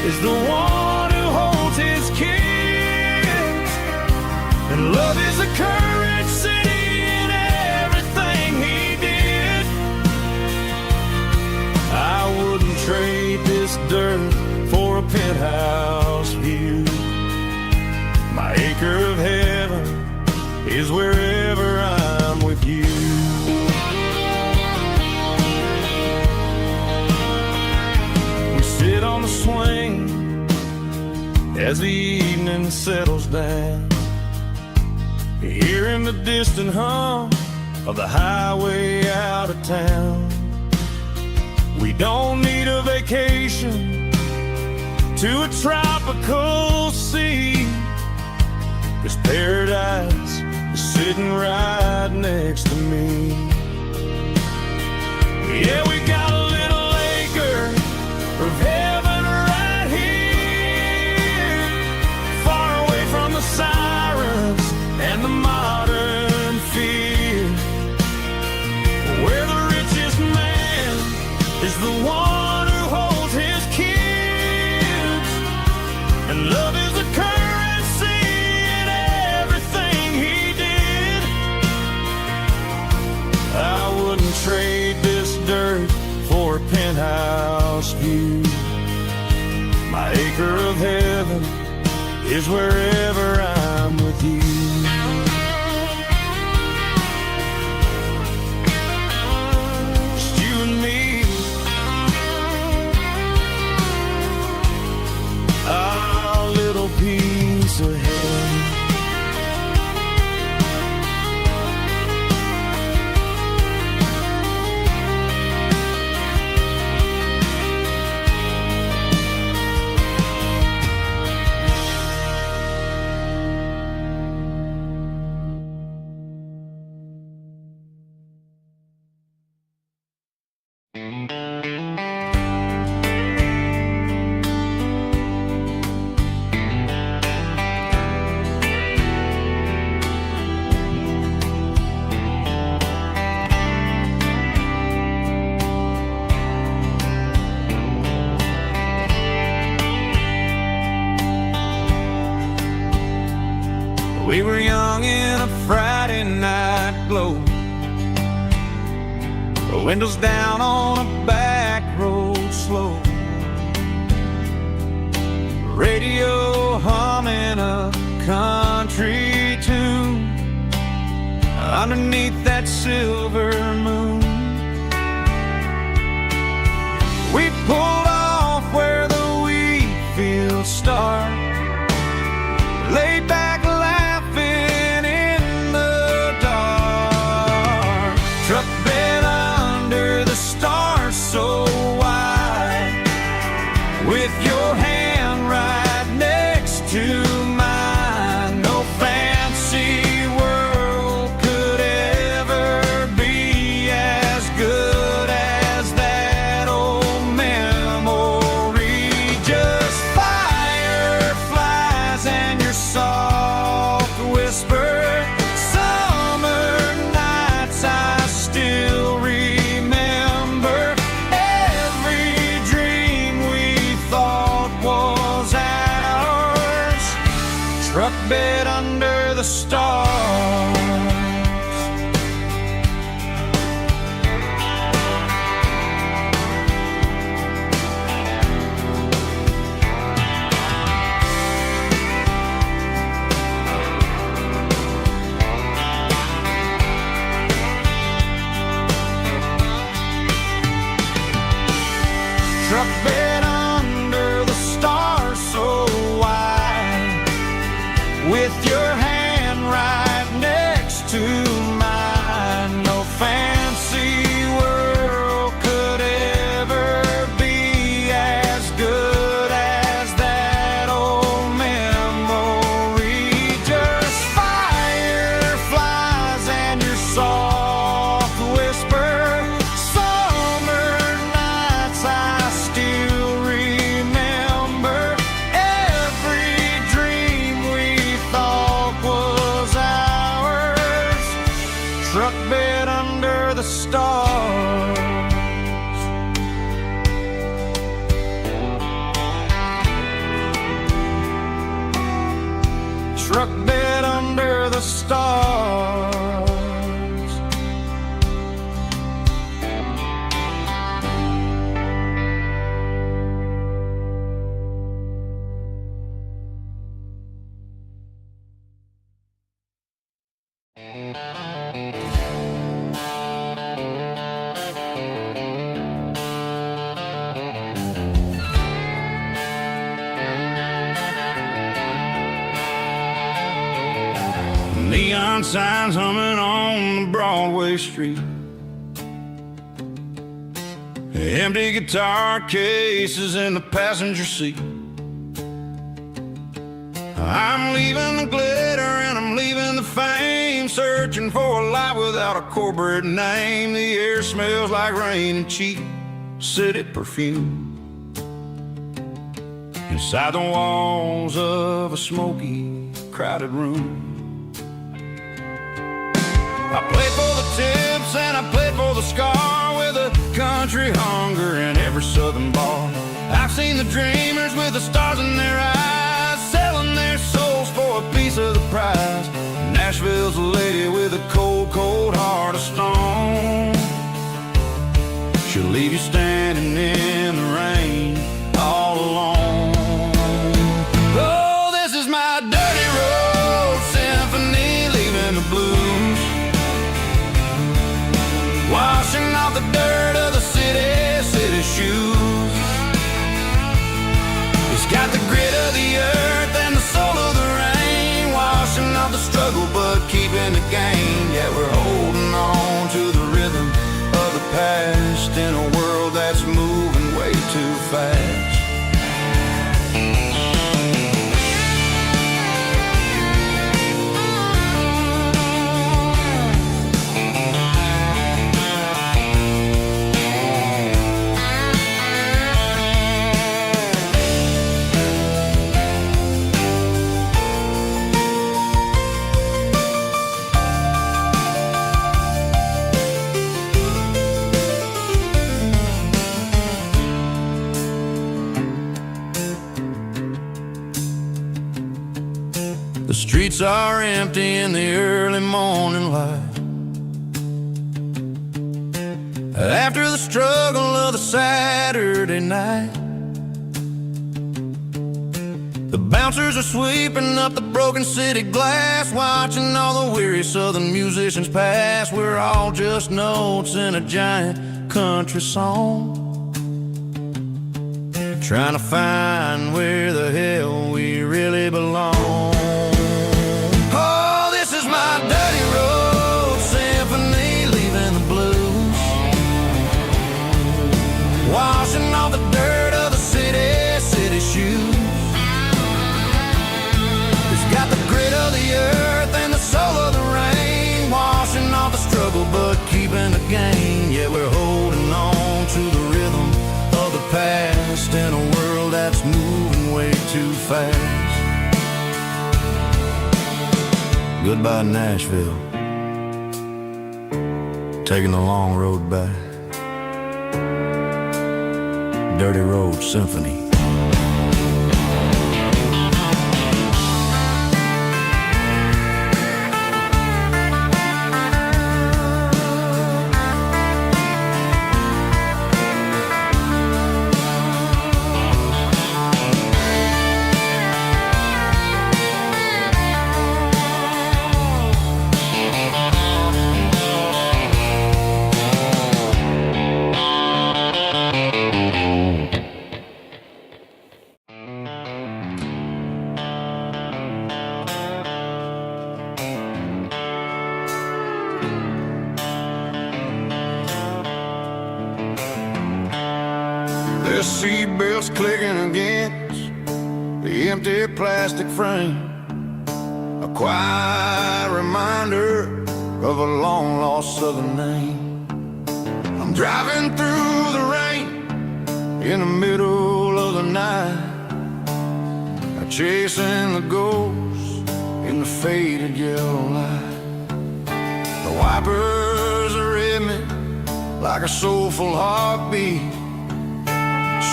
is the one who holds his kids, and love is a currency in everything he did. I wouldn't trade this dirt for a penthouse view. My acre of heaven is wherever I'm with you. We sit on the swing as the evening settles down, hearing the distant hum of the highway out of town. We don't need a vacation to a tropical sea, 'cause paradise is sitting right next to me. Yeah, we got a little acre of heaven right here, far away from the sirens and the modern fear, where the richest man is the one who holds his kids, and love is a currency in everything he did. I wouldn't trade this dirt for a penthouse view. My acre of heaven is wherever I'm with you. Just you and me, our little piece of heaven. a Friday night glow. The windows down on a back road slow. Radio humming a country tune underneath that silver moon. We pulled off where the wheat fields start, laid back laughing in the dark. Truck bed under the stars so wide, with your hand right next to mine. No fancy world could ever be as good as that old memory. Just fireflies and your soft whisper. Summer nights I still remember. Every dream we thought was ours. Truck bed under the stars. Truck bed under the stars so wide, with your hand right next to mine. No fancy world could ever be as good as that old memory. Just fireflies and your soft whisper. Summer nights I still remember. Every dream we thought was ours. Truck bed under the stars. Truck bed under the stars. Neon signs humming on the Broadway street. Empty guitar cases in the passenger seat. I'm leaving the glitter and I'm leaving the fame, searching for a life without a corporate name. The air smells like rain and cheap city perfume. Inside the walls of a smoky, crowded room. I played for the tips and I played for the scar, with a country hunger in every southern bar. I've seen the dreamers with the stars in their eyes, selling their souls for a piece of the prize. Nashville's a lady with a cold, cold heart of stone. She'll leave you standing in the rain all alone. Oh, this is my dirty road symphony, leaving the blues, washing off the dirt of the city shoes. It's got the grit of the earth and the soul of the rain, washing off the struggle but keeping the gain. Yeah, we're holding on to the rhythm of the past in a world that's moving way too fast. streets are empty in the early morning light. After the struggle of the Saturday night, the bouncers are sweeping up the broken city glass, watching all the weary southern musicians pass. We're all just notes in a giant country song, trying to find where the hell we really belong. Oh, this is my dirty road symphony, leaving the blues, washing off the dirt of the city shoes. It's got the grit of the earth and the soul of the rain, washing off the struggle but keeping the gain. Yeah, we're holding on to the rhythm of the past in a world that's moving way too fast. Goodbye Nashville, taking the long road back. Dirty Road Symphony. The seatbelts clicking against the empty plastic frame, a quiet reminder of a long-lost southern name. I'm driving through the rain in the middle of the night, chasing the ghosts in the faded yellow light. The wipers are in me like a soulful heartbeat,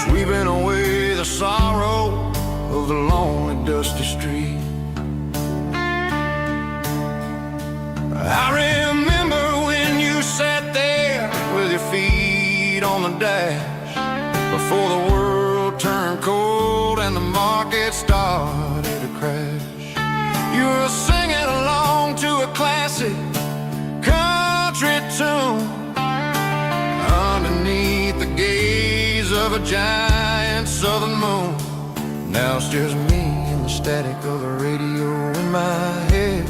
sweeping away the sorrow of the lonely, dusty street. I remember when you sat there with your feet on the dash, before the world turned cold and the market started to crash. You were singing along to a classic country tune underneath the gaze of a giant southern moon. Now it's just me and the static of the radio in my head,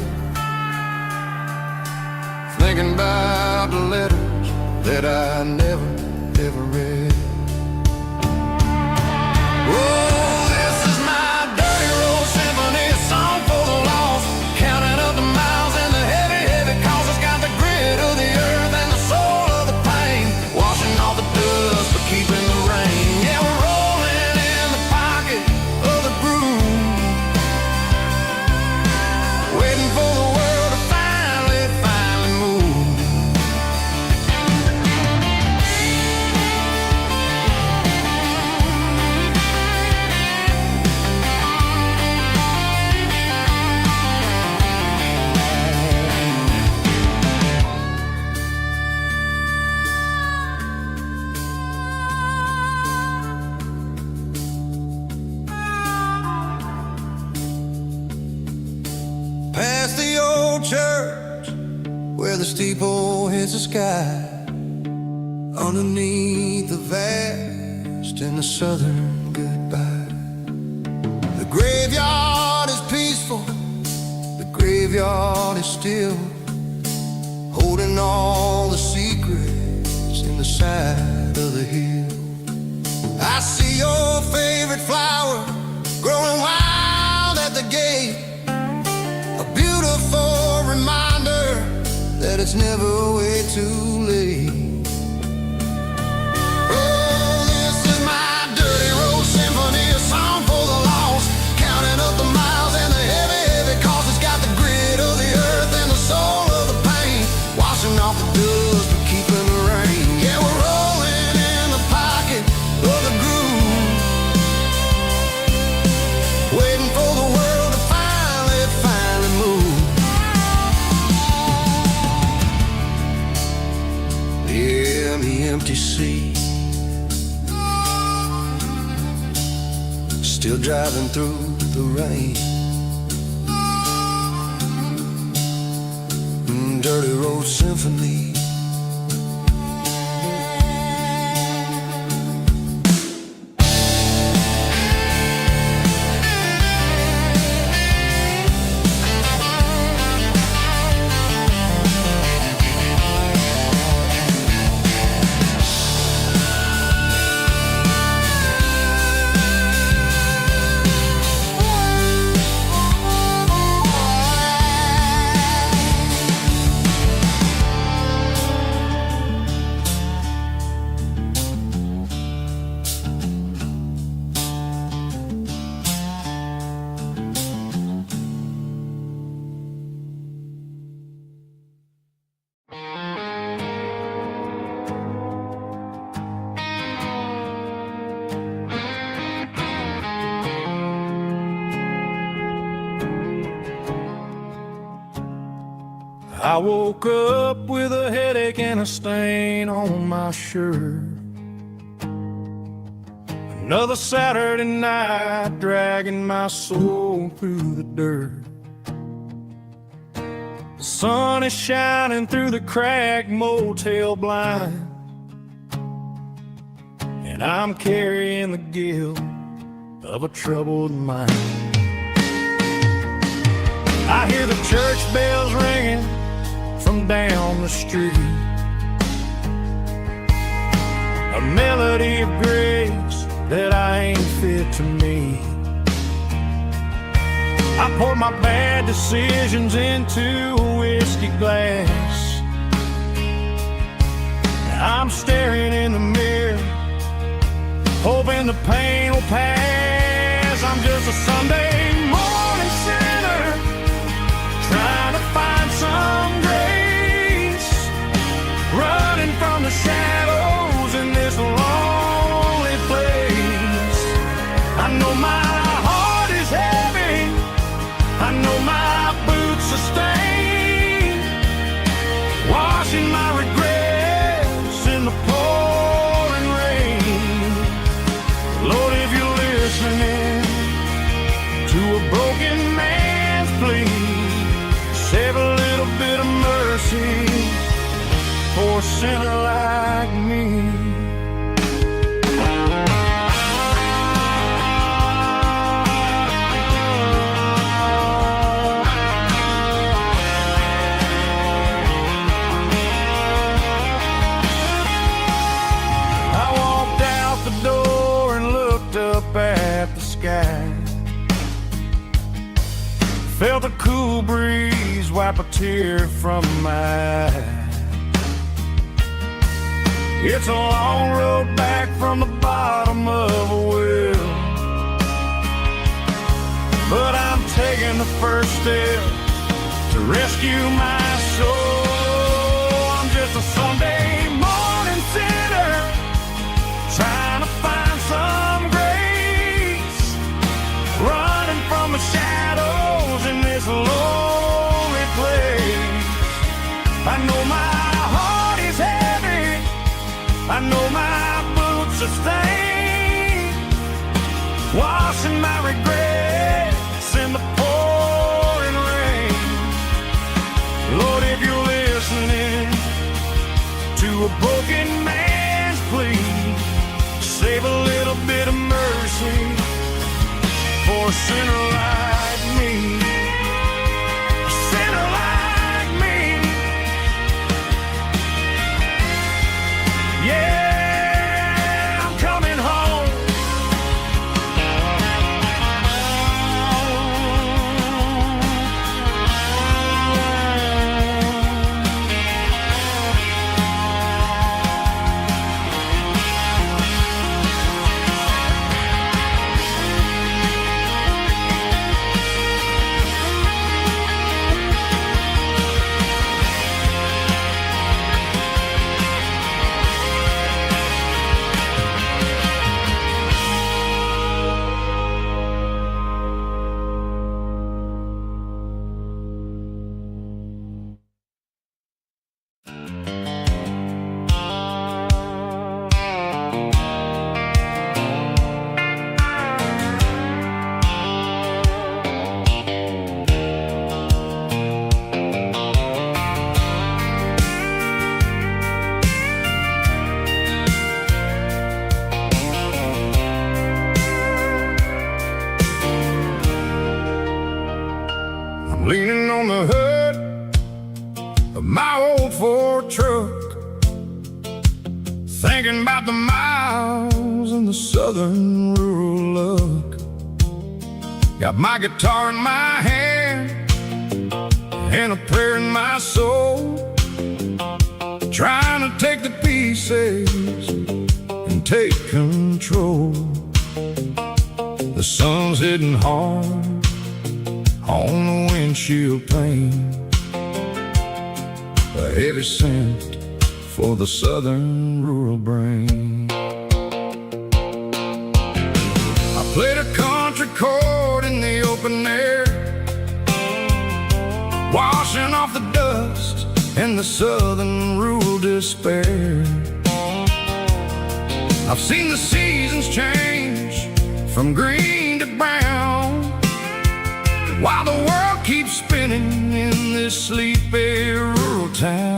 thinking about the letters that I never, ever read. Oh, this is my dirty road symphony, a song for the lost, counting up the miles and the heavy, heavy calls. It's got the grit of the earth and the soul of the pain, washing off the dust but keeping the rain. Yeah, we're rolling in the pocket of the groove, waiting for the world to finally move. Past the old church where the steeple hits the sky, underneath the vast and the southern goodbye. The graveyard is peaceful, the graveyard is still, holding all the secrets in the side of the hill. I see your favorite flower growing wild at the gate, a beautiful reminder that it's never way too late. Oh, this is my dirty road symphony, a song for the lost, counting up the miles and the heavy, heavy calls. It's got the grit of the earth and the soul of the pain, washing off the dust but keeping the rain. Yeah, we're rolling in the pocket of the groove, waiting for the world to finally empty sea. Still driving through the rain. Dirty road symphony. I woke up with a headache and a stain on my shirt. Another Saturday night dragging my soul through the dirt. The sun is shining through the cracked motel blind, and I'm carrying the guilt of a troubled mind. I hear the church bells ringing from down the street, a melody of grace that I ain't fit to meet. I pour my bad decisions into a whiskey glass. I'm staring in the mirror, hoping the pain will pass. I'm just a Sunday morning sinner, trying to find some grace, running from the shadows in this lonely place. I know my heart is heavy, I know my boots are stained, washing my regrets in the pouring rain. Lord, if you're listening to a broken man's plea, save a little bit of mercy for a sinner like me. I walked out the door and looked up at the sky, felt a cool breeze wipe a tear from my eye. It's a long road back from the bottom of a well, but I'm taking the first step to rescue my soul. I'm just a Sunday morning sinner, trying to find some grace, running from the shadows in this lonely place. I know my heart is heavy, I know my boots are stained, washing my regrets in the pouring rain. Lord, if you're listening to a broken man's plea, save a little bit of mercy for a sinner like me. A sinner like me. Yeah, I'm coming home. thinking about the miles and the southern rural look. Got my guitar in my hand and a prayer in my soul, trying to take the pieces and take control. The sun's hitting hard on the windshield pane, a heavy scent for the southern rural brain. I played a country chord in the open air, washing off the dust and the southern rural despair. I've seen the seasons change from green to brown, while the world keeps spinning in this sleepy rural town.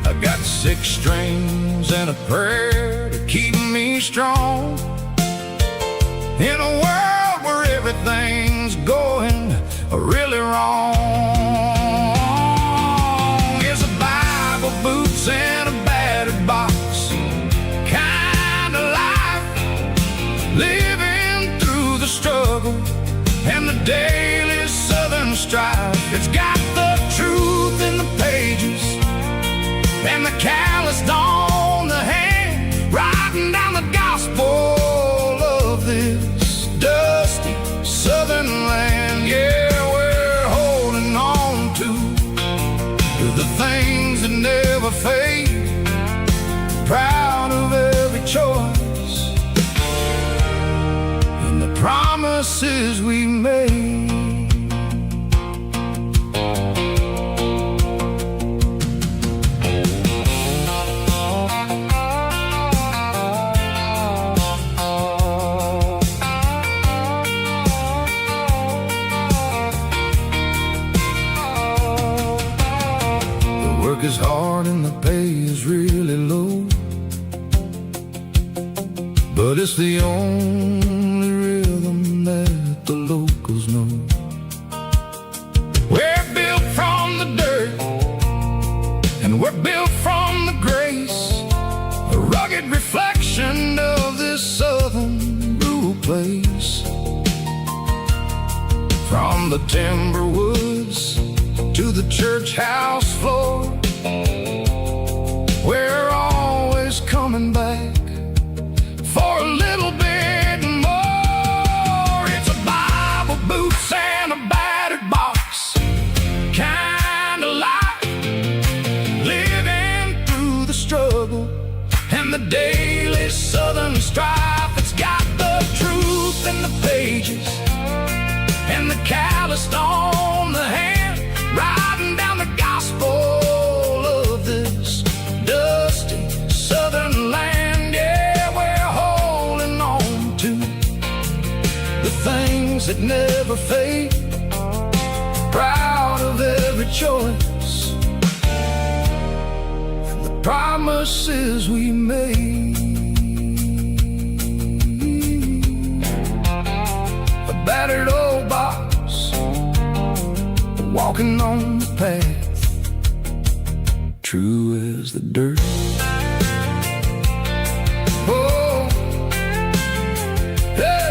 I got 6 strings and a prayer to keep me strong, in a world where everything's going really wrong. Is a Bible, boots, and a battered box kind of life, living through the struggle and the daily southern strife. It's got the truth in the pages and the calloused on the hand, writing down the gospel of this dusty southern land. Yeah, we're holding on to the things that never fade, proud of every choice and the promises we made. Work is hard and the pay is really low, but it's the only rhythm that the locals know. We're built from the dirt and we're built from the grace, a rugged reflection of this southern rural place. From the timber woods to the church house floor, we're always coming back for a little bit more. It's a Bible, boots, and a battered box kind of life, living through the struggle and the daily southern strife. It's got the truth in the pages and the calloused on the hand, writing down the gospel of this dusty southern land. Yeah, we're holding on to the things that never fade, proud of every choice and the promises we made. A battered old box, walking on the path, true as the dirt. Oh, hey.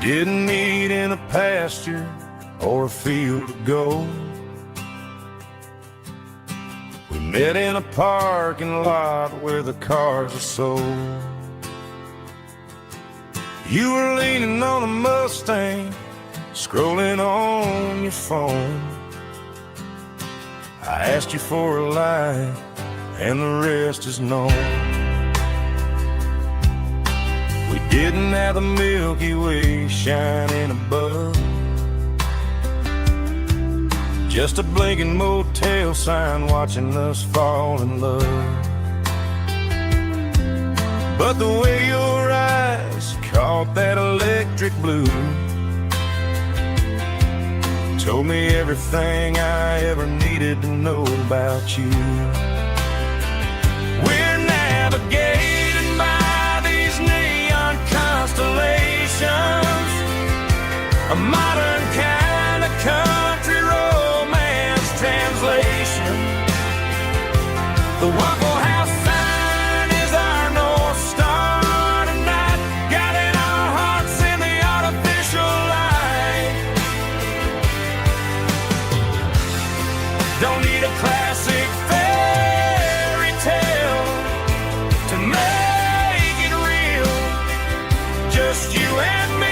Didn't meet in a pasture or a field of gold. We met in a parking lot where the cars are sold. You were leaning on a Mustang, scrolling on your phone. I asked you for a light, and the rest is known. We didn't have the Milky Way shining above, just a blinking motel sign watching us fall in love. But the way your eyes caught that electric blue told me everything I ever needed to know about you. We're navigated by these neon constellations, a modern kind of country romance translation. The Waffle House sign is our North Star tonight, guiding our hearts in the artificial light. Don't need a classic fairy tale to make it real, just you and me.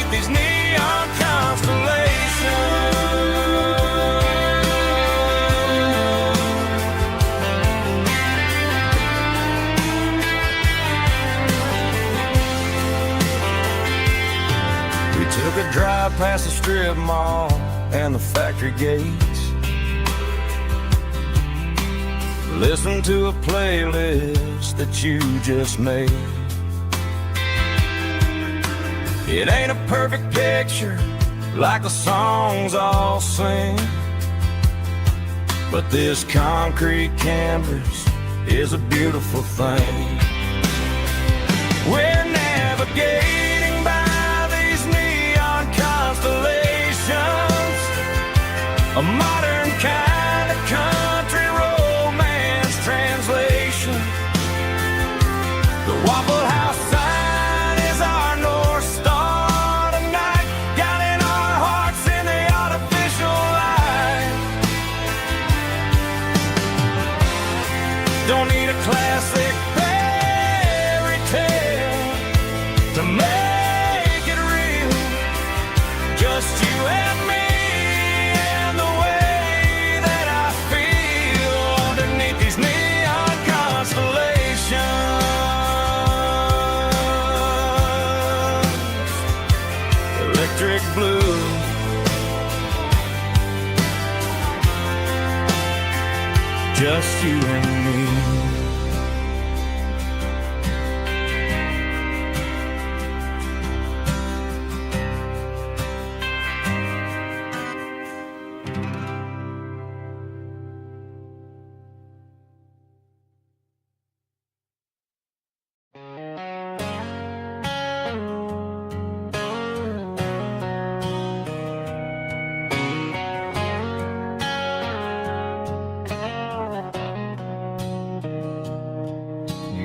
These neon constellations. We took a drive past the strip mall and the factory gates, listened to a playlist that you just made. It ain't a perfect picture like the songs all sing, but this concrete canvas is a beautiful thing. We're navigating by these neon constellations, a modern kind of country romance translation. The Waffle House sign is our North Star tonight, guiding our hearts in the artificial light. Don't need a classic fairy tale to make it real, just you and me and the way that I feel underneath these neon constellations. Electric blue, just you and me.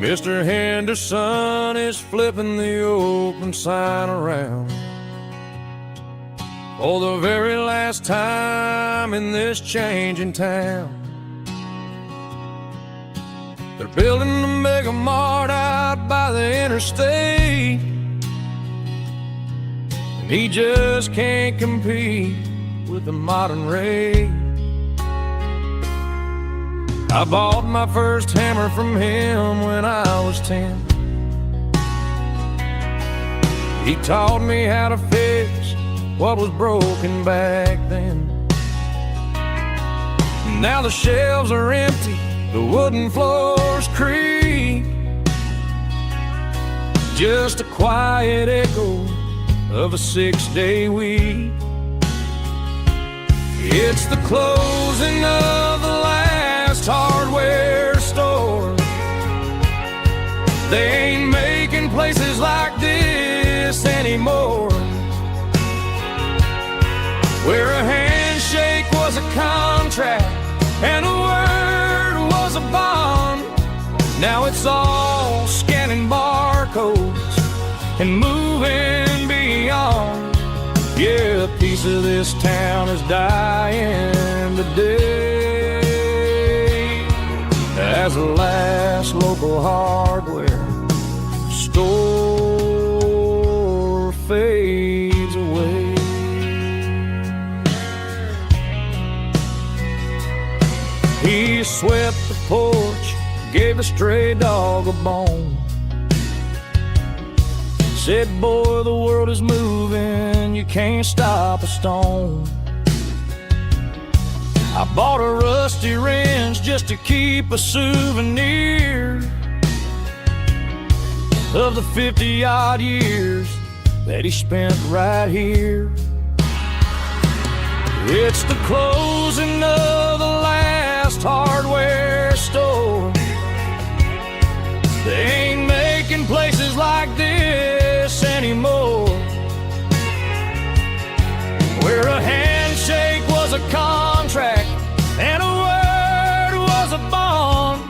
Mr. Henderson is flipping the open sign around for the very last time in this changing town. They're building a mega mart out by the interstate, and he just can't compete with the modern rate. I bought my first hammer from him when I was 10. He taught me how to fix what was broken back then. Now the shelves are empty, the wooden floors creak, just a quiet echo of a 6-day week. It's the closing of the last hardware store. They ain't making places like this anymore, where a handshake was a contract and a word was a bond. Now it's all scanning barcodes and moving beyond. Yeah, a piece of this town is dying today as the last local hardware store fades away. He swept the porch, gave a stray dog a bone, Said, boy, the world is moving, you can't stop a stone. I bought a rusty wrench just to keep a souvenir of the 50-odd years that he spent right here. It's the closing of the last hardware store. They ain't making places like this anymore, where a handshake was a contract and a word was a bond.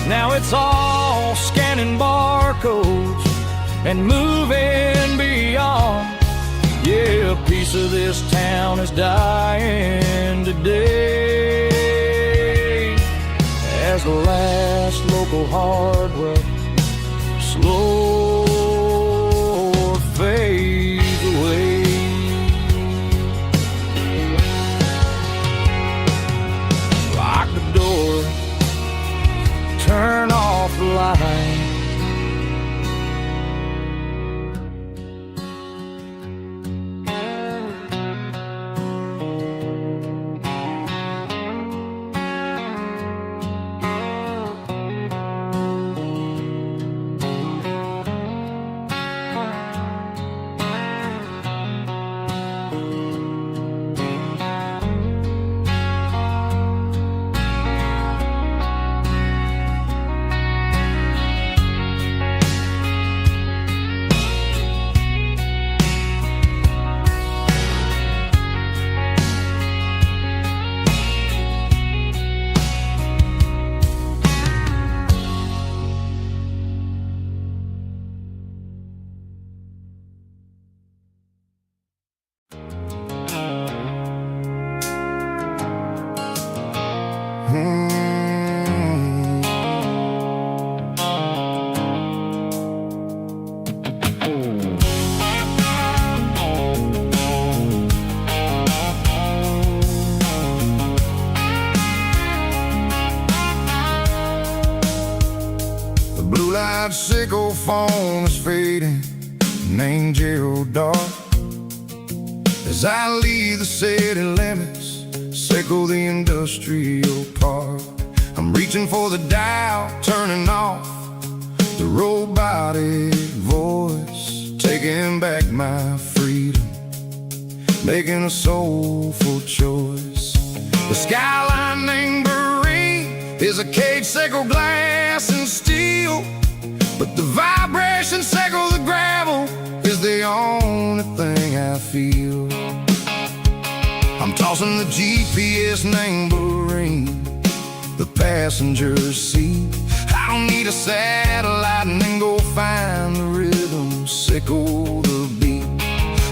Now it's all scanning barcodes and moving beyond. Yeah, a piece of this town is dying today as the last local hardware slow fades away. Lock the door, turn off the light. Blue-light sickle phone is fading, name Gerald dark. As I leave the city limits, sickle the industrial park. I'm reaching for the dial, turning off the robotic voice, taking back my freedom, making a soulful choice. The skyline named Marine is a cage sickle, glass and steel, but the vibration sickle, the gravel, is the only thing I feel. I'm tossing the GPS named Marine, the passenger seat. I don't need a satellite and then go find the rhythm, sickle the beat.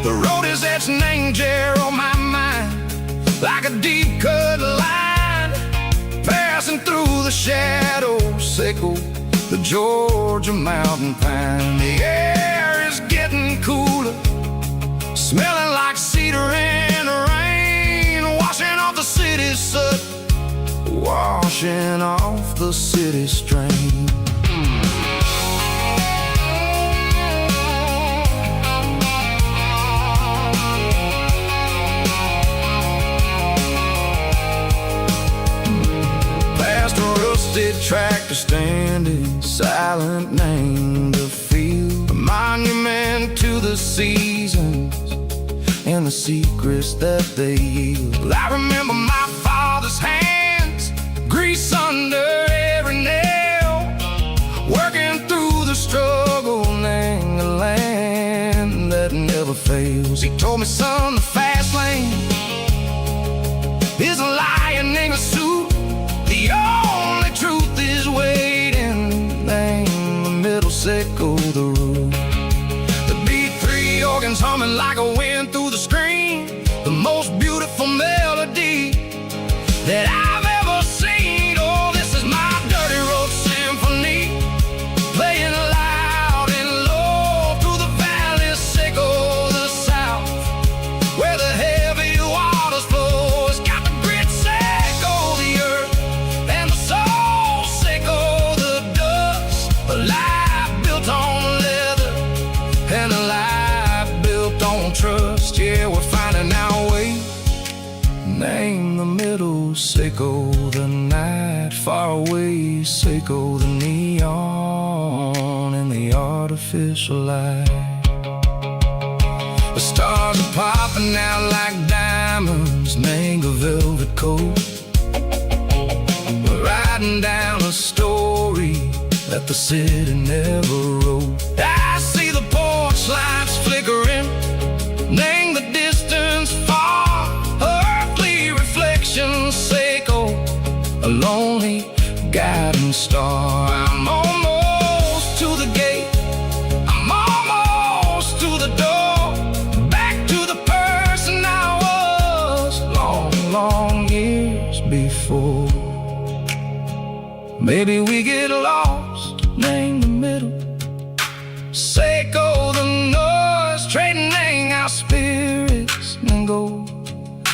The road is etched named Gerald on my mind, like a deep cut line, passing through the shadows, sickle the Georgia mountain pine. The air is getting cooler, smelling like cedar in the rain, washing off the city soot, washing off the city strain. Past a rusted tractor standing silent, named the field, a monument to the seasons and the secrets that they yield. I remember my father's hands, grease under every nail, working through the struggle, named the land that never fails. He told me, son, the fast lane is a lion in a suit. The only truth is waiting, name the middle sickle the root. The B3 organs humming like a wind through the screen, the most beautiful melody that I've ever seen. Oh, this is my dirty road symphony, playing loud and low through the valley, sickle the south, where the heavy waters flow. It's got the grit, sickle the earth, and the soul, sickle the dust. A life built on leather and a name the middle. Seiko the night, far away. Seiko the neon and the artificial light. The stars are popping out like diamonds, mango velvet coat. We're riding down a story that the city never wrote. I see the porch lights flickering, name the distance far. Earthly reflections, Seiko, a lonely guiding star. I'm almost to the gate, I'm almost to the door, back to the person I was long, long years before. Maybe we get lost, name the middle. Seiko the noise, trading our spirits and go.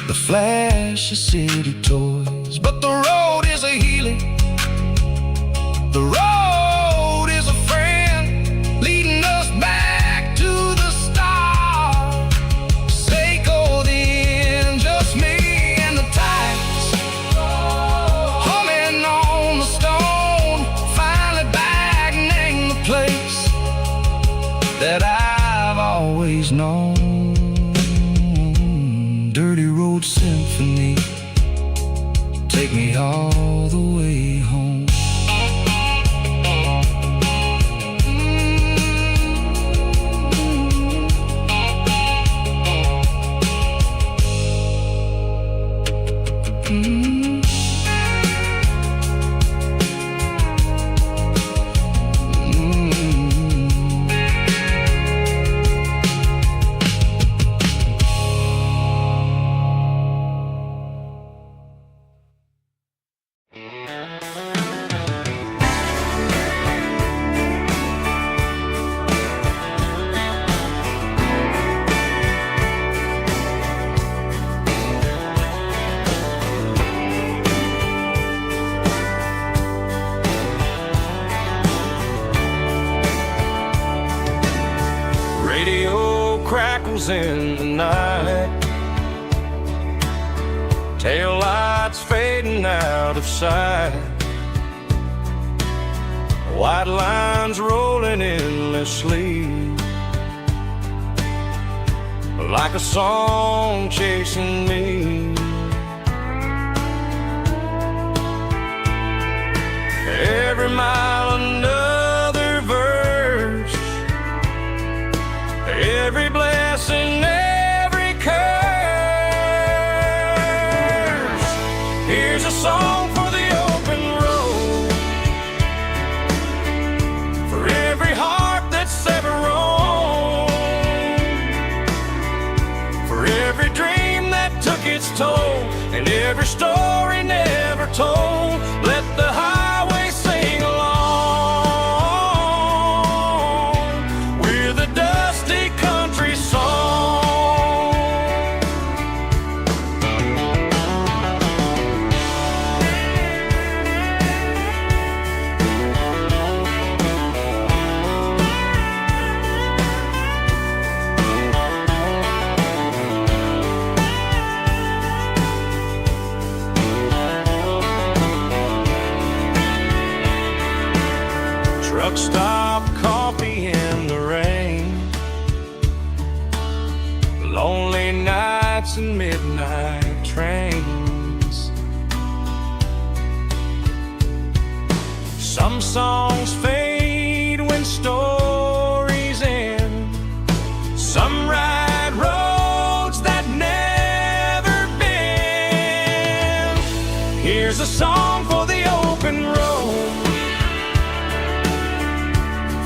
The flash of city toys, but the road is a healing. The road is a friend, leading us back to the start. Seiko the end, just me and the tides, humming on the stone. Finally back, name the place that I've always known. Dirty Road Symphony, take me all the way home. Radio crackles in the night, tail lights fading out of sight, white lines rolling endlessly, like a song chasing me. Every mile another verse, every blessing, every curse. Here's a song for the open road, for every heart that's ever roamed, for every dream that took its toll, and every story never told. Let the highway sing along with a dusty country song. Truck stop, coffee in the rain, lonely nights and midnight trains. Some songs fade when stories end, some ride roads that never bend. Here's a song for the open road,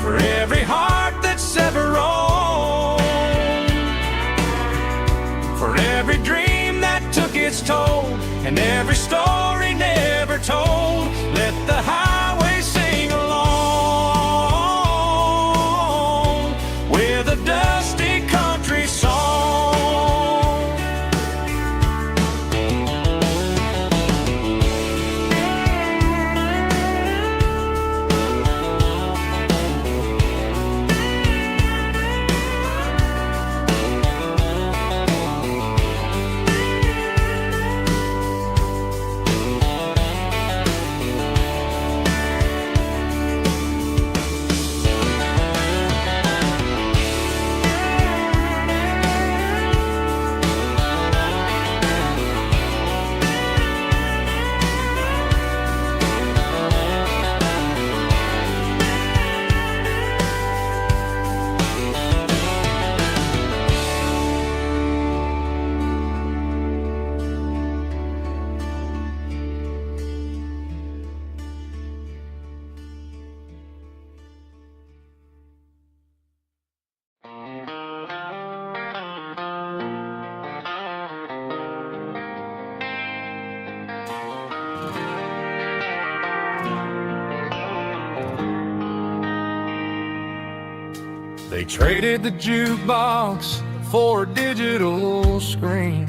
for every heart that's ever roamed, for every dream that took its toll, and every story never told. Let the highway sing along with a dusty country song. They traded the jukebox for a digital screen,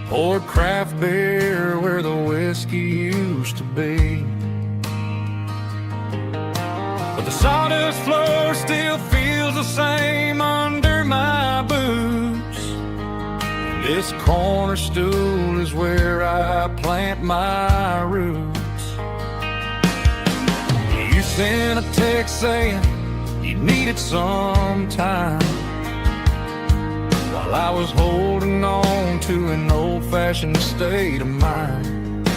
poured craft beer where the whiskey used to be. But the sawdust floor still feels the same under my boots. This corner stool is where I plant my roots. You sent a text saying you needed some time, while I was holding on to an old-fashioned state of mind.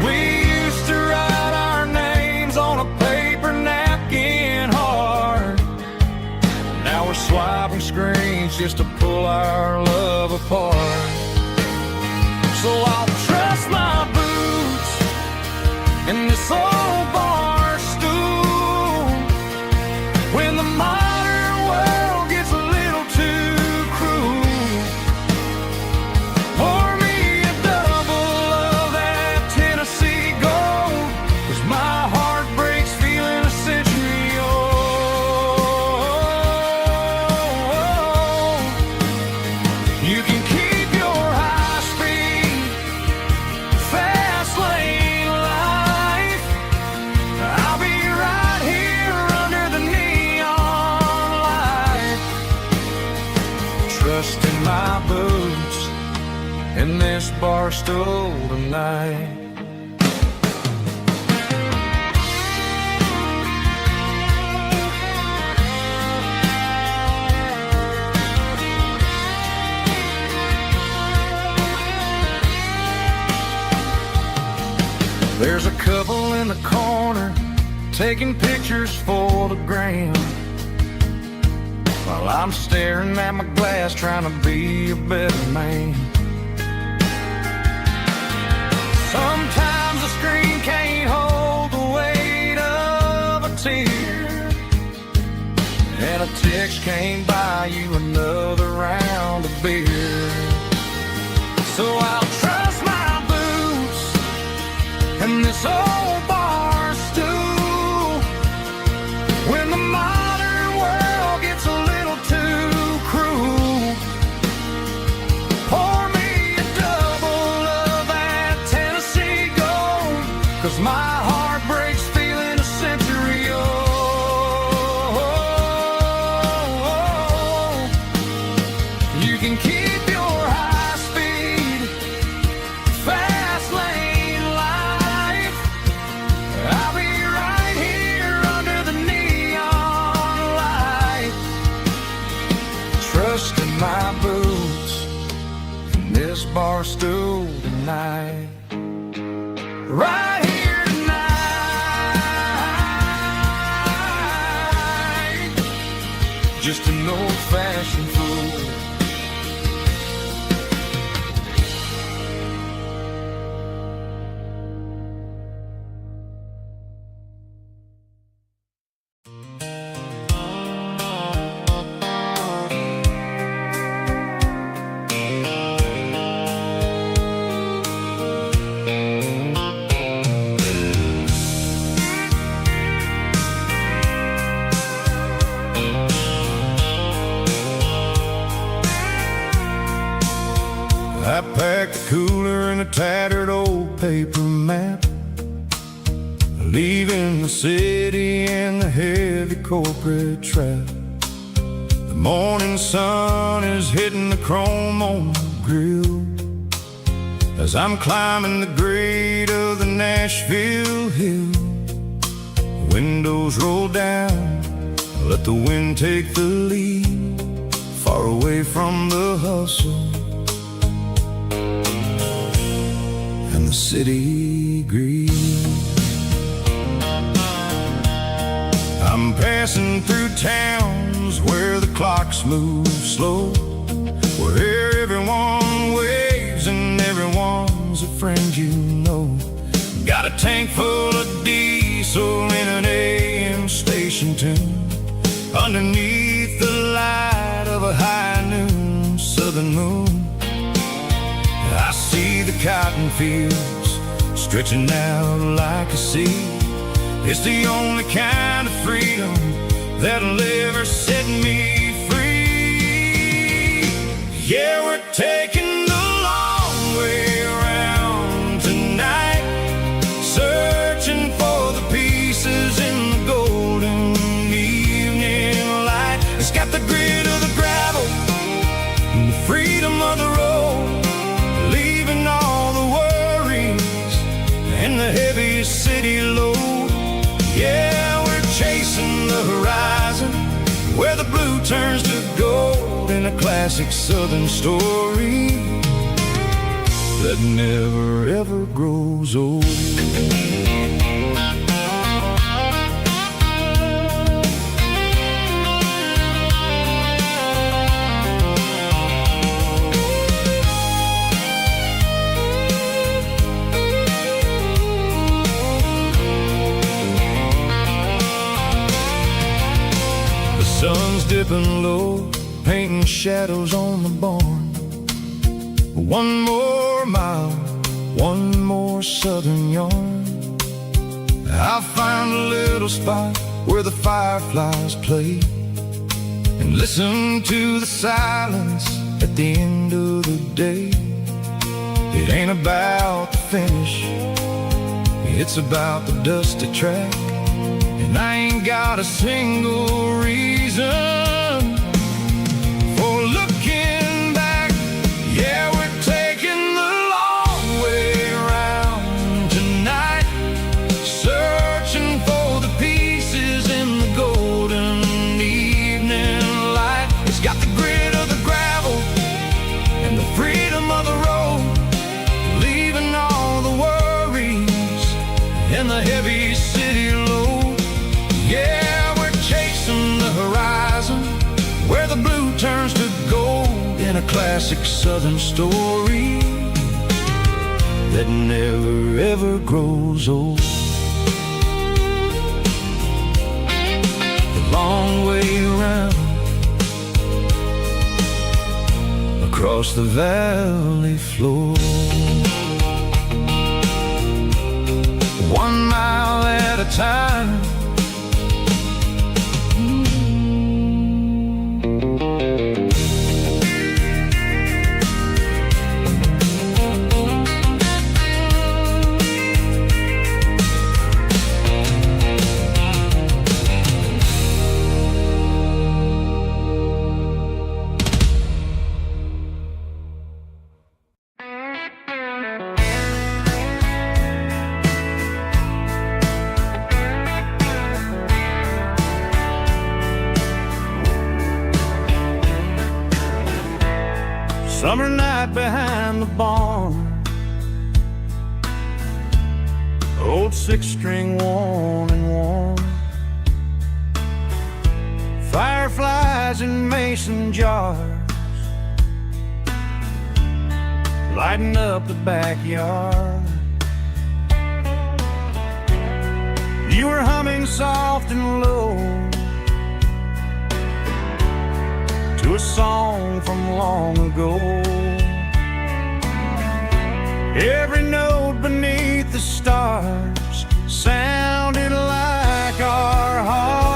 We used to write our names on a paper napkin hard. Now we're swiping screens just to pull our love apart. So I'll trust my boots in this old bar stool when the modern world gets a little too cruel. Pour me a double of that Tennessee Gold, 'cause my heart breaks feeling a century old. You can keep your high-speed, fast lane life. I'll be right here under the neon light, trusting my boots in this bar stool tonight. There's a couple in the corner taking pictures for the gram, while I'm staring at my glass trying to be a better man. Sometimes the screen can't hold the weight of a tear, and a text can't buy you another round of beer. So I'll trust my boots and this old bar stool when the modern world gets a little too cruel. Pour me a double of that Tennessee Gold, 'cause my heart breaks feeling a century old. You can keep your high-speed, fast lane life. I'll be right here under the neon light, trusting my boots in this bar stool tonight. Right here tonight, just an old-fashioned fool. I packed the cooler in a tattered old paper map, leaving the city and the heavy corporate trap. The morning sun is hitting the chrome on the grill as I'm climbing the grade of the Nashville hill. Windows roll down, let the wind take the lead, far away from the hustle and the city greed. I'm passing through towns where the clocks move slow, where everyone waves and everyone's a friend you know. Got a tank full of diesel in an AM station tune, underneath the light of a high noon southern moon. I see the cotton fields stretching out like a sea. It's the only kind of freedom that'll ever set me free. Yeah, we're taking the long way around tonight, searching for the pieces in the golden evening light. It's got the grit of the gravel and the freedom of the road, leaving all the worries and the heavy city load. Yeah, we're chasing the horizon where the blue turns to gold, in a classic southern story that never ever grows old. Sun's dipping low, painting shadows on the barn. One more mile, one more southern yarn. I'll find a little spot where the fireflies play, and listen to the silence at the end of the day. It ain't about the finish, it's about the dusty track. And I ain't got a single reason for looking back. Yeah, we're taking the long way around tonight, searching for the pieces in the golden evening light. It's got the grit of the gravel and the freedom of the road, leaving all the worries and the heavy city load. Yeah, we're chasing the horizon where the blue turns to gold, in a classic southern story that never ever grows old. The long way around across the valley floor, 1 mile at a time. Summer night behind the barn, old 6-string worn and worn, fireflies in mason jars lighting up the backyard. You were humming soft and low to a song from long ago. Every note beneath the stars sounded like our hearts.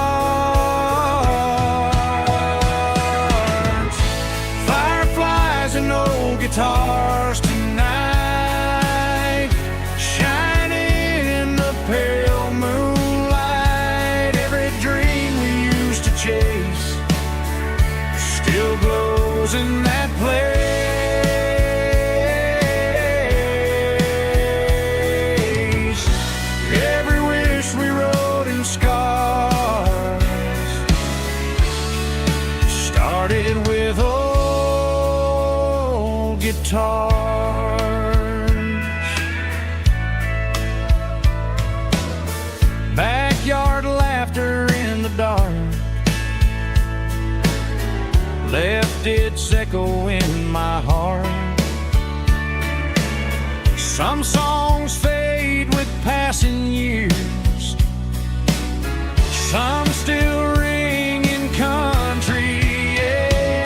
Fireflies and old guitars tonight, shining in the pale moonlight. Every dream we used to chase still glows in that place. Every wish we wrote in scars started with old guitars. Backyard laughter in the dark left its echo in my heart. Some songs fade with passing years, some still ring in country air.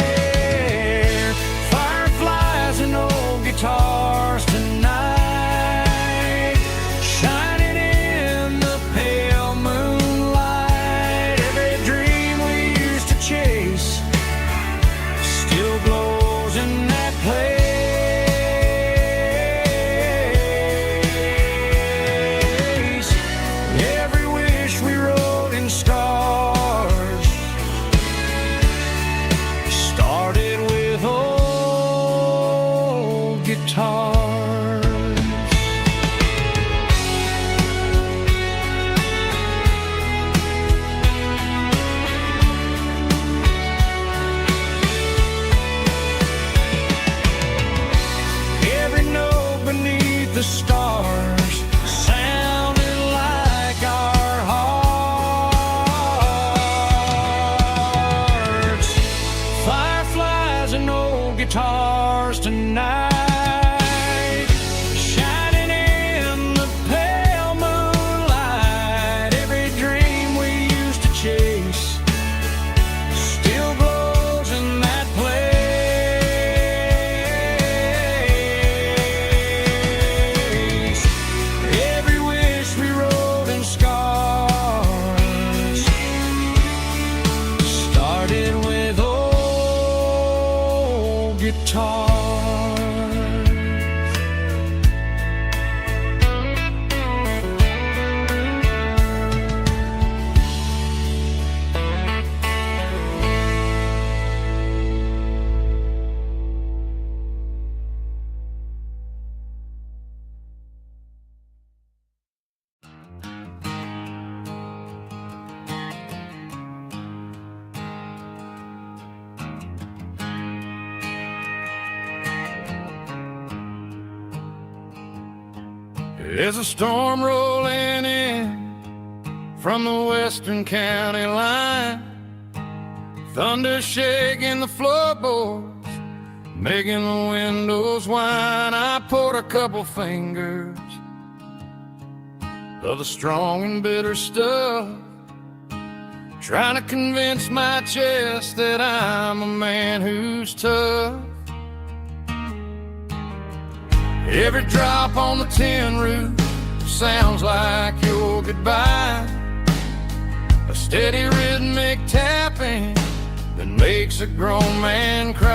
Fireflies and old guitars tonight, shining in the pale moonlight. guitars tonight, shining in the pale moonlight. Every dream we used to chase still glows in that place. Every wish we wrote in scars started with old guitars. There's a storm rolling in from the western county line, thunder shaking the floorboards, making the windows whine. I poured a couple fingers of the strong and bitter stuff, trying to convince my chest that I'm a man who's tough. Every drop on the tin roof sounds like your goodbye, a steady rhythmic tapping that makes a grown man cry.